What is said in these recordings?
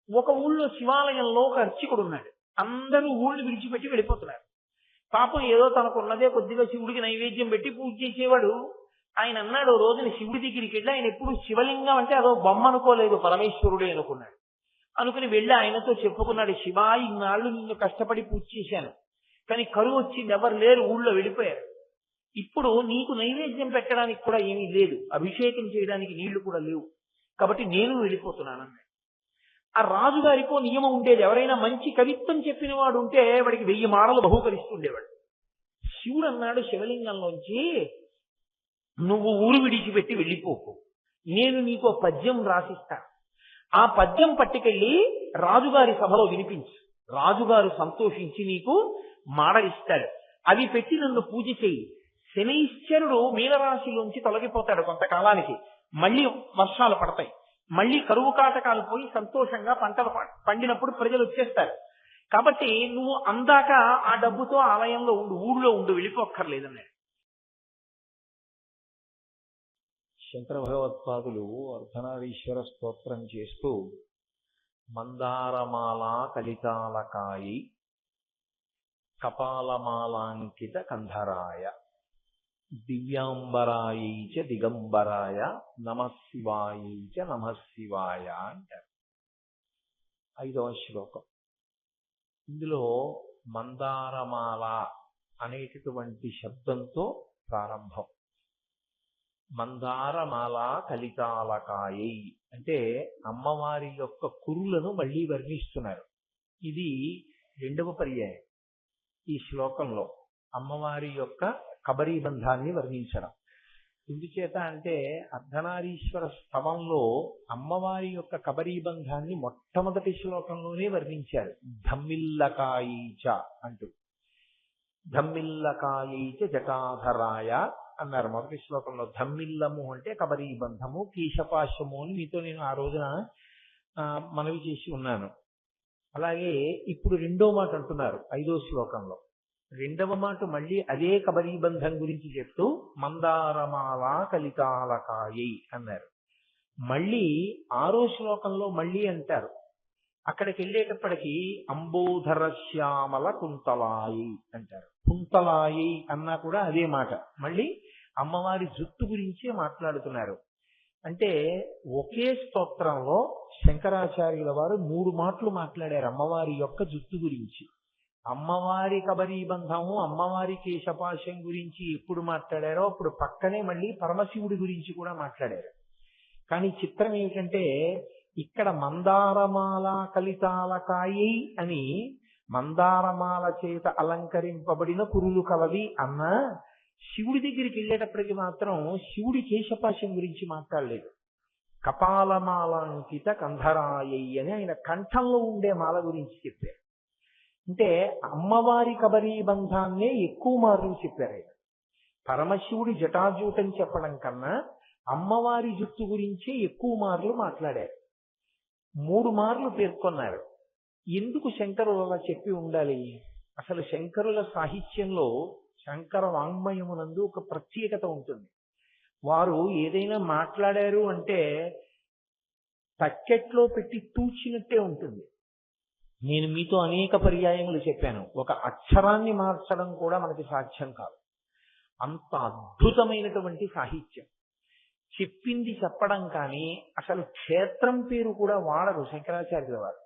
ఒక ఊళ్ళో శివాలయంలో ఒక అర్చకుడు ఉన్నాడు. అందరూ ఊళ్ళు విడిచిపెట్టి వెళ్ళిపోతున్నారు. పాపం ఏదో తనకున్నదే కొద్దిగా శివుడికి నైవేద్యం పెట్టి పూజ చేసేవాడు. ఆయన అన్నాడు, ఓ రోజున శివుడి దగ్గరికి వెళ్ళి, ఆయన ఎప్పుడు శివలింగం అంటే అదో బొమ్మ అనుకోలేదు, పరమేశ్వరుడే అనుకున్నాడు. అనుకుని వెళ్ళి ఆయనతో చెప్పుకున్నాడు, శివా, ఇన్నాళ్ళు నిన్ను కష్టపడి పూజ చేశాను, కానీ కరువు వచ్చింది, ఎవరు లేరు, ఊళ్ళో వెళ్ళిపోయారు. ఇప్పుడు నీకు నైవేద్యం పెట్టడానికి కూడా ఏమీ లేదు, అభిషేకం చేయడానికి నీళ్లు కూడా లేవు, కాబట్టి నేను వెళ్ళిపోతున్నాను. ఆ రాజుగారికో నియమం ఉండేది, ఎవరైనా మంచి కవిత్వం చెప్పిన వాడు ఉంటే వాడికి 1000 మాలలు బహూకరిస్తుండేవాడు. శివుడు అన్నాడు శివలింగంలోంచి, నువ్వు ఊరు విడిచిపెట్టి వెళ్ళిపోకు, నేను నీకు పద్యం రాసిస్తాను, ఆ పద్యం పట్టుకెళ్ళి రాజుగారి సభలో వినిపించు, రాజుగారు సంతోషించి నీకు మాడలిస్తాడు, అవి పెట్టి నన్ను పూజ చేయి. శనైశ్చరుడు మీనరాశిలోంచి తొలగిపోతాడు కొంతకాలానికి, మళ్ళీ వర్షాలు పడతాయి, మళ్ళీ కరువు కాటకాలు పోయి సంతోషంగా పంటలు పండినప్పుడు ప్రజలు వచ్చేస్తారు. కాబట్టి నువ్వు అందాక ఆ డబ్బుతో ఆలయంలో ఉండు, ఊళ్ళో ఉండు, వెళ్ళిపోక్కర్లేదన్నాడు. శంకర భగవత్పాదులు అర్ధనారీశ్వర స్తోత్రం చేస్తూ మందారమాల కలితాలకాయి కపాలమాలాంకిత కంధరాయ దివ్యాంబరాయై చ దిగంబరాయ నమఃశివాయై చ నమఃశివాయ అంటారు. 5వ శ్లోకం. ఇందులో మందారమాల అనేటటువంటి శబ్దంతో ప్రారంభం. మందారమాల కలితాలకాయై అంటే అమ్మవారి యొక్క కురులను మళ్ళీ వర్ణిస్తున్నారు. ఇది 2వ పర్యాయం ఈ శ్లోకంలో అమ్మవారి యొక్క కబరీబంధాన్ని వర్ణించడం. ఎందుచేత అంటే అర్ధనారీశ్వర స్తవంలో అమ్మవారి యొక్క కబరీబంధాన్ని మొట్టమొదటి శ్లోకంలోనే వర్ణించారు, ధమ్మిల్లకాయీచ అంటూ. ధమ్మిల్లకాయీచ జటాధరాయ అన్నారు మొదటి శ్లోకంలో. ధమ్మిల్లము అంటే కబరీబంధము, కేశపాశము అని మీతో నేను ఆ రోజున మనవి చేసి ఉన్నాను. అలాగే ఇప్పుడు 2వ మాట అంటున్నారు 5వ శ్లోకంలో. 2వ మాట మళ్ళీ అదే కబరీబంధం గురించి చెప్తూ మందారమాల కలితాలకాయై అన్నారు. మళ్ళీ 6వ శ్లోకంలో మళ్ళీ అంటారు. అక్కడికి వెళ్ళేటప్పటికి అంబోధర శ్యామల కుంతలాయి అంటారు. కుంతలాయి అన్నా కూడా అదే మాట, మళ్ళీ అమ్మవారి జుట్టు గురించే మాట్లాడుతున్నారు. అంటే ఒకే స్తోత్రంలో శంకరాచార్యుల వారు 3 మాటలు మాట్లాడారు అమ్మవారి యొక్క జుట్టు గురించి. అమ్మవారి కబరీబంధము, అమ్మవారి కేశపాశం గురించి ఎప్పుడు మాట్లాడారో అప్పుడు పక్కనే మళ్ళీ పరమశివుడి గురించి కూడా మాట్లాడారు. కానీ చిత్రం ఏమిటంటే ఇక్కడ మందారమాల కలితాలకాయి అని మందారమాల చేత అలంకరింపబడిన కురులు కలవి అన్న, శివుడి దగ్గరికి వెళ్ళేటప్పటికి మాత్రం శివుడి కేశపాశం గురించి మాట్లాడలేదు. కపాలమాలాంకిత కంధరాయై అని ఆయన కంఠంలో ఉండే మాల గురించి చెప్పారు. అంటే అమ్మవారి కబరీబంధాన్నే ఎక్కువ మార్లు చెప్పారు ఆయన. పరమశివుడి జటాజూటని చెప్పడం కన్నా అమ్మవారి జుట్టు గురించే ఎక్కువ మార్లు మాట్లాడారు. 3 మార్లు పేర్కొన్నారు. ఎందుకు శంకరులు అలా చెప్పి ఉండాలి? అసలు శంకరుల సాహిత్యంలో, శంకర వాంగ్మయమునందు ఒక ప్రత్యేకత ఉంటుంది. వారు ఏదైనా మాట్లాడారు అంటే తక్కెట్లో పెట్టి తూచినట్టే ఉంటుంది. నేను మీతో అనేక పర్యాయములు చెప్పాను, ఒక అక్షరాన్ని మార్చడం కూడా మనకి సాధ్యం కాదు. అంత అద్భుతమైనటువంటి సాహిత్యం. చెప్పింది చెప్పడం కానీ అసలు క్షేత్రం పేరు కూడా వాడరు శంకరాచార్యుల వారు.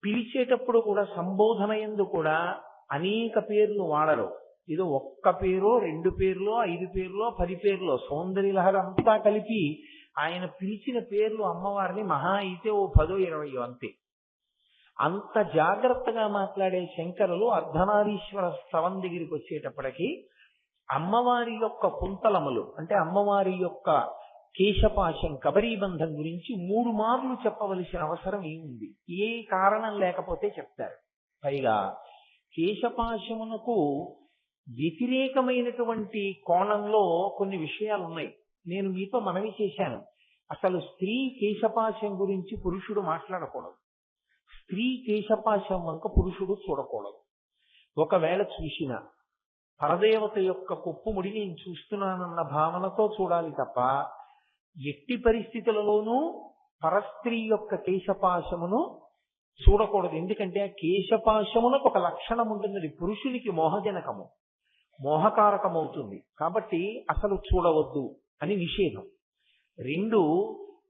పిలిచేటప్పుడు కూడా సంబోధన యందు కూడా అనేక పేర్లు వాడరు. ఏదో ఒక్క పేరో 2 పేర్లో 5 పేర్లో 10 పేర్లో సౌందర్యలహరి అంతా కలిపి ఆయన పిలిచిన పేర్లు అమ్మవారిని మహా అయితే ఓ 10 20 అంతే. అంత జాగ్రత్తగా మాట్లాడే శంకరులు అర్ధనారీశ్వర స్తవం దగ్గరికి వచ్చేటప్పటికి అమ్మవారి యొక్క కుంతలములు అంటే అమ్మవారి యొక్క కేశపాశం కబరీబంధం గురించి 3 మార్లు చెప్పవలసిన అవసరం ఏముంది? ఏ కారణం లేకపోతే చెప్తారు. పైగా కేశపాశమునకు వ్యతిరేకమైనటువంటి కోణంలో కొన్ని విషయాలు ఉన్నాయి. నేను మీతో మనవి చేశాను, అసలు స్త్రీ కేశపాశం గురించి పురుషుడు మాట్లాడకూడదు, స్త్రీ కేశపాశం వంక పురుషుడు చూడకూడదు. ఒకవేళ చూసినా పరదేవత యొక్క కొప్పుముడి నేను చూస్తున్నానన్న భావనతో చూడాలి తప్ప ఎట్టి పరిస్థితులలోనూ పరస్త్రీ యొక్క కేశపాశమును చూడకూడదు. ఎందుకంటే ఆ కేశపాశమునకు ఒక లక్షణం ఉంటుంది, పురుషునికి మోహజనకము, మోహకారకమవుతుంది. కాబట్టి అసలు చూడవద్దు అని నిషేధం. 2,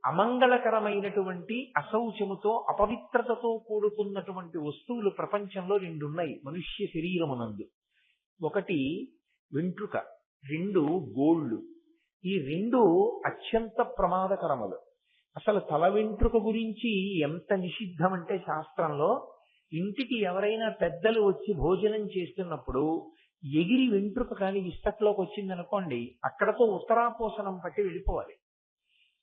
అమంగళకరమైనటువంటి అశౌచముతో అపవిత్రతతో కూడుకున్నటువంటి వస్తువులు ప్రపంచంలో 2 ఉన్నాయి మనుష్య శరీరమునందు. 1 వెంట్రుక, 2 గోళ్ళు. ఈ 2 అత్యంత ప్రమాదకరములు. అసలు తల వెంట్రుక గురించి ఎంత నిషిద్ధం అంటే శాస్త్రంలో, ఇంటికి ఎవరైనా పెద్దలు వచ్చి భోజనం చేస్తున్నప్పుడు ఎగిరి వెంట్రుక కానీ విస్తట్లోకి వచ్చిందనుకోండి, అక్కడతో ఉత్తరాపోసనం పట్టి వెళ్ళిపోవాలి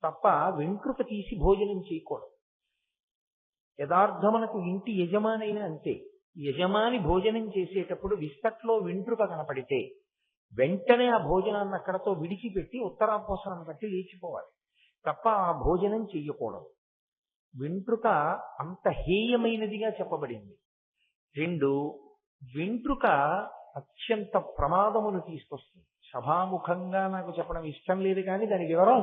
తప్ప వెంట్రుక తీసి భోజనం చేయకూడదు. యథార్థమునకు ఇంటి యజమానైనా అంతే. యజమాని భోజనం చేసేటప్పుడు విస్తట్లో వెంట్రుక కనపడితే వెంటనే ఆ భోజనాన్ని అక్కడతో విడిచిపెట్టి ఉత్తరాపోసనం పట్టి లేచిపోవాలి తప్ప ఆ భోజనం చెయ్యకూడదు. వెంట్రుక అంత హేయమైనదిగా చెప్పబడింది. 2, వెంట్రుక అత్యంత ప్రమాదమును తీసుకొస్తుంది. సభాముఖంగా నాకు చెప్పడం ఇష్టం లేదు కానీ దాని వివరం,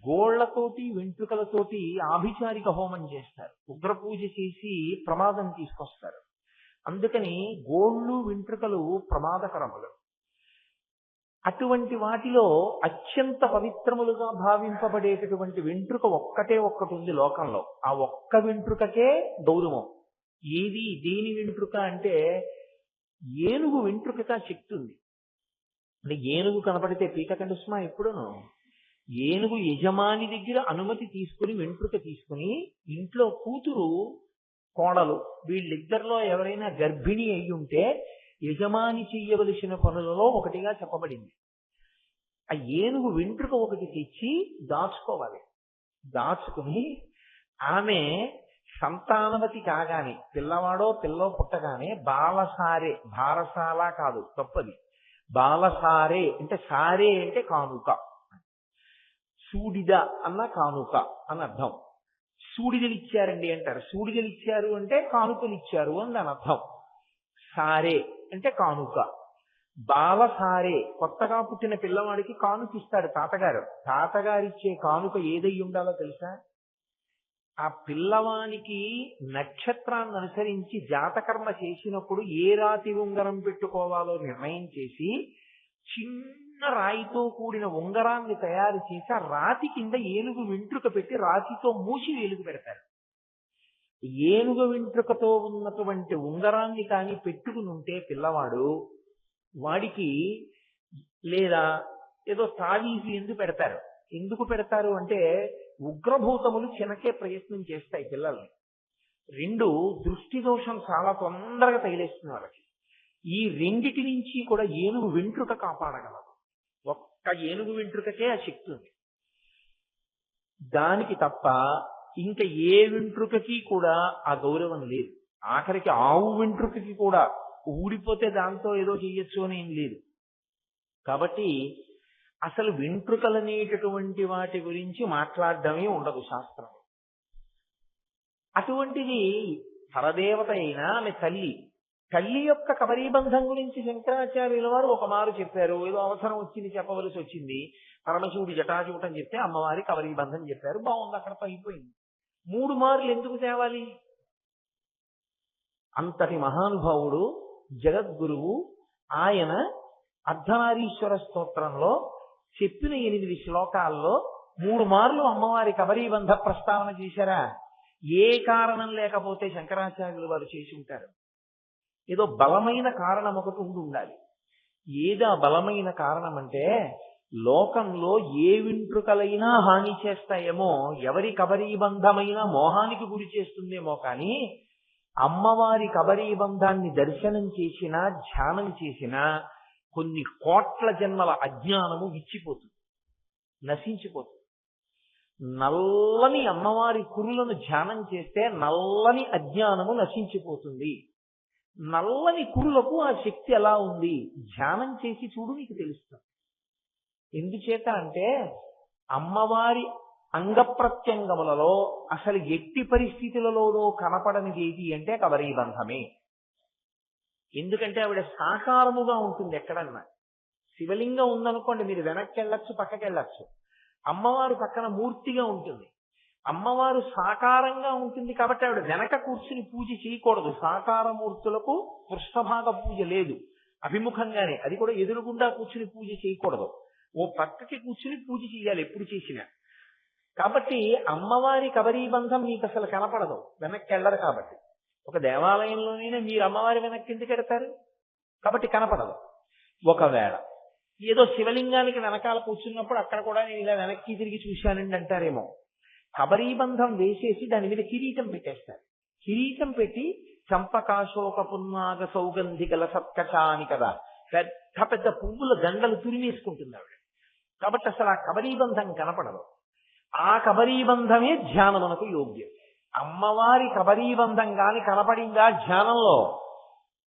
గోళ్లతోటి వెంట్రుకలతోటి ఆభిచారిక హోమం చేస్తారు, ఉగ్రపూజ చేసి ప్రమాదం తీసుకొస్తారు. అందుకని గోళ్ళు వెంట్రుకలు ప్రమాదకరములు. అటువంటి వాటిలో అత్యంత పవిత్రములుగా భావింపబడేటటువంటి వెంట్రుక ఒక్కటే ఒక్కటి ఉంది లోకంలో. ఆ ఒక్క వెంట్రుకకే గౌరవం. ఏది దేని వెంట్రుక అంటే ఏనుగు వెంట్రుకగా శక్తి ఉంది. అంటే ఏనుగు కనపడితే పీక కండుస్మా ఎప్పుడును. ఏనుగు యజమాని దగ్గర అనుమతి తీసుకుని వెంట్రుక తీసుకుని ఇంట్లో కూతురు కోడలు వీళ్ళిద్దరిలో ఎవరైనా గర్భిణి అయి ఉంటే యజమాని చెయ్యవలసిన పనులలో ఒకటిగా చెప్పబడింది. ఆ ఏనుగు వెంట్రుక ఒకటి తెచ్చి దాచుకోవాలి. దాచుకుని ఆమె సంతానవతి కాగానే, పిల్లవాడో పిల్లో పుట్టగానే బాలసారే, భారసాల కాదు తప్పది, బాలసారే అంటే సారే అంటే కానుక, సూడిద అన్న కానుక అని అర్థం. సూడిదలు ఇచ్చారండి అంటారు. సూడిదలు ఇచ్చారు అంటే కానుకలు ఇచ్చారు అని దాని అర్థం. సారే అంటే కానుక. బాలసారే, కొత్తగా పుట్టిన పిల్లవాడికి కానుక ఇస్తాడు తాతగారు. తాతగారిచ్చే కానుక ఏదై ఉండాలో తెలుసా? ఆ పిల్లవానికి నక్షత్రాన్ని అనుసరించి జాతకర్మ చేసినప్పుడు ఏ రాతి ఉంగరం పెట్టుకోవాలో నిర్ణయం చేసి చిన్న రాయితో కూడిన ఉంగరాన్ని తయారు చేసి ఆ రాతి కింద ఏనుగు వెంట్రుక పెట్టి రాతితో మూసి వేలుగు పెడతారు. ఏనుగు వెంట్రుకతో ఉన్నటువంటి ఉంగరాన్ని కానీ పెట్టుకుని ఉంటే పిల్లవాడు, వాడికి లేదా ఏదో తావీజు ఎందుకు పెడతారు. ఎందుకు పెడతారు అంటే ఉగ్రభూతములు చినకే ప్రయత్నం చేస్తాయి పిల్లల్ని. 2, దృష్టి దోషం చాలా తొందరగా తగిలేస్తుంది వాళ్ళకి. ఈ రెండిటి నుంచి కూడా ఏనుగు వెంట్రుక కాపాడగలదు. ఒక్క ఏనుగు వెంట్రుకకే ఆ శక్తి ఉంది. దానికి తప్ప ఇంకా ఏ వెంట్రుకకి కూడా ఆ గౌరవం లేదు. ఆఖరికి ఆవు వెంట్రుకకి కూడా ఊడిపోతే దాంతో ఏదో చెయ్యొచ్చు అని ఏం లేదు. కాబట్టి అసలు వెంట్రుకలనేటటువంటి వాటి గురించి మాట్లాడడమే ఉండదు శాస్త్రం. అటువంటిది పరదేవత అయినా ఆమె తల్లి. తల్లి యొక్క కబరీబంధం గురించి శంకరాచార్యుల వారు ఒక మారు చెప్పారు. ఏదో అవసరం వచ్చింది, చెప్పవలసి వచ్చింది. పరమశివుడి జటాజూటం చెప్తే అమ్మవారి కబరీబంధం చెప్పారు. బాగుంది, అక్కడతో అయిపోయింది. 3 మార్లు ఎందుకు తేవాలి? అంతటి మహానుభావుడు జగద్గురువు ఆయన అర్ధనారీశ్వర స్తోత్రంలో చెప్పిన 8 శ్లోకాల్లో 3 మార్లు అమ్మవారి కబరీబంధ ప్రస్తావన చేశారా? ఏ కారణం లేకపోతే శంకరాచార్యులు వారు చేసి ఉంటారు. ఏదో బలమైన కారణం ఒకటి ఉండాలి. ఏదా బలమైన కారణం అంటే, లోకంలో ఏ వెంట్రుకలైనా హాని చేస్తాయేమో, ఎవరి కబరీబంధమైనా మోహానికి గురి చేస్తుందేమో, కానీ అమ్మవారి కబరీబంధాన్ని దర్శనం చేసినా ధ్యానం చేసినా కొన్ని కోట్ల జన్మల అజ్ఞానము విచ్చిపోతుంది, నశించిపోతుంది. నల్లని అమ్మవారి కురులను ధ్యానం చేస్తే నల్లని అజ్ఞానము నశించిపోతుంది. నల్లని కురులకు ఆ శక్తి ఎలా ఉంది ధ్యానం చేసి చూడు, నీకు తెలుస్తుంది. ఎందుచేత అంటే అమ్మవారి అంగప్రత్యంగములలో అసలు ఎట్టి పరిస్థితులలోనూ కనపడనిది ఏది అంటే కబరీబంధమే. ఎందుకంటే ఆవిడ సాకారముగా ఉంటుంది. ఎక్కడన్నా శివలింగం ఉందనుకోండి, మీరు వెనక్కి వెళ్ళొచ్చు, పక్కకి వెళ్ళొచ్చు. అమ్మవారు పక్కన మూర్తిగా ఉంటుంది. అమ్మవారు సాకారంగా ఉంటుంది కాబట్టి ఆవిడ వెనక కూర్చుని పూజ చేయకూడదు. సాకారమూర్తులకు పృష్ఠభాగ పూజ లేదు, అభిముఖంగానే, అది కూడా ఎదురుగుండా కూర్చుని పూజ చేయకూడదు, ఓ పక్కకి కూర్చుని పూజ చేయాలి ఎప్పుడు చేసినా. కాబట్టి అమ్మవారి కబరీబంధం మీకు అసలు కనపడదు, వెనక్కి వెళ్ళరు. కాబట్టి ఒక దేవాలయంలోనైనా మీరు అమ్మవారి వెనక్కి ఎందుకు ఎడతారు? కాబట్టి కనపడదు. ఒకవేళ ఏదో శివలింగానికి వెనకాల కూర్చున్నప్పుడు అక్కడ కూడా నేను ఇలా వెనక్కి తిరిగి చూశానండి అంటారేమో. కబరీబంధం వేసేసి దాని మీద కిరీటం పెట్టేస్తారు. కిరీటం పెట్టి చంపకాశోక పున్నాగ సౌగంధికల సత్కచాని కదా, పెద్ద పెద్ద పువ్వుల దండలు తురిమేసుకుంటుంది ఆవిడ. కాబట్టి అసలు ఆ కబరీబంధం కనపడదు. ఆ కబరీబంధమే ధ్యానమునకు యోగ్యం. అమ్మవారి కబరీబంధం గాని కనపడిందా ధ్యానంలో,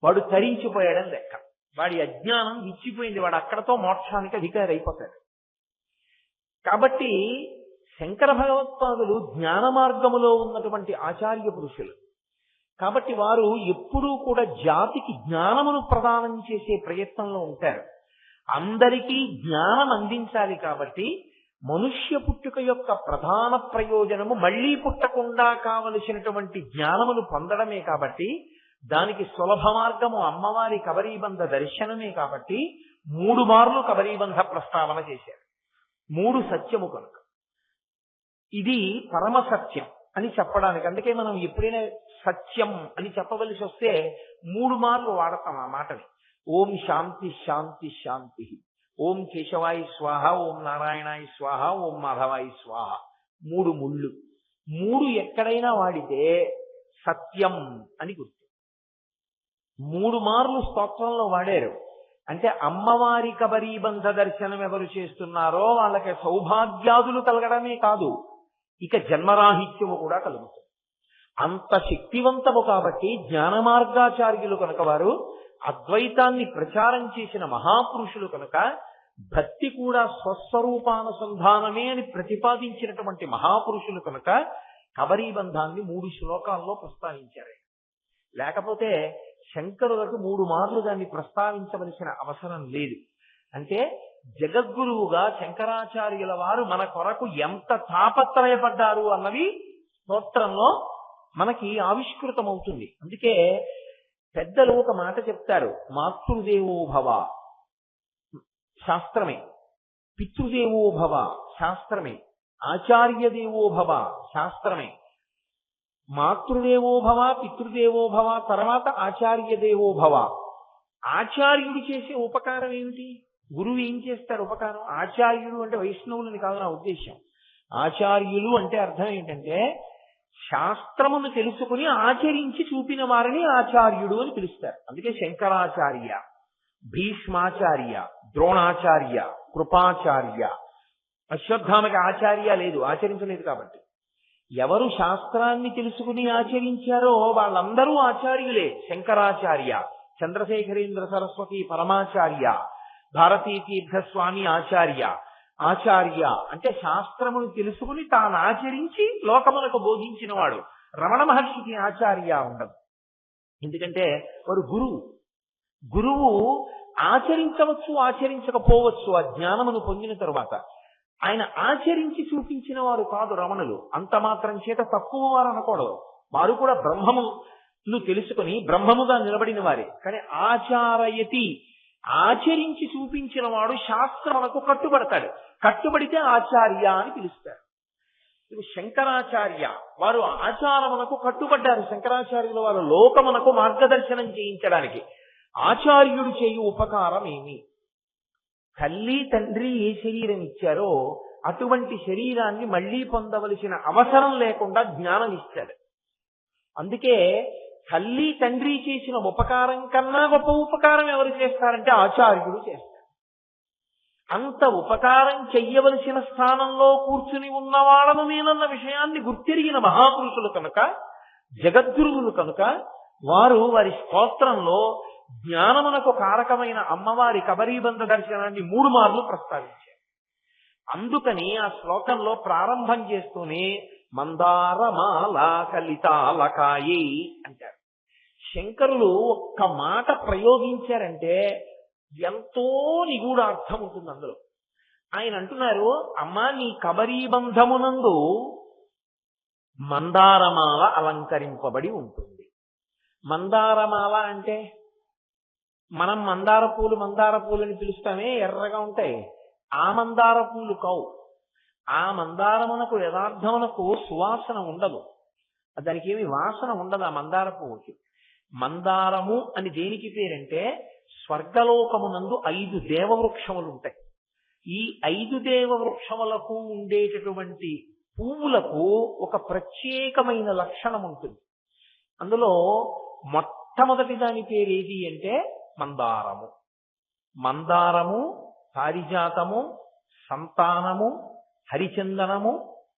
వాడు తరించిపోయాడని లెక్క. వాడి అజ్ఞానం విచ్చిపోయింది, వాడు అక్కడతో మోక్షానికి అధికారి అయిపోతాడు. కాబట్టి శంకర భగవత్పాదులు జ్ఞాన మార్గములో ఉన్నటువంటి ఆచార్య పురుషులు. కాబట్టి వారు ఎప్పుడూ కూడా జాతికి జ్ఞానమును ప్రదానం చేసే ప్రయత్నంలో ఉంటారు. అందరికీ జ్ఞానం అందించాలి. కాబట్టి మనుష్య పుట్టుక యొక్క ప్రధాన ప్రయోజనము మళ్లీ పుట్టకుండా కావలసినటువంటి జ్ఞానమును పొందడమే. కాబట్టి దానికి సులభ మార్గము అమ్మవారి కబరీబంధ దర్శనమే. కాబట్టి 3 మార్లు కబరీబంధ ప్రస్తావన చేశారు. 3 సత్యము కనుక ఇది పరమ సత్యం అని చెప్పడానికి. అందుకే మనం ఎప్పుడైనా సత్యం అని చెప్పవలసి వస్తే 3 మార్లు వాడతాం ఆ మాటని. ఓం శాంతి శాంతి శాంతి, ఓం కేశవాయ స్వాహ, ఓం నారాయణాయ స్వాహ, ఓం మాధవాయ స్వాహ. 3 ముళ్ళు. 3 ఎక్కడైనా వాడితే సత్యం అని గుర్తు. 3 మార్లు స్తోత్రంలో వాడారు అంటే అమ్మవారి కబరీబంధ దర్శనం ఎవరు చేస్తున్నారో వాళ్ళకి సౌభాగ్యాదులు కలగడమే కాదు, ఇక జన్మరాహిత్యము కూడా కలుగుతుంది. అంత శక్తివంతము. కాబట్టి జ్ఞాన మార్గాచార్యులు కనుక, వారు అద్వైతాన్ని ప్రచారం చేసిన మహాపురుషులు కనుక, భక్తి కూడా స్వస్వరూపానుసంధానమే అని ప్రతిపాదించినటువంటి మహాపురుషులు కనుక కబరీబంధాన్ని 3 శ్లోకాల్లో ప్రస్తావించారు. లేకపోతే శంకరులకు 3 మార్లు దాన్ని ప్రస్తావించవలసిన అవసరం లేదు. అంటే జగద్గురువుగా శంకరాచార్యుల వారు మన కొరకు ఎంత తాపత్రయపడ్డారు అన్నది స్తోత్రంలో మనకి ఆవిష్కృతమవుతుంది. అందుకే పెద్దలు ఒక మాట చెప్తారు, మాతృదేవో భవ శాస్త్రమే, పితృదేవో భవ శాస్త్రమే, ఆచార్య దేవో భవ శాస్త్రమే. మాతృదేవో భవ, పితృదేవో భవ, తర్వాత ఆచార్య దేవో భవ. ఆచార్యుడు చేసే ఉపకారం ఏమిటి? గురువు ఏం చేస్తారు ఉపకారం? ఆచార్యుడు అంటే వైష్ణవులని కాదు నా ఉద్దేశం. ఆచార్యులు అంటే అర్థం ఏంటంటే శాస్త్రమును తెలుసుకుని ఆచరించి చూపిన వారిని ఆచార్యుడు అని పిలుస్తారు. అందుకే శంకరాచార్య, భీష్మాచార్య, ద్రోణాచార్య, కృపాచార్య. అశ్వత్థామకి ఆచార్య లేదు, ఆచరించలేదు. కాబట్టి ఎవరు శాస్త్రాన్ని తెలుసుకుని ఆచరించారో వాళ్ళందరూ ఆచార్యులే. శంకరాచార్య, చంద్రశేఖరేంద్ర సరస్వతి పరమాచార్య, భారతీ తీర్థస్వామి ఆచార్య. ఆచార్య అంటే శాస్త్రమును తెలుసుకుని తాను ఆచరించి లోకములకు బోధించిన వాడు. రమణ మహర్షికి ఆచార్య ఉండదు, ఎందుకంటే వారు గురువు. గురువు ఆచరించవచ్చు, ఆచరించకపోవచ్చు ఆ జ్ఞానమును పొందిన తరువాత. ఆయన ఆచరించి చూపించిన వారు కాదు రమణులు. అంత మాత్రం చేత తక్కువ వారు అనకూడదు. వారు కూడా బ్రహ్మమును తెలుసుకుని బ్రహ్మముగా నిలబడిన వారే. కానీ ఆచారయతి, ఆచరించి చూపించిన వాడు శాస్త్రమునకు కట్టుబడతాడు. కట్టుబడితే ఆచార్య అని పిలుస్తారు. శంకరాచార్య వారు ఆచారమునకు కట్టుబడ్డారు. శంకరాచార్యుల వారు లోకమునకు మార్గదర్శనం చేయించడానికి. ఆచార్యుడు చేయు ఉపకారం ఏమి? తల్లి తండ్రి ఏ శరీరం ఇచ్చారో అటువంటి శరీరాన్ని మళ్లీ పొందవలసిన అవసరం లేకుండా జ్ఞానం ఇచ్చాడు. అందుకే తల్లి తండ్రి చేసిన ఉపకారం కన్నా గొప్ప ఉపకారం ఎవరు చేస్తారంటే ఆచార్యుడు చేస్తారు. అంత ఉపకారం చెయ్యవలసిన స్థానంలో కూర్చుని ఉన్నవాళ్ళను నేనన్న విషయాన్ని గుర్తిరిగిన మహాపురుషులు కనుక, జగద్గురువులు కనుక, వారు వారి స్తోత్రంలో జ్ఞానమునకు కారకమైన అమ్మవారి కబరీబంధ దర్శనాన్ని 3 మార్లు ప్రస్తావించారు. అందుకని ఆ శ్లోకంలో ప్రారంభం చేస్తూనే మందారమాల కలితాలకాయి అంటారు. శంకరులు ఒక్క మాట ప్రయోగించారంటే ఎంతో నిగూఢ అర్థం ఉంటుంది అందులో. ఆయన అంటున్నారు, అమ్మా నీ కబరీబంధమునందు మందారమాల అలంకరింపబడి ఉంటుంది. మందారమాల అంటే మనం మందార పూలు అని పిలుస్తామే, ఎర్రగా ఉంటాయి. ఆ మందార పూలు కావు. ఆ మందారమునకు యథార్థమునకు సువాసన ఉండదు, దానికి ఏమి వాసన ఉండదు. ఆ మందార పువ్వుకి మందారము అని దేనికి పేరంటే, స్వర్గలోకమునందు 5 దేవవృక్షములు ఉంటాయి. ఈ 5 దేవవృక్షములకు ఉండేటటువంటి పువ్వులకు ఒక ప్రత్యేకమైన లక్షణం ఉంటుంది. అందులో మొట్టమొదటి దాని పేరు ఏది అంటే మందారము. మందారము, పారిజాతము, సంతానము, హరిచందనము,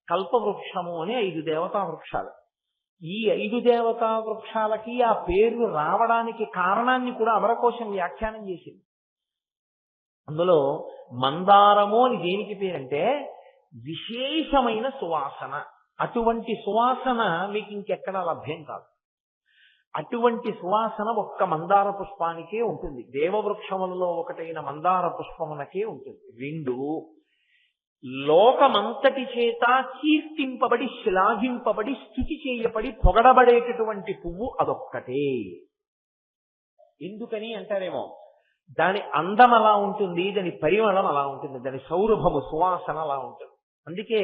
కల్పవృక్షము అనే 5 దేవతా వృక్షాలు. ఈ 5 దేవతా వృక్షాలకి ఆ పేర్లు రావడానికి కారణాన్ని కూడా అమరకోశం వ్యాఖ్యానం చేసింది. అందులో మందారము అని దేనికి పేరంటే విశేషమైన సువాసన. అటువంటి సువాసన మీకు ఇంకెక్కడా లభ్యం కాదు. అటువంటి సువాసన ఒక్క మందార పుష్పానికే ఉంటుంది. దేవవృక్షములలో ఒకటైన మందార పుష్పమునకే ఉంటుంది. 2, లోకమంతటి చేత కీర్తింపబడి, శ్లాఘింపబడి, స్తుతి చేయబడి, పొగడబడేటటువంటి పువ్వు అదొక్కటే. ఎందుకని అంటారేమో, దాని అందం అలా ఉంటుంది, దాని పరిమళం అలా ఉంటుంది, దాని సౌరభము, సువాసన అలా ఉంటుంది. అందుకే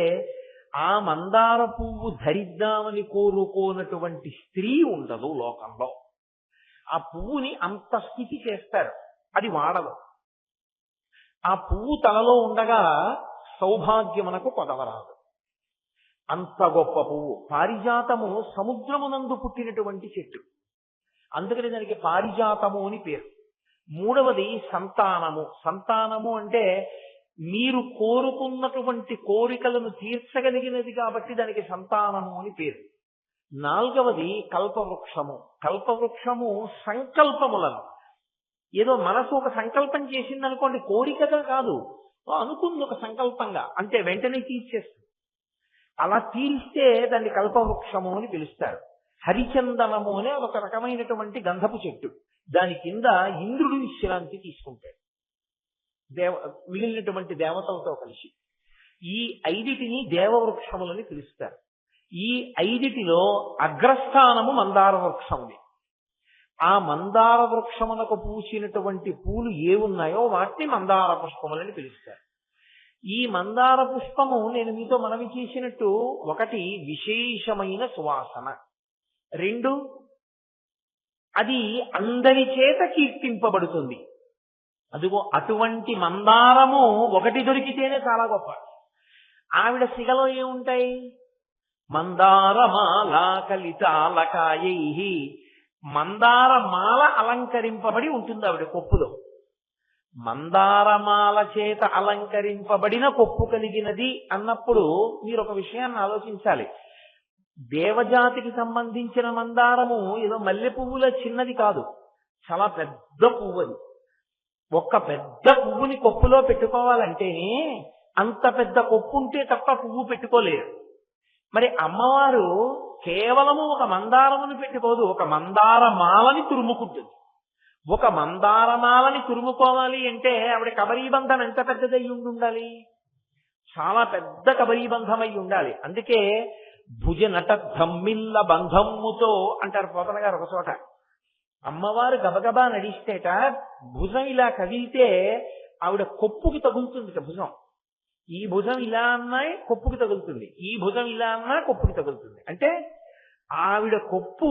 ఆ మందార పువ్వు ధరిద్దామని కోరుకోనటువంటి స్త్రీ ఉండదు లోకంలో. ఆ పువ్వుని అంత స్థితి చేస్తారు, అది వాడదు. ఆ పువ్వు తలలో ఉండగా సౌభాగ్యమునకు కొదవరాదు, అంత గొప్ప పువ్వు. పారిజాతము సముద్రమునందు పుట్టినటువంటి చెట్టు, అందుకని దానికి పారిజాతము అని పేరు. 3వది సంతానము. సంతానము అంటే మీరు కోరుకున్నటువంటి కోరికలను తీర్చగలిగినది కాబట్టి దానికి సంతానము అని పేరు. 4వది కల్పవృక్షము. కల్పవృక్షము సంకల్పములను, ఏదో మనసు ఒక సంకల్పం చేసిందనుకోండి, కోరికగా కాదు, అనుకుంది ఒక సంకల్పంగా, అంటే వెంటనే తీర్చేస్తుంది. అలా తీరిస్తే దాన్ని కల్పవృక్షము అని పిలుస్తారు. హరిచందనము అనే ఒక రకమైనటువంటి గంధపు చెట్టు, దాని కింద ఇంద్రుడు విశ్రాంతి తీసుకుంటాడు మిగిలినటువంటి దేవతలతో కలిసి. ఈ 5 దేవవృక్షములని పిలుస్తారు. ఈ 5 అగ్రస్థానము మందార వృక్షముది. ఆ మందార వృక్షమునకు పూసినటువంటి పూలు ఏవున్నాయో వాటిని మందార పుష్పములని పిలుస్తారు. ఈ మందార పుష్పము నేను మీతో మనవి చేసినట్టు, 1 విశేషమైన సువాసన, 2 అది అందరి చేత కీర్తింపబడుతుంది. అదిగో అటువంటి మందారము 1 దొరికితేనే చాలా గొప్ప. ఆవిడ సిగలో ఏముంటాయి? మందారమాల కలితాలకాయై, మందారమాల అలంకరింపబడి ఉంటుంది ఆవిడ కొప్పులో. మందారమాల చేత అలంకరింపబడిన కొప్పు కలిగినది అన్నప్పుడు మీరు ఒక విషయాన్ని ఆలోచించాలి. దేవజాతికి సంబంధించిన మందారము ఏదో మల్లె పువ్వుల చిన్నది కాదు, చాలా పెద్ద పువ్వు అది. ఒక్క పెద్ద పువ్వుని కొప్పులో పెట్టుకోవాలంటేనే అంత పెద్ద కొప్పు ఉంటే తప్ప పువ్వు పెట్టుకోలేరు. మరి అమ్మవారు కేవలము ఒక మందారమును పెట్టుకోదు, ఒక మందారమాలని తురుముకుంటుంది. ఒక మందారమాలని తురుముకోవాలి అంటే ఆవిడ కబరీబంధం ఎంత పెద్దదై ఉండాలి? చాలా పెద్ద కబరీబంధం అయి ఉండాలి. అందుకే భుజ నట ధమ్మిల్ల బంధమ్ముతో అంటారు పోతన గారు ఒక చోట. అమ్మవారు గబగబా నడిస్తేట భుజం ఇలా కదిలితే ఆవిడ కొప్పుకి తగులుతుంది. భుజం, ఈ భుజం ఇలా అన్నా కొప్పుకి తగులుతుంది, ఈ భుజం ఇలా అన్నా కొప్పుకి తగులుతుంది. అంటే ఆవిడ కొప్పు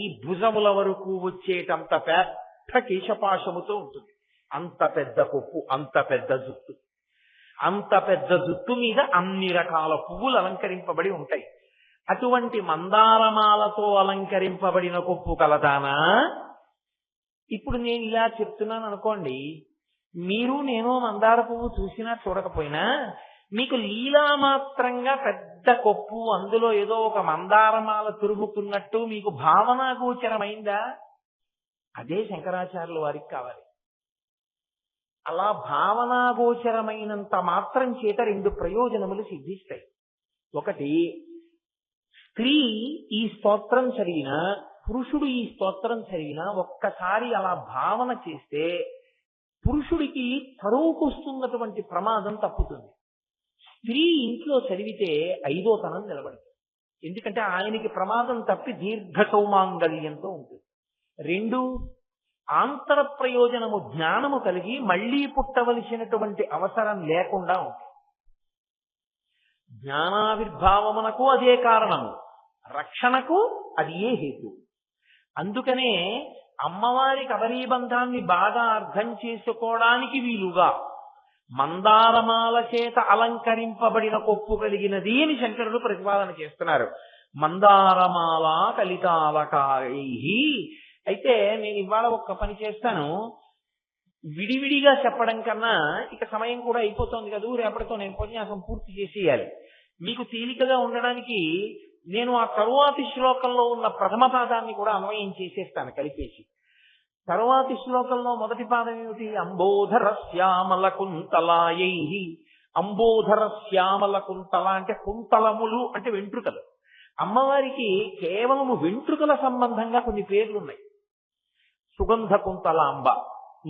ఈ భుజముల వరకు వచ్చేటంత పెద్ద కేశపాశముతో ఉంటుంది. అంత పెద్ద కొప్పు, అంత పెద్ద జుట్టు, అంత పెద్ద జుట్టు మీద అన్ని రకాల పువ్వులు అలంకరింపబడి ఉంటాయి. అటువంటి మందారమాలతో అలంకరింపబడిన కొప్పు కలదానా? ఇప్పుడు నేను ఇలా చెప్తున్నాను అనుకోండి, మీరు నేను మందార పువ్వు చూసినా చూడకపోయినా మీకు లీలామాత్రంగా పెద్ద కొప్పు, అందులో ఏదో ఒక మందారమాల తురుముకున్నట్టు మీకు భావనా గోచరమైందా? అదే శంకరాచార్యుల వారికి కావాలి. అలా భావనా గోచరమైనంత మాత్రం చేత 2 ప్రయోజనములు సిద్ధిస్తాయి. 1, స్త్రీ ఈ స్తోత్రం చదివినా, పురుషుడు ఈ స్తోత్రం చదివినా ఒక్కసారి అలా భావన చేస్తే పురుషుడికి తరువుకొస్తున్నటువంటి ప్రమాదం తప్పుతుంది. స్త్రీ ఇంట్లో చదివితే 5వ తనం నిలబడుతుంది. ఎందుకంటే ఆయనకి ప్రమాదం తప్పి దీర్ఘ సౌమాంగల్యంతో ఉంటుంది. 2, ఆంతర ప్రయోజనము జ్ఞానము కలిగి మళ్లీ పుట్టవలసినటువంటి అవసరం లేకుండా ఉంటుంది. జ్ఞానావిర్భావమునకు అదే కారణము, రక్షణకు అది ఏ హేతు. అందుకనే అమ్మవారి కబరీబంధాన్ని బాగా అర్థం చేసుకోవడానికి వీలుగా మందారమాల చేత అలంకరింపబడిన కొప్పు కలిగినది అని శంకరులు ప్రతిపాదన చేస్తున్నారు. మందారమాల కలితాలకాయై. అయితే నేను ఇవాళ ఒక్క పని చేస్తాను, విడివిడిగా చెప్పడం కన్నా ఇక సమయం కూడా అయిపోతుంది కదా, రేపటితో నేను ఉపన్యాసం పూర్తి చేసేయాలి. మీకు తేలికగా ఉండడానికి నేను ఆ తరువాతి శ్లోకంలో ఉన్న ప్రథమ పాదాన్ని కూడా అన్వయం చేసేస్తాను కలిపేసి. తరువాతి శ్లోకంలో మొదటి పాదం ఏమిటి? అంబోధర శ్యామల కుంతలాయై. అంబోధర శ్యామల కుంతల అంటే కుంతలములు అంటే వెంట్రుకలు. అమ్మవారికి కేవలము వెంట్రుకల సంబంధంగా కొన్ని పేర్లు ఉన్నాయి. సుగంధ కుంతలాంబ,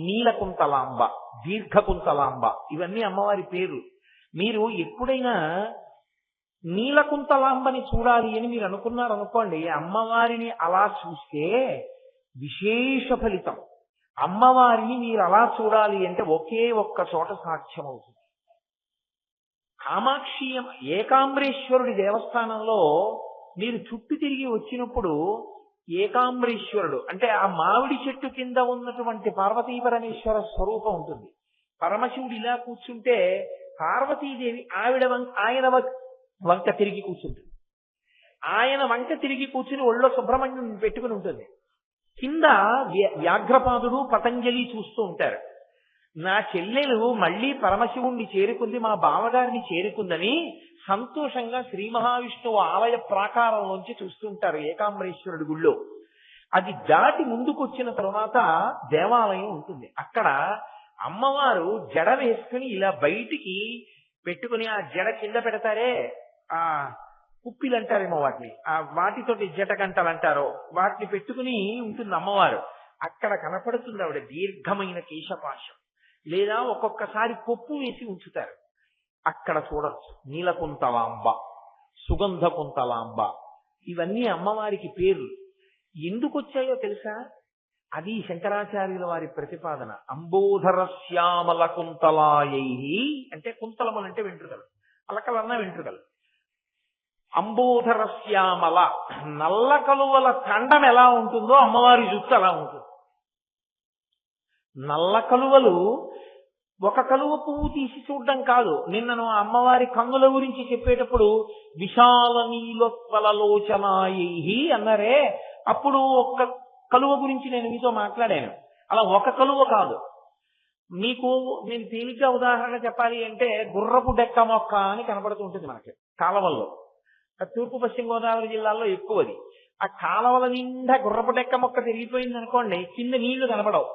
నీల కుంతలాంబ, దీర్ఘ కుంతలాంబ, ఇవన్నీ అమ్మవారి పేరు. మీరు ఎప్పుడైనా నీలకుంతలాంబని చూడాలి అని మీరు అనుకున్నారనుకోండి, అమ్మవారిని అలా చూస్తే విశేష ఫలితం. అమ్మవారిని మీరు అలా చూడాలి అంటే ఒకే ఒక్క చోట సాధ్యం అవుతుంది. కామాక్షి ఏకాంబరేశ్వరుడి దేవస్థానంలో మీరు చుట్టూ తిరిగి వచ్చినప్పుడు ఏకాంబరేశ్వరుడు అంటే ఆ మామిడి చెట్టు కింద ఉన్నటువంటి పార్వతీ పరమేశ్వర స్వరూపం ఉంటుంది. పరమశివుడు ఇలా కూర్చుంటే పార్వతీదేవి ఆయన వంక తిరిగి కూర్చుంటుంది. ఆయన వంక తిరిగి కూర్చుని ఒళ్ళో సుబ్రహ్మణ్యం పెట్టుకుని ఉంటుంది. కింద వ్యాఘ్రపాదుడు పతంజలి చూస్తూ ఉంటారు. నా చెల్లెలు మళ్లీ పరమశివుణ్ణి చేరుకుంది, మా బావగారిని చేరుకుందని సంతోషంగా శ్రీ మహావిష్ణువు ఆలయ ప్రాకారంలోంచి చూస్తుంటారు ఏకాంబరేశ్వరుడి గుళ్ళో. అది దాటి ముందుకు వచ్చిన తర్వాత దేవాలయం ఉంటుంది. అక్కడ అమ్మవారు జడ వేసుకుని ఇలా బయటికి పెట్టుకుని ఆ జడ కింద పెడతారే, ఆ కుప్పిలు అంటారేమో వాటిని, ఆ వాటితోటి జటగంటలు అంటారో వాటిని పెట్టుకుని ఉంటుంది అమ్మవారు. అక్కడ కనపడుతుంది ఆవిడ దీర్ఘమైన కేశపాశం, లేదా ఒక్కొక్కసారి కొప్పు వేసి ఉంచుతారు. అక్కడ చూడొచ్చు. నీలకుంతలాంబ, సుగంధ కుంతలాంబ, ఇవన్నీ అమ్మవారికి పేర్లు. ఎందుకు వచ్చాయో తెలుసా? అది శంకరాచార్యుల వారి ప్రతిపాదన. అంబోధర శ్యామల కుంతలాయై అంటే కుంతలములు అంటే వెంట్రుకలు, అలకలన్న వెంట్రుకలు. అంబోధర శ్యామల, నల్ల కలువల ఖండం ఎలా ఉంటుందో అమ్మవారి జుత్తు అలా ఉంటుంది. నల్ల కలువలు ఒక కలువ పువ్వు తీసి చూడడం కాదు. నిన్నను అమ్మవారి కన్నుల గురించి చెప్పేటప్పుడు విశాల నీలోత్పలలోచనాయై అన్నారే, అప్పుడు ఒక్క కలువ గురించి నేను మీతో మాట్లాడాను. అలా ఒక కలువ కాదు. మీకు నేను తేలిగ్గా ఉదాహరణ చెప్పాలి అంటే గుర్రపు డెక్క మొక్క అని కనపడుతూ ఉంటుంది మనకి కాలవల్లో. తూర్పు పశ్చిమ గోదావరి జిల్లాల్లో ఎక్కువది. ఆ కాలవల నిండా గుర్రపు డెక్క మొక్క తిరిగిపోయింది అనుకోండి, కింద నీళ్లు కనపడవు,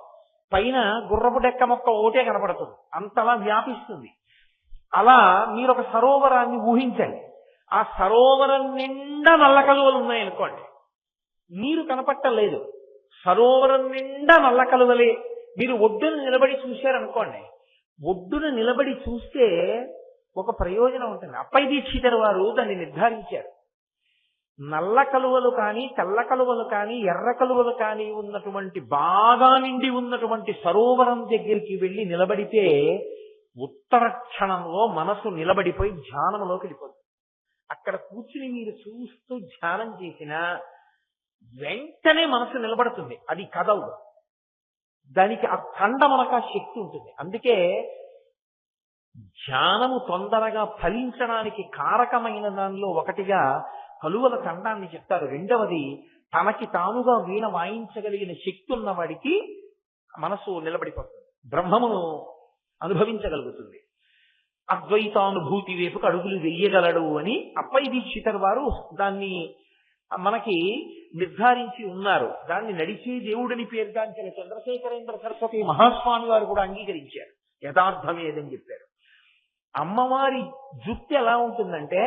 పైన గుర్రపు డెక్క మొక్క ఒకటే కనపడుతుంది, అంతలా వ్యాపిస్తుంది. అలా మీరు ఒక సరోవరాన్ని ఊహించండి. ఆ సరోవరం నిండా నల్ల కలువలు ఉన్నాయనుకోండి, నీరు కనపట్టలేదు, సరోవరం నిండా నల్ల కలువలే. మీరు ఒడ్డున నిలబడి చూశారనుకోండి, ఒడ్డున నిలబడి చూస్తే ఒక ప్రయోజనం ఉంటుంది. అప్పై దీక్షితర్ వారు దాన్ని నిర్ధారించారు. నల్ల కలువలు కానీ తెల్ల కలువలు కానీ ఎర్ర కలువలు కానీ ఉన్నటువంటి బాగా నిండి ఉన్నటువంటి సరోవరం దగ్గరికి వెళ్ళి నిలబడితే ఉత్తర క్షణంలో మనసు నిలబడిపోయి ధ్యానంలోకి వెళ్ళిపోతుంది. అక్కడ కూర్చుని మీరు చూస్తూ ధ్యానం చేసినా వెంటనే మనసు నిలబడుతుంది, అది కదలదు. దానికి ఆ ఖండమనక శక్తి ఉంటుంది. అందుకే ధ్యానము తొందరగా ఫలించడానికి కారకమైన దానిలో ఒకటిగా కలువల ఖండాన్ని చెప్తారు. రెండవది, తనకి తానుగా వీణ వాయించగలిగిన శక్తి ఉన్న వాడికి మనసు నిలబడిపోతుంది, బ్రహ్మమును అనుభవించగలుగుతుంది. అద్వైతానుభూతి వైపుకు అడుగులు వెయ్యగలడు అని అప్పై దీక్షితర్ వారు దాన్ని మనకి నిర్ధారించి ఉన్నారు. దాన్ని నడిచే దేవుడిని పేర్గాంచిన చంద్రశేఖరేంద్ర సరస్వతి మహాస్వామి వారు కూడా అంగీకరించారు. యథార్థమేదని చెప్పారు. అమ్మవారి జుట్టు ఎలా ఉంటుందంటే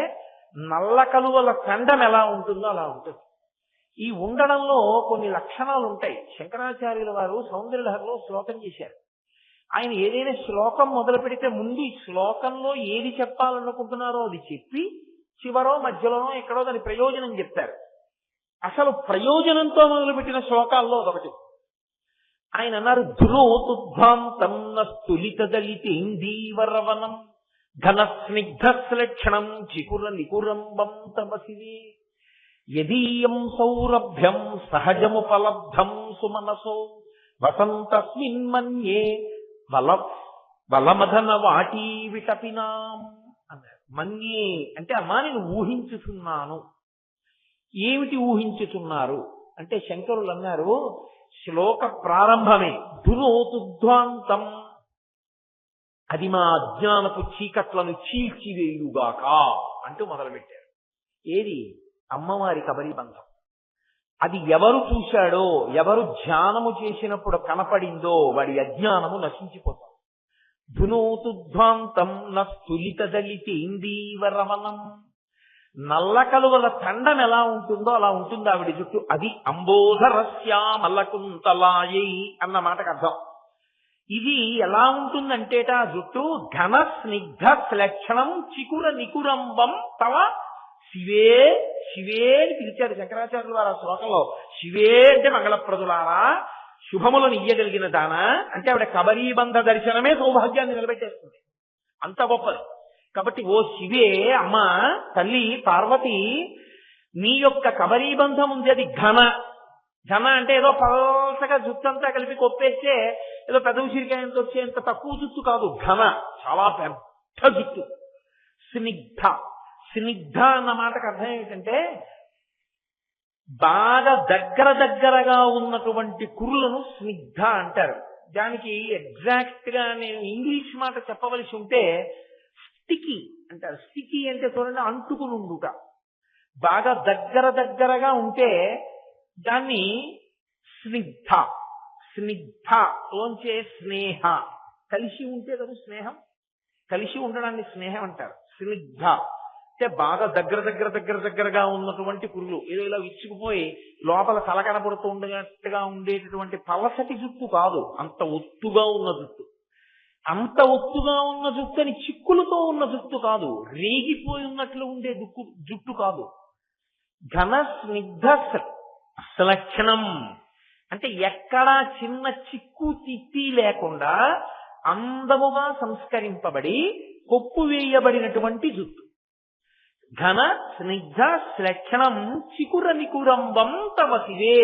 నల్ల కలువల ఖండం ఎలా ఉంటుందో అలా ఉంటుంది. ఈ ఉండడంలో కొన్ని లక్షణాలు ఉంటాయి. శంకరాచార్యుల వారు సౌందర్యలహరిలో శ్లోకం చేశారు. ఆయన ఏదైనా శ్లోకం మొదలు పెడితే ముందు ఈ శ్లోకంలో ఏది చెప్పాలనుకుంటున్నారో అది చెప్పి చివరో మధ్యలోనో ఎక్కడో దాని ప్రయోజనం చెప్తారు. అసలు ప్రయోజనంతో మొదలుపెట్టిన శ్లోకాల్లో అదొకటి. ఆయన అన్నారు, ధృతోతుద్భాంతం నస్తులిత దళితేందీవరవనం ఘన స్నిగ్ధ శ్లక్షణం చికుర నికురంబం తమసివే యదీయం సౌరభ్యం సహజముపలబ్ధం సుమనసో వసంతస్మిన్ మన్యే వలమధన వాటీ విటపినాం అన్నారు. మన్యే అంటే అమ్మా నేను ఊహించుతున్నాను. ఏమిటి ఊహించుతున్నారు అంటే శంకరులు అన్నారు, శ్లోక ప్రారంభమే ధృతోతుద్ధ్వాంతం, అది మా అజ్ఞానపు చీకట్లను చీల్చివేయుగాక అంటూ మొదలుపెట్టారు. ఏది? అమ్మవారి కబరీబంధం. అది ఎవరు చూశాడో, ఎవరు ధ్యానము చేసినప్పుడు కనపడిందో వాడి అజ్ఞానము నశించిపోతాం. ధునోతుధ్వాంతం నస్తులిత దళితేందీవరవనం, నల్ల కలువల తండం ఎలా ఉంటుందో అలా ఉంటుంది ఆవిడ జుట్టు. అది అంబోధరస్యామలకుంతలాయై అన్న మాటకు అర్థం. ఇది ఎలా ఉంటుందంటేట ఆ జుట్టు ఘన స్నిగ్ధ శ్లక్షణం చికుర నికురంబం తవ శివే. శివే అని పిలిచారు శంకరాచార్యులు వారు ఆ శ్లోకంలో. శివే అంటే మంగళప్రదులారా, శుభములను ఇయ్యగలిగిన దాన అంటే ఆవిడ కబరీబంధ దర్శనమే సౌభాగ్యాన్ని నిలబెట్టేస్తుంది, అంత గొప్పది. కాబట్టి ఓ శివే, అమ్మ తల్లి పార్వతి, నీ యొక్క కబరీబంధం ఉంది, అది ఘన. ఘన అంటే ఏదో పలసగా జుట్టంతా కలిపి కొప్పేస్తే ఏదో పెద్ద ఉసిరికాయంతో వచ్చేంత తక్కువ జుట్టు కాదు. ఘన, చాలా పెద్ద జుట్టు. స్నిగ్ధ, స్నిగ్ధ అన్న మాటకు అర్థం ఏమిటంటే బాగా దగ్గరగా ఉన్నటువంటి కురులను స్నిగ్ధ అంటారు. దానికి ఎగ్జాక్ట్ గా నేను ఇంగ్లీష్ మాట చెప్పవలసి ఉంటే స్టికీ అంటారు. స్టికీ అంటే చూడండి, అంటుకుని ఉండుట. బాగా దగ్గరగా ఉంటే దాన్ని స్నిగ్ధ. స్నిగ్ధ లోంచే స్నేహ, కలిసి ఉంటే కదా స్నేహం, కలిసి ఉండడాన్ని స్నేహం అంటారు. స్నిగ్ధ అంటే బాగా దగ్గరగా ఉన్నటువంటి కురులు, ఏదో ఇలా విచ్చుకుపోయి లోపల తల కనబడుతూ ఉండేట్టుగా ఉండేటటువంటి పలసటి జుట్టు కాదు, అంత ఒత్తుగా ఉన్న జుట్టు. అంత ఒత్తుగా ఉన్న జుట్టు అని చిక్కులతో ఉన్న జుట్టు కాదు, రేగిపోయి ఉన్నట్లు ఉండే జుట్టు కాదు. ఘన స్నిగ్ధ శ్లక్షణం అంటే ఎక్కడా చిన్న చిక్కు తిత్తి లేకుండా అందముగా సంస్కరింపబడి కొప్పు వేయబడినటువంటి జుట్టు. ఘన స్నిగ్ధ శ్లక్షణం చికుర నికురంబం తవ శివే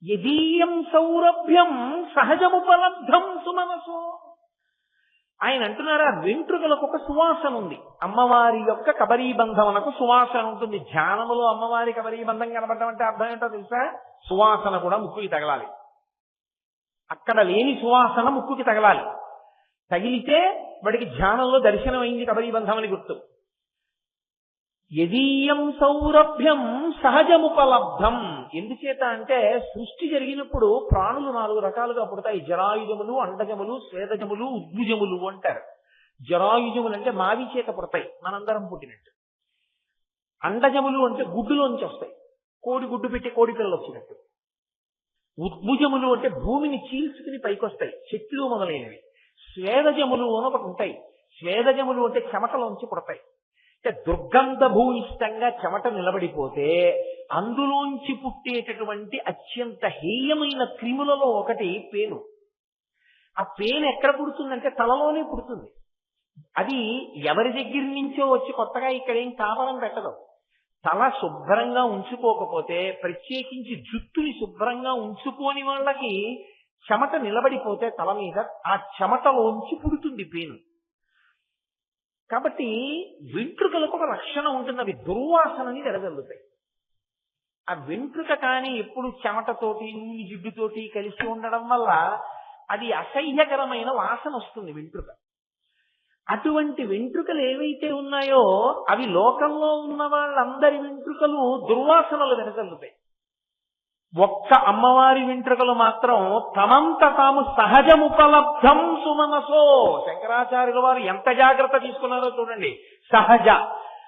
యదీయం సౌరభ్యం సహజముపలబ్ధం సుమనసో. ఆయన అంటున్నారా, వెంట్రుకలకు ఒక సువాసన ఉంది. అమ్మవారి యొక్క కబరీబంధమునకు సువాసన ఉంటుంది. ధ్యానములో అమ్మవారి కబరీబంధం కనబడటం అంటే అర్థం ఏంటో తెలుసా? సువాసన కూడా ముక్కుకి తగలాలి. అక్కడ లేని సువాసన ముక్కుకి తగలాలి. తగిలితే వాడికి ధ్యానంలో దర్శనం అయింది కబరీబంధం అని గుర్తు. యదీయం సౌరభ్యం సహజముపలబ్ధం. ఎందుచేత అంటే సృష్టి జరిగినప్పుడు ప్రాణులు 4 రకాలుగా పుడతాయి. జరాయుజములు, అండజములు, స్వేదజములు, ఉద్భుజములు అంటారు. జరాయుజములు అంటే మావి చేత పుడతాయి, మనందరం పుట్టినట్టు. అండజములు అంటే గుడ్డులోంచి వస్తాయి, కోడి గుడ్డు పెట్టి కోడి పిల్లలు వచ్చినట్టు. ఉద్భుజములు అంటే భూమిని చీల్చుకుని పైకొస్తాయి, చెట్లు మొదలైనవి. స్వేదజములు అని ఒకటి ఉంటాయి. స్వేదజములు అంటే చెమటలోంచి పుడతాయి. అంటే దుర్గంధ భూయిష్టంగా చెమట నిలబడిపోతే అందులోంచి పుట్టేటటువంటి అత్యంత హేయమైన క్రిములలో ఒకటి పేను. ఆ పేను ఎక్కడ పుడుతుందంటే తలలోనే పుడుతుంది. అది ఎవరి దగ్గర నుంచో వచ్చి కొత్తగా ఇక్కడేం కావాలని పెట్టదు. తల శుభ్రంగా ఉంచుకోకపోతే, ప్రత్యేకించి జుట్టుని శుభ్రంగా ఉంచుకోని వాళ్ళకి చెమట నిలబడిపోతే తల మీద ఆ చెమటలోంచి పుడుతుంది పేను. కాబట్టి వెంట్రుకలకు ఒక లక్షణ ఉంటుంది, అవి దుర్వాసనని వెదజల్లుతాయి. ఆ వెంట్రుక కానీ ఎప్పుడు చెమటతోటి నూనె జిడ్డుతోటి కలిసి ఉండడం వల్ల అది అసహ్యకరమైన వాసన వస్తుంది వెంట్రుక. అటువంటి వెంట్రుకలు ఏవైతే ఉన్నాయో అవి లోకంలో ఉన్న వాళ్ళందరి వెంట్రుకలు దుర్వాసనలు వెదజల్లుతాయి. ఒక్క అమ్మవారి వెంట్రుకలు మాత్రం తమంత తాము సహజముపలబ్ధం సుమనసో. శంకరాచార్యుల వారు ఎంత జాగ్రత్త తీసుకున్నారో చూడండి. సహజ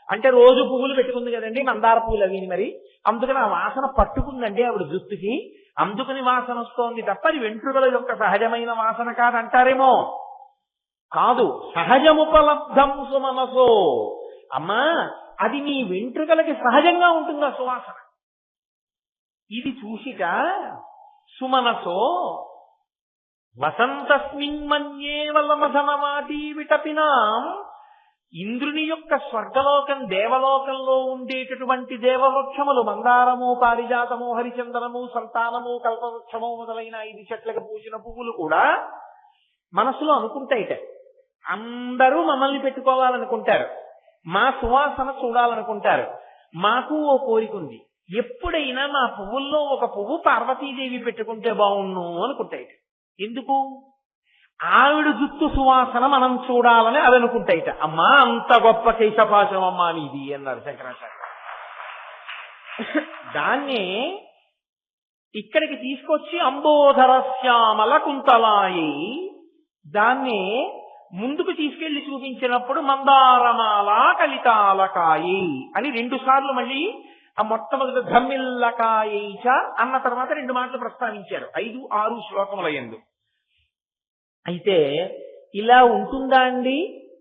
అంటే రోజు పువ్వులు పెట్టుకుంది కదండి, మందార పువ్వులు అవి మరి, అందుకని ఆ వాసన పట్టుకుందండి ఆవిడ జుట్టుకి, అందుకని వాసన వస్తోంది తప్ప అది వెంట్రుకల యొక్క సహజమైన వాసన కాదంటారేమో. కాదు, సహజముపలబ్ధం సుమనసో. అమ్మా అది నీ వెంట్రుకలకి సహజంగా ఉంటుందా సువాసన? ఇది చూసిక సుమనసో వసంతస్మిన్ మన్యే వల్లమధనవాటి విటపినాం. ఇంద్రుని యొక్క స్వర్గలోకం దేవలోకంలో ఉండేటటువంటి దేవవృక్షములు మందారము, పారిజాతము, హరిచందనము, సంతానము, కల్పవృక్షము మొదలైన 5 చెట్లకు పూసిన పువ్వులు కూడా మనసులో అనుకుంటాయిట, అందరూ మమ్మల్ని పెట్టుకోవాలనుకుంటారు, మా సువాసన చూడాలనుకుంటారు, మాకు ఓ కోరికుంది, ఎప్పుడైనా మా పువ్వుల్లో ఒక పువ్వు పార్వతీదేవి పెట్టుకుంటే బాగుండు అనుకుంటాయిట. ఎందుకు? ఆవిడ జుత్తు సువాసన మనం చూడాలని అవి అనుకుంటాయిట. అమ్మా అంత గొప్ప కేశపాశం అమ్మా నీది అన్నారు శంకరాచార్య. దాన్ని ఇక్కడికి తీసుకొచ్చి అంబోధర శ్యామల కుంతలాయి, దాన్ని ముందుకు తీసుకెళ్లి చూపించినప్పుడు మందారమాల కలితాలకాయి అని 2 సార్లు మళ్ళీ ఆ మొట్టమొదటి ధమ్మిల్లకాయి అన్న తర్వాత 2 మాటలు ప్రస్తావించారు 5, 6 శ్లోకముల యందు. అయితే ఇలా ఉంటుందా అండి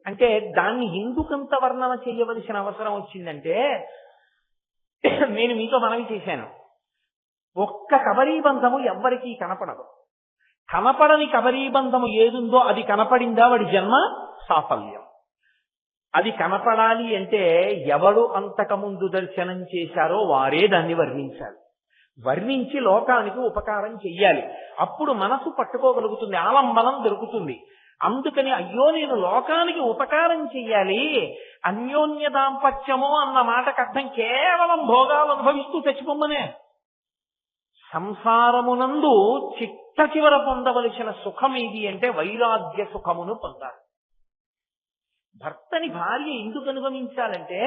అంటే దాన్ని ఎందుకంత వర్ణన చేయవలసిన అవసరం వచ్చిందంటే, నేను మీతో మనవి చేశాను, ఒక్క కబరీబంధము ఎవ్వరికీ కనపడదు. కనపడని కబరీబంధము ఏదుందో అది కనపడిందా వాడి జన్మ సాఫల్యం. అది కనపడాలి అంటే ఎవడు అంతకముందు దర్శనం చేశారో వారే దాన్ని వర్ణించాలి, వర్ణించి లోకానికి ఉపకారం చెయ్యాలి. అప్పుడు మనసు పట్టుకోగలుగుతుంది, ఆలంబనం దొరుకుతుంది. అందుకని అయ్యో నేను లోకానికి ఉపకారం చెయ్యాలి, అన్యోన్య దాంపత్యము అన్న మాటకు అర్థం కేవలం భోగాలు అనుభవిస్తూ తెచ్చిపోమ్మనే. సంసారమునందు చిట్ట చివర పొందవలసిన సుఖం ఏది అంటే వైరాగ్య సుఖమును పొందాలి. భర్తని భార్య ఎందుకు అనుభవించాలంటే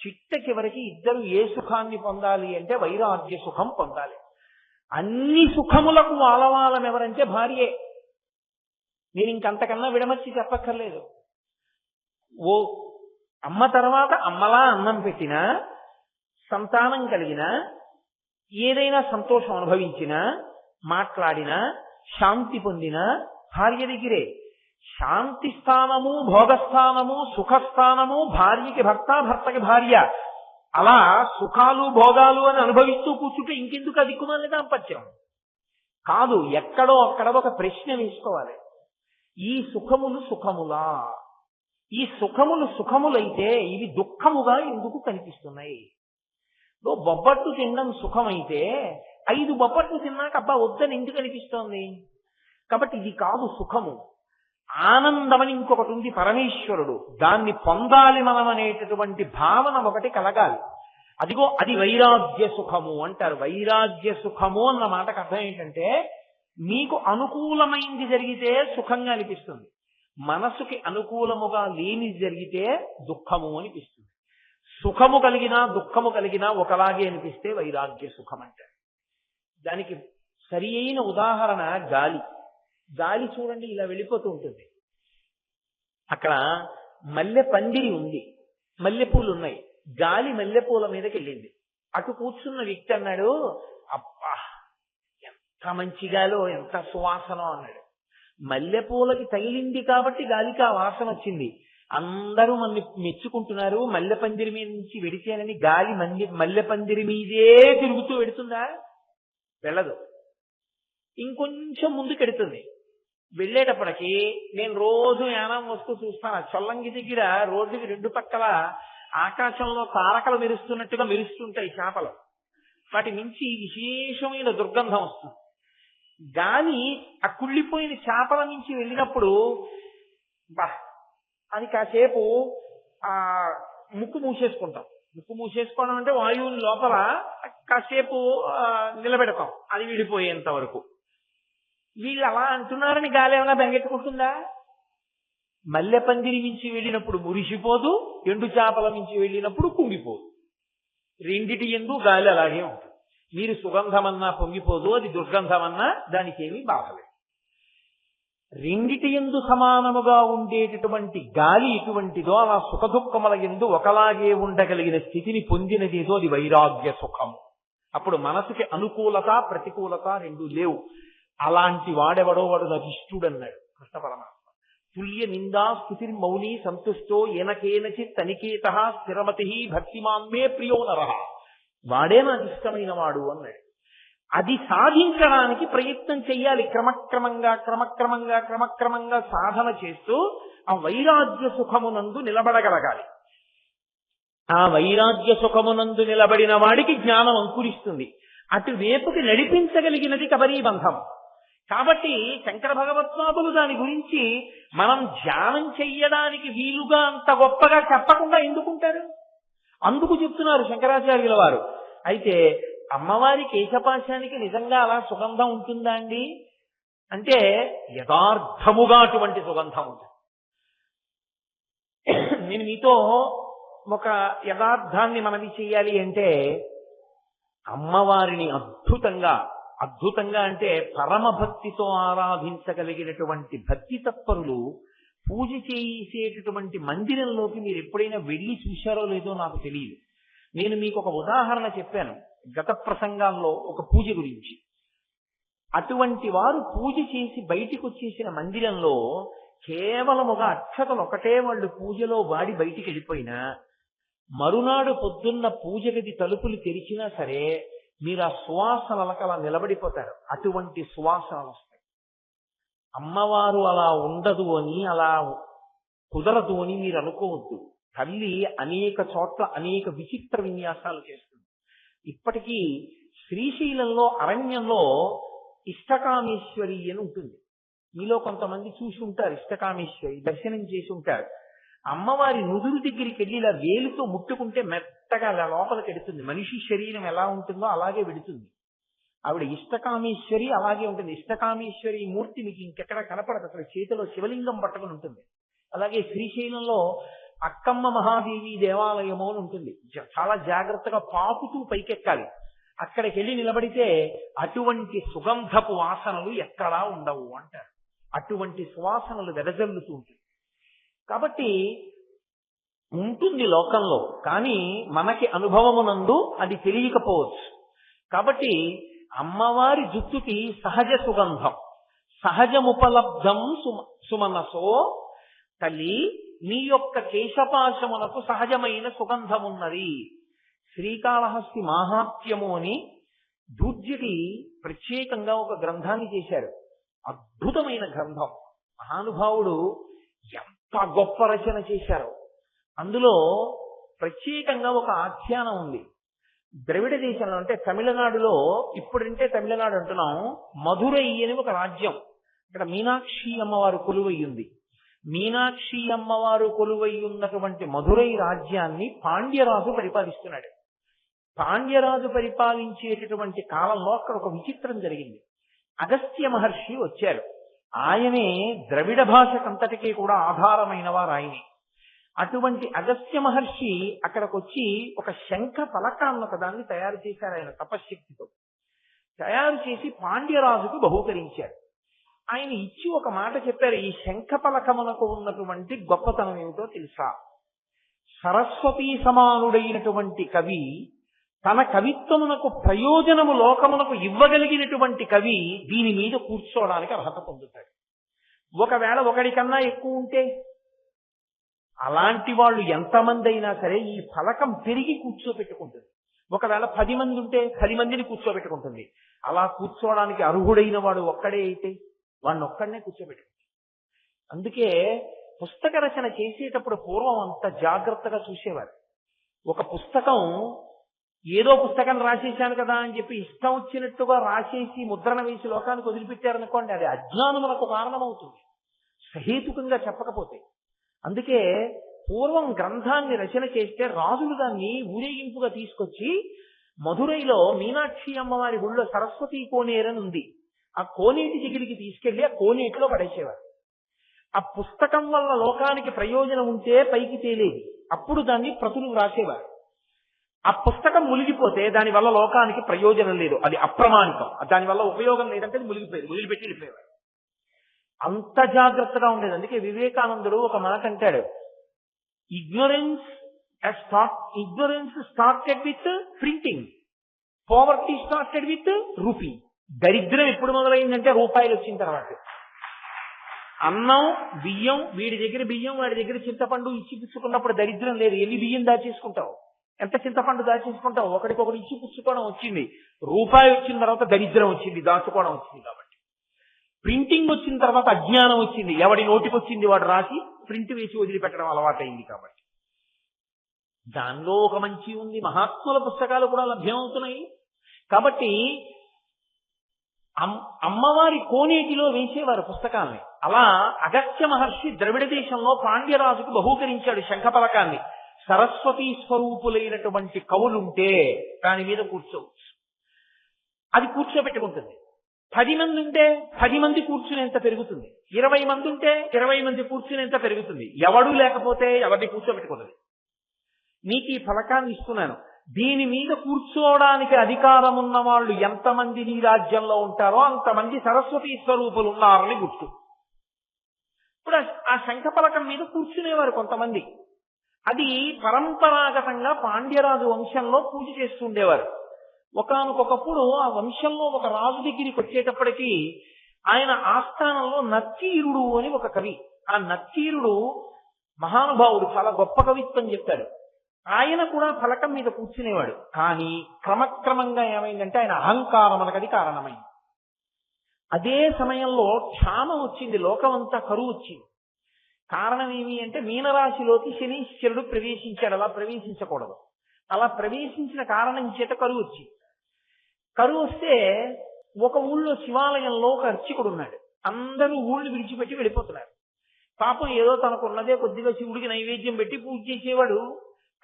చిట్ట చివరికి ఇద్దరు ఏ సుఖాన్ని పొందాలి అంటే వైరాగ్య సుఖం పొందాలి. అన్ని సుఖములకు ఆలవాలం ఎవరంటే భార్యే. నేను ఇంకంతకన్నా విడమర్చి చెప్పక్కర్లేదు. ఓ అమ్మ తర్వాత అమ్మలా అన్నం పెట్టినా, సంతానం కలిగినా, ఏదైనా సంతోషం అనుభవించినా, మాట్లాడినా, శాంతి పొందినా భార్య దగ్గరే. శాంతి స్థానము, భోగస్థానము, సుఖస్థానము భార్యకి భర్త, భర్తకి భార్య. అలా సుఖాలు భోగాలు అని అనుభవిస్తూ కూర్చుంటే ఇంకెందుకు అది దిక్కుమాలిన దాంపత్యం కాదు. ఎక్కడో అక్కడ ఒక ప్రశ్న వేసుకోవాలి, ఈ సుఖములు సుఖములా? ఈ సుఖములు సుఖములైతే ఇవి దుఃఖముగా ఎందుకు కనిపిస్తున్నాయి? బొబ్బట్టు తినడం సుఖమైతే 5 బొబ్బట్లు తిన్నాక అబ్బా వద్దని ఎందుకు అనిపిస్తోంది? కాబట్టి ఇది కాదు సుఖము. ఆనందమని ఇంకొకటి ఉంది, పరమేశ్వరుడు. దాన్ని పొందాలి మనం అనేటటువంటి భావన ఒకటి కలగాలి. అదిగో అది వైరాగ్య సుఖము అంటారు. వైరాగ్య సుఖము అన్న మాటకు అర్థం ఏంటంటే మీకు అనుకూలమైంది జరిగితే సుఖంగా అనిపిస్తుంది, మనసుకి అనుకూలముగా లేని జరిగితే దుఃఖము అనిపిస్తుంది. సుఖము కలిగినా దుఃఖము కలిగినా ఒకలాగే అనిపిస్తే వైరాగ్య సుఖం అంటారు. దానికి సరి అయిన ఉదాహరణ గాలి. గాలి చూడండి ఇలా వెళ్ళిపోతూ ఉంటుంది. అక్కడ మల్లె పందిరి ఉంది, మల్లెపూలు ఉన్నాయి, గాలి మల్లెపూల మీదకి వెళ్ళింది. అటు కూర్చున్న వ్యక్తి అన్నాడు, అబ్బా ఎంత మంచి గాలో, ఎంత సువాసనో అన్నాడు. మల్లెపూలకి తగిలింది కాబట్టి గాలికి ఆ వాసన వచ్చింది. అందరూ మళ్ళీ మెచ్చుకుంటున్నారు, మల్లె పందిరి మీద నుంచి వెడితేనని గాలి మల్లె పందిరి మీదే తిరుగుతూ వెడుతుందా? వెళ్ళదు, ఇంకొంచెం ముందుకెడుతుంది. వెళ్ళేటప్పటికి నేను రోజు యానం వస్తూ చూస్తాను, చొల్లంగి దగ్గర రోడ్డుకి 2 పక్కల ఆకాశంలో తారకలు మెరుస్తున్నట్టుగా మెరుస్తుంటాయి చేపలు. వాటి నుంచి విశేషమైన దుర్గంధం వస్తుంది. గాలి ఆ కుళ్ళిపోయిన చేపల నుంచి వెళ్ళినప్పుడు బా అని కాసేపు ఆ ముక్కు మూసేసుకుంటాం. ముక్కు మూసేసుకోవడం అంటే వాయువుని లోపల కాసేపు నిలబెడతాం, అది విడిపోయేంత వరకు. వీళ్ళు అలా అంటున్నారని గాలి ఏమైనా బెంగెట్టుకుంటుందా? మల్లె పందిరి నుంచి వెళ్ళినప్పుడు మురిసిపోదు, ఎండు చేపల నుంచి వెళ్ళినప్పుడు కుంగిపోదు. రెండిటి ఎందు గాలి అలాగే ఉంటుంది. మీరు సుగంధమన్నా పొంగిపోదు, అది దుర్గంధమన్నా దానికి ఏమీ బాధలేదు. రెండిటి ఎందు సమానముగా ఉండేటటువంటి గాలి ఎటువంటిదో అలా సుఖదుఖముల ఎందు ఒకలాగే ఉండగలిగిన స్థితిని పొందినదేదో అది వైరాగ్య సుఖము. అప్పుడు మనసుకి అనుకూలత ప్రతికూలత 2 లేవు. అలాంటి వాడెవడో వాడు నాకు ఇష్టుడు అన్నాడు కృష్ణ పరమాత్మ. తుల్య నిందా స్తుతిర్ మౌని సంతుష్టో ఏనకేనచిత్ తనికేత స్థిరమతి భక్తిమాన్మే ప్రియో నరః. వాడే నాకు ఇష్టమైన వాడు అన్నాడు. అది సాధించడానికి ప్రయత్నం చెయ్యాలి. క్రమక్రమంగా సాధన చేస్తూ ఆ వైరాగ్య సుఖమునందు నిలబడగలగాలి. ఆ వైరాగ్య సుఖమునందు నిలబడిన వాడికి జ్ఞానం అంకురిస్తుంది. అటువైపుకి నడిపించగలిగినది కబరీబంధం. కాబట్టి శంకర భగవత్పాదులు దాని గురించి మనం ధ్యానం చెయ్యడానికి వీలుగా అంత గొప్పగా చెప్పకుండా ఎందుకుంటారు? అందుకు చెప్తున్నారు శంకరాచార్యుల వారు. అయితే అమ్మవారి కేశపాశానికి నిజంగా అలా సుగంధం ఉంటుందా అండి అంటే యథార్థముగా అటువంటి సుగంధం ఉంటుంది. నేను మీతో ఒక యథార్థాన్ని మనవి చేయాలి అంటే, అమ్మవారిని అద్భుతంగా అంటే పరమభక్తితో ఆరాధించగలిగినటువంటి భక్తి తత్పరులు పూజ చేసేటటువంటి మందిరంలోకి మీరు ఎప్పుడైనా వెళ్ళి చూశారో లేదో నాకు తెలియదు. నేను మీకు ఒక ఉదాహరణ చెప్పాను గత ప్రసంగాల్లో ఒక పూజ గురించి. అటువంటి వారు పూజ చేసి బయటికి వచ్చేసిన మందిరంలో కేవలం ఒక అక్షతలు ఒకటే వాళ్ళు పూజలో వాడి బయటికి వెళ్ళిపోయినా, మరునాడు పొద్దున్న పూజ గది తలుపులు తెరిచినా సరే మీరు ఆ సువాసనలకు అలా నిలబడిపోతారు. అటువంటి సువాసనలు వస్తాయి. అమ్మవారు అలా ఉండదు అని, అలా కుదరదు అని మీరు అనుకోవద్దు. తల్లి అనేక చోట్ల అనేక విచిత్ర విన్యాసాలు చేస్తుంది. ఇప్పటికీ శ్రీశైలంలో అరణ్యంలో ఇష్టకామేశ్వరి అని ఉంటుంది. మీలో కొంతమంది చూసి ఉంటారు. ఇష్టకామేశ్వరి దర్శనం చేసి ఉంటారు. అమ్మవారి నుదురు దగ్గరికి వెళ్ళి ఇలా వేలుతో ముట్టుకుంటే మెత్తగా అలా లోపలికి వెడుతుంది. మనిషి శరీరం ఎలా ఉంటుందో అలాగే వెడుతుంది. ఆవిడ ఇష్టకామేశ్వరి అలాగే ఉంటుంది. ఇష్టకామేశ్వరి మూర్తి మీకు ఇంకెక్కడ కనపడదు. అసలు చేతిలో శివలింగం పట్టుకుని ఉంటుంది. అలాగే శ్రీశైలంలో అక్కమ్మ మహాదేవి దేవాలయము అని ఉంటుంది. చాలా జాగ్రత్తగా పాకుతూ పైకెక్కాలి. అక్కడికి వెళ్ళి నిలబడితే అటువంటి సుగంధపు వాసనలు ఎక్కడా ఉండవు అంటారు. అటువంటి సువాసనలు వెదజల్లుతూ ఉంటుంది. కాబట్టి ఉంటుంది లోకంలో, కానీ మనకి అనుభవమునందు అది తెలియకపోవచ్చు. కాబట్టి అమ్మవారి జుట్టుకి సహజ సుగంధం, సహజముపలబ్ధం సుమనసో, తల్లి నీ యొక్క కేశపాశమునకు సహజమైన సుగంధమున్నది. శ్రీకాళహస్తి మాహాత్మ్యము అని దూర్జటి ప్రత్యేకంగా ఒక గ్రంథాన్ని చేశారు. అద్భుతమైన గ్రంథం. మహానుభావుడు ఎంత గొప్ప రచన చేశారో. అందులో ప్రత్యేకంగా ఒక ఆఖ్యానం ఉంది. ద్రవిడ దేశంలో అంటే తమిళనాడులో, ఇప్పుడంటే తమిళనాడు అంటున్నాం, మధురై అని ఒక రాజ్యం. ఇక్కడ మీనాక్షి అమ్మవారు కొలువై ఉంది. మీనాక్షి అమ్మవారు కొలువై ఉన్నటువంటి మధురై రాజ్యాన్ని పాండ్యరాజు పరిపాలిస్తున్నాడు. పాండ్యరాజు పరిపాలించేటటువంటి కాలంలో అక్కడ ఒక విచిత్రం జరిగింది. అగస్త్య మహర్షి వచ్చారు. ఆయనే ద్రవిడ భాషకంతటికీ కూడా ఆధారమైన వారు ఆయనే. అటువంటి అగస్త్య మహర్షి అక్కడికి వచ్చి ఒక శంఖ పలకాన్న పదాన్ని తయారు చేశారు. ఆయన తపశ్శక్తితో తయారు చేసి పాండ్యరాజుకు బహూకరించారు. ఆయన ఇచ్చి ఒక మాట చెప్పారు. ఈ శంఖ పలకమునకు ఉన్నటువంటి గొప్పతనం ఏమిటో తెలుసా? సరస్వతీ సమానుడైనటువంటి కవి, తన కవిత్వమునకు ప్రయోజనము లోకమునకు ఇవ్వగలిగినటువంటి కవి దీని మీద కూర్చోవడానికి అర్హత పొందుతాడు. ఒకవేళ ఒకడికన్నా ఎక్కువ ఉంటే, అలాంటి వాళ్ళు ఎంతమంది అయినా సరే ఈ ఫలకం పెరిగి కూర్చోబెట్టుకుంటుంది. ఒకవేళ 10 మంది ఉంటే 10 మందిని కూర్చోబెట్టుకుంటుంది. అలా కూర్చోవడానికి అర్హుడైన వాడు ఒక్కడే అయితే వాడిని ఒక్కడనే కూర్చోబెట్టుకుంటుంది. అందుకే పుస్తక రచన చేసేటప్పుడు పూర్వం అంత జాగ్రత్తగా చూసేవారు. ఒక పుస్తకం ఏదో పుస్తకం రాసేశాను కదా అని చెప్పి ఇష్టం వచ్చినట్టుగా రాసేసి ముద్రణ వేసి లోకానికి వదిలిపెట్టారనుకోండి, అది అజ్ఞానములకు కారణమవుతుంది, సహేతుకంగా చెప్పకపోతే. అందుకే పూర్వం గ్రంథాన్ని రచన చేస్తే రాజులు దాన్ని ఊరేగింపుగా తీసుకొచ్చి మధురైలో మీనాక్షి అమ్మవారి గుళ్ళో సరస్వతి కోనేరని ఉంది. ఆ కోనేటి దగ్గరికి తీసుకెళ్లి ఆ కోనేటిలో పడేసేవారు. ఆ పుస్తకం వల్ల లోకానికి ప్రయోజనం ఉంటే పైకి తేలేది. అప్పుడు దాన్ని ప్రతులు రాసేవారు. ఆ పుస్తకం మునిగిపోతే దాని వల్ల లోకానికి ప్రయోజనం లేదు, అది అప్రమాణికం, దానివల్ల ఉపయోగం లేదంటే మునిగిపోయేది, వదిలిపెట్టి వెళ్ళిపోయేవారు. అంత జాగ్రత్తగా ఉండేది. అందుకే వివేకానందుడు ఒక మాట అంటాడు, ignorance started with printing, poverty started with rupee. దరిద్రం ఎప్పుడు మొదలైందంటే రూపాయలు వచ్చిన తర్వాత. అన్నం బియ్యం, వీడి దగ్గర బియ్యం వాడి దగ్గర చింతపండు ఇచ్చి పుచ్చుకున్నప్పుడు దరిద్రం లేదు. ఎన్ని బియ్యం దాచేసుకుంటావు, ఎంత చింతపండు దాచేసుకుంటావు? ఒకటికొకటి ఇచ్చి పుచ్చుకోవడం వచ్చింది, రూపాయి వచ్చిన తర్వాత దరిద్రం వచ్చింది, దాచుకోవడం వచ్చింది. కాబట్టి ప్రింటింగ్ వచ్చిన తర్వాత అజ్ఞానం వచ్చింది, ఎవడి నోటికి వచ్చింది వాడు రాసి ప్రింట్ వేసి వదిలిపెట్టడం అలవాటైంది. కాబట్టి దానిలో ఒక మంచి ఉంది, మహాత్ముల పుస్తకాలు కూడా లభ్యమవుతున్నాయి. కాబట్టి అమ్మవారి కోనేటిలో వేసేవారు పుస్తకాల్ని. అలా అగస్త్య మహర్షి ద్రవిడ దేశంలో పాండ్యరాజుకు బహూకరించాడు శంఖపలకాన్ని. సరస్వతీ స్వరూపులైనటువంటి కవులుంటే దాని మీద కూర్చోవచ్చు, అది కూర్చోబెట్టుకుంటుంది. 10 మంది ఉంటే 10 మంది కూర్చునేంత పెరుగుతుంది, 20 మంది ఉంటే 20 మంది కూర్చునేంత పెరుగుతుంది. ఎవడూ లేకపోతే ఎవరిని కూర్చోబెట్టుకున్నది. నీకు ఈ ఫలకాన్ని ఇస్తున్నాను, దీని మీద కూర్చోవడానికి అధికారం ఉన్న వాళ్ళు ఎంతమంది నీ రాజ్యంలో ఉంటారో అంతమంది సరస్వతీ స్వరూపులు ఉన్నారని గుర్తు. ఇప్పుడు ఆ శంఖపలకం మీద కూర్చునేవారు కొంతమంది. అది పరంపరాగతంగా పాండ్యరాజు వంశంలో పూజ చేస్తుండేవారు. ఒకానొకప్పుడు ఆ వంశంలో ఒక రాజు దగ్గరికి వచ్చేటప్పటికి ఆయన ఆస్థానంలో నత్తీరుడు అని ఒక కవి. ఆ నత్తీరుడు మహానుభావుడు, చాలా గొప్ప కవిత్వం చెప్తాడు. ఆయన కూడా ఫలకం మీద కూర్చునేవాడు. కానీ క్రమక్రమంగా ఏమైందంటే ఆయన అహంకారం అనకది కారణమైంది. అదే సమయంలో క్షామం వచ్చింది, లోకమంతా కరువు వచ్చింది. కారణం ఏమి అంటే మీనరాశిలోకి శనీశ్వరుడు ప్రవేశించాడు. అలా ప్రవేశించకూడదు, అలా ప్రవేశించిన కారణం చేత కరువు వచ్చింది. కరువు వస్తే ఒక ఊళ్ళో శివాలయంలో ఒక అర్చకుడు ఉన్నాడు. అందరూ ఊళ్ళు విడిచిపెట్టి వెళ్ళిపోతున్నారు. పాపం ఏదో తనకున్నదే కొద్దిగా శివుడికి నైవేద్యం పెట్టి పూజ చేసేవాడు.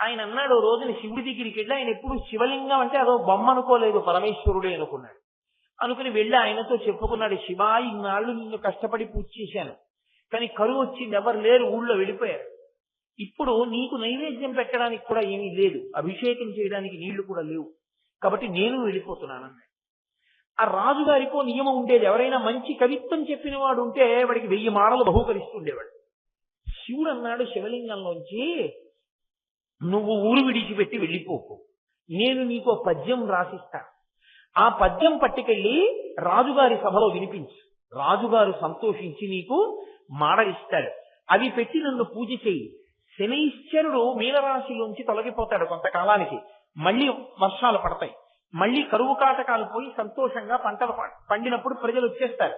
ఆయన అన్నాడు, రోజున శివుడి దగ్గరికి వెళ్ళి, ఆయన ఎప్పుడు శివలింగం అంటే అదో బొమ్మ అనుకోలేదు, పరమేశ్వరుడే అనుకున్నాడు. అనుకుని వెళ్ళి ఆయనతో చెప్పుకున్నాడు, శివా, ఇన్నాళ్ళు నిన్ను కష్టపడి పూజ చేశాను, కానీ కరువు వచ్చింది, ఎవరు లేరు, ఊళ్ళో వెళ్ళిపోయారు. ఇప్పుడు నీకు నైవేద్యం పెట్టడానికి కూడా ఏమీ లేదు, అభిషేకం చేయడానికి నీళ్లు కూడా లేవు, కాబట్టి నేను వెళ్ళిపోతున్నాను అన్నాడు. ఆ రాజుగారికో నియమం ఉండేది, ఎవరైనా మంచి కవిత్వం చెప్పిన వాడు ఉంటే వాడికి 1000 మాటలు బహూకరిస్తుండేవాడు. శివుడు అన్నాడు శివలింగంలోంచి, నువ్వు ఊరు విడిచిపెట్టి వెళ్ళిపోకు, నేను నీకు పద్యం రాసిస్తా, ఆ పద్యం పట్టుకెళ్ళి రాజుగారి సభలో వినిపించు, రాజుగారు సంతోషించి నీకు మాడలిస్తాడు, అవి పెట్టి నన్ను పూజ చేయి. శనైశ్వరుడు మీనరాశిలోంచి తొలగిపోతాడు కొంతకాలానికి, మళ్ళీ వర్షాలు పడతాయి, మళ్ళీ కరువు కాటకాలు పోయి సంతోషంగా పంటలు పండినప్పుడు ప్రజలు వచ్చేస్తారు.